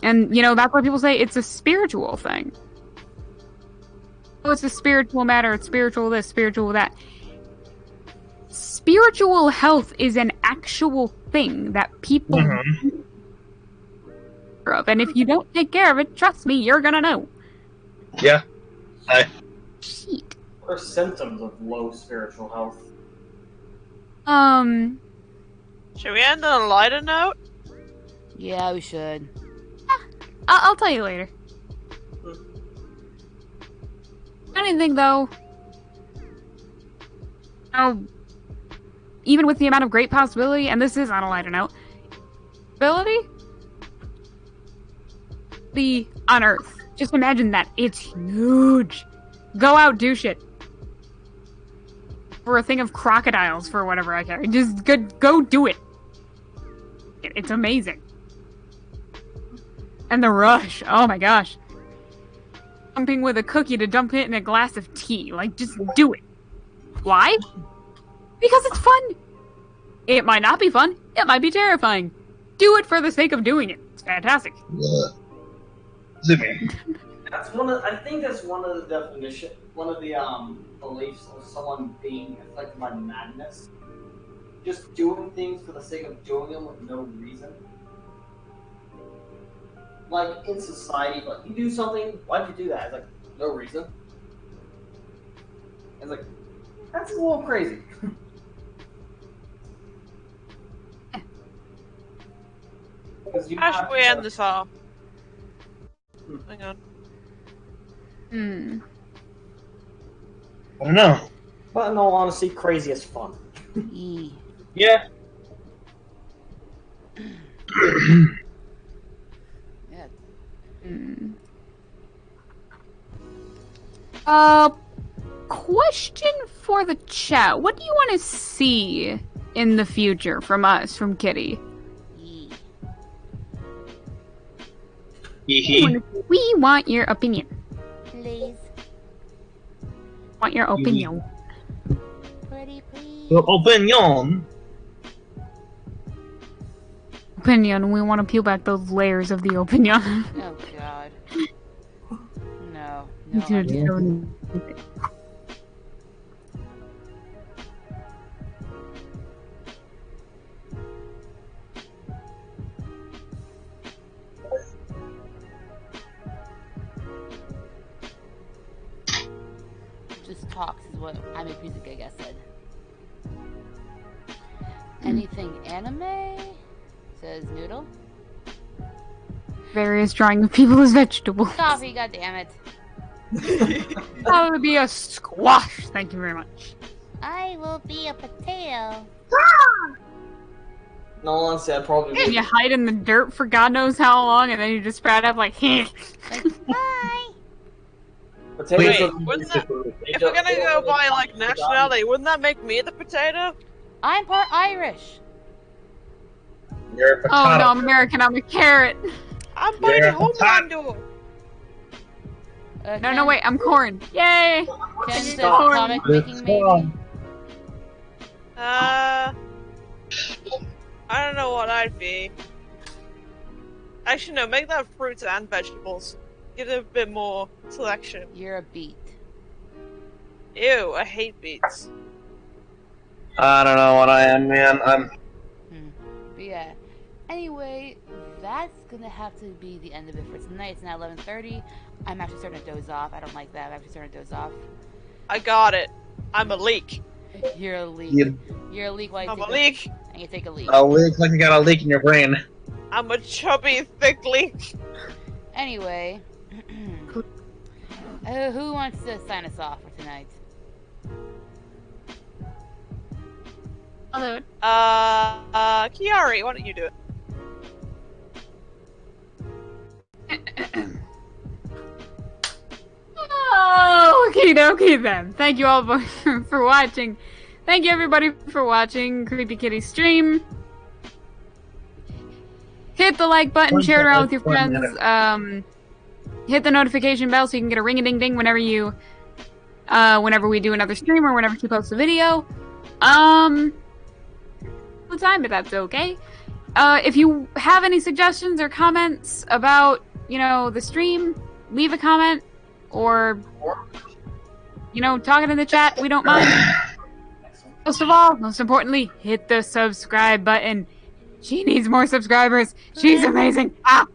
And, that's why people say it's a spiritual thing. Oh, it's a spiritual matter, it's spiritual this, spiritual that. Spiritual health is an actual thing that people Mhm. care of. And if you don't take care of it, trust me, you're gonna know. Yeah. Shit. What are symptoms of low spiritual health? Should we end on a lighter note? Yeah, we should. I'll tell you later. Anything though, even with the amount of great possibility, and this is on a lighter note, ability on Earth. Just imagine that. It's huge. Go out, do shit. For a thing of crocodiles, for whatever I care. Just go do it. It's amazing. And the rush. Oh my gosh. Dumping with a cookie to dump it in a glass of tea. Like, just do it. Why? Because it's fun. It might not be fun. It might be terrifying. Do it for the sake of doing it. It's fantastic. Zippy. I think that's one of the beliefs of someone being affected by madness. Just doing things for the sake of doing them with no reason. Like, in society, like, you do something, why'd you do that? It's like, no reason. It's like, that's a little crazy. How should we end this off? Hang on. I don't know. But in all honesty, crazy is fun. E. Yeah. Yeah. Question for the chat. What do you want to see in the future from us, from Kitty? E. We want your opinion. Please. Want your opinion. Pretty please. Your opinion. Opinion. We want to peel back those layers of the opinion. Oh god. No. Dude, I so- just talks is what I make music, I guess, said. Anything anime? Says Noodle. various drawing of people as vegetables. Coffee, goddammit. That would be a squash. Thank you very much. I will be a potato. No, honestly, I'd probably And be. you hide in the dirt for God knows how long, and then you just sprout up like, Bye. Potatoes Wait, are- wouldn't that- they If we're don't- gonna they go don't by really like forgotten. nationality, wouldn't that make me the potato? I'm part Irish. You're a oh potato. no, I'm American, I'm a carrot. I'm by Yeah, the Homelander. No, wait, I'm corn. Yay! Ken says Stop. comic making maybe. I don't know what I'd be. Actually, no, make that fruits and vegetables. Give it a bit more selection. You're a beet. Ew, I hate beets. I don't know what I am, man. I'm. But yeah. Anyway, that's gonna have to be the end of it for tonight. It's now 11:30. I'm actually starting to doze off. I don't like that. I'm actually starting to doze off. I got it. I'm a leak. You're a leak. You- You're a leak while you I'm take a leak. and you take a leak. A leak like you got a leak in your brain. I'm a chubby, thick leak. Anyway, who wants to sign us off for tonight? I'll do it. Kiari, why don't you do it? Oh, okie dokie then. Thank you all for watching. Thank you everybody for watching Creepy Kitty stream. Hit the like button, share it around with your friends. Hit the notification bell so you can get a ring-a-ding-ding whenever you, whenever we do another stream or whenever she posts a video. The time, but that's okay. If you have any suggestions or comments about, the stream, leave a comment or, talk it in the chat. We don't mind. Most of all, most importantly, hit the subscribe button. She needs more subscribers. She's amazing. Ah!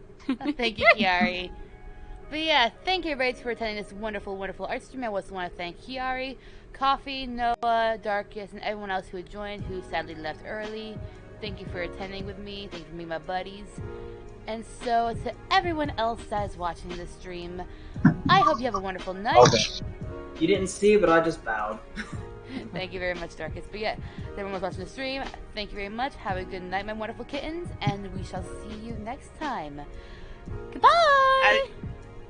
Thank you, Kiari. But yeah, thank you everybody for attending this wonderful, wonderful art stream. I also want to thank Kiari, Coffee, Noah, Darkus, and everyone else who had joined who sadly left early. Thank you for attending with me. Thank you for being my buddies. And so, to everyone else that is watching this stream, I hope you have a wonderful night. Okay. You didn't see, but I just bowed. Thank you very much, Darkus. But yeah, to everyone who's watching the stream, thank you very much. Have a good night, my wonderful kittens, and we shall see you next time. Goodbye!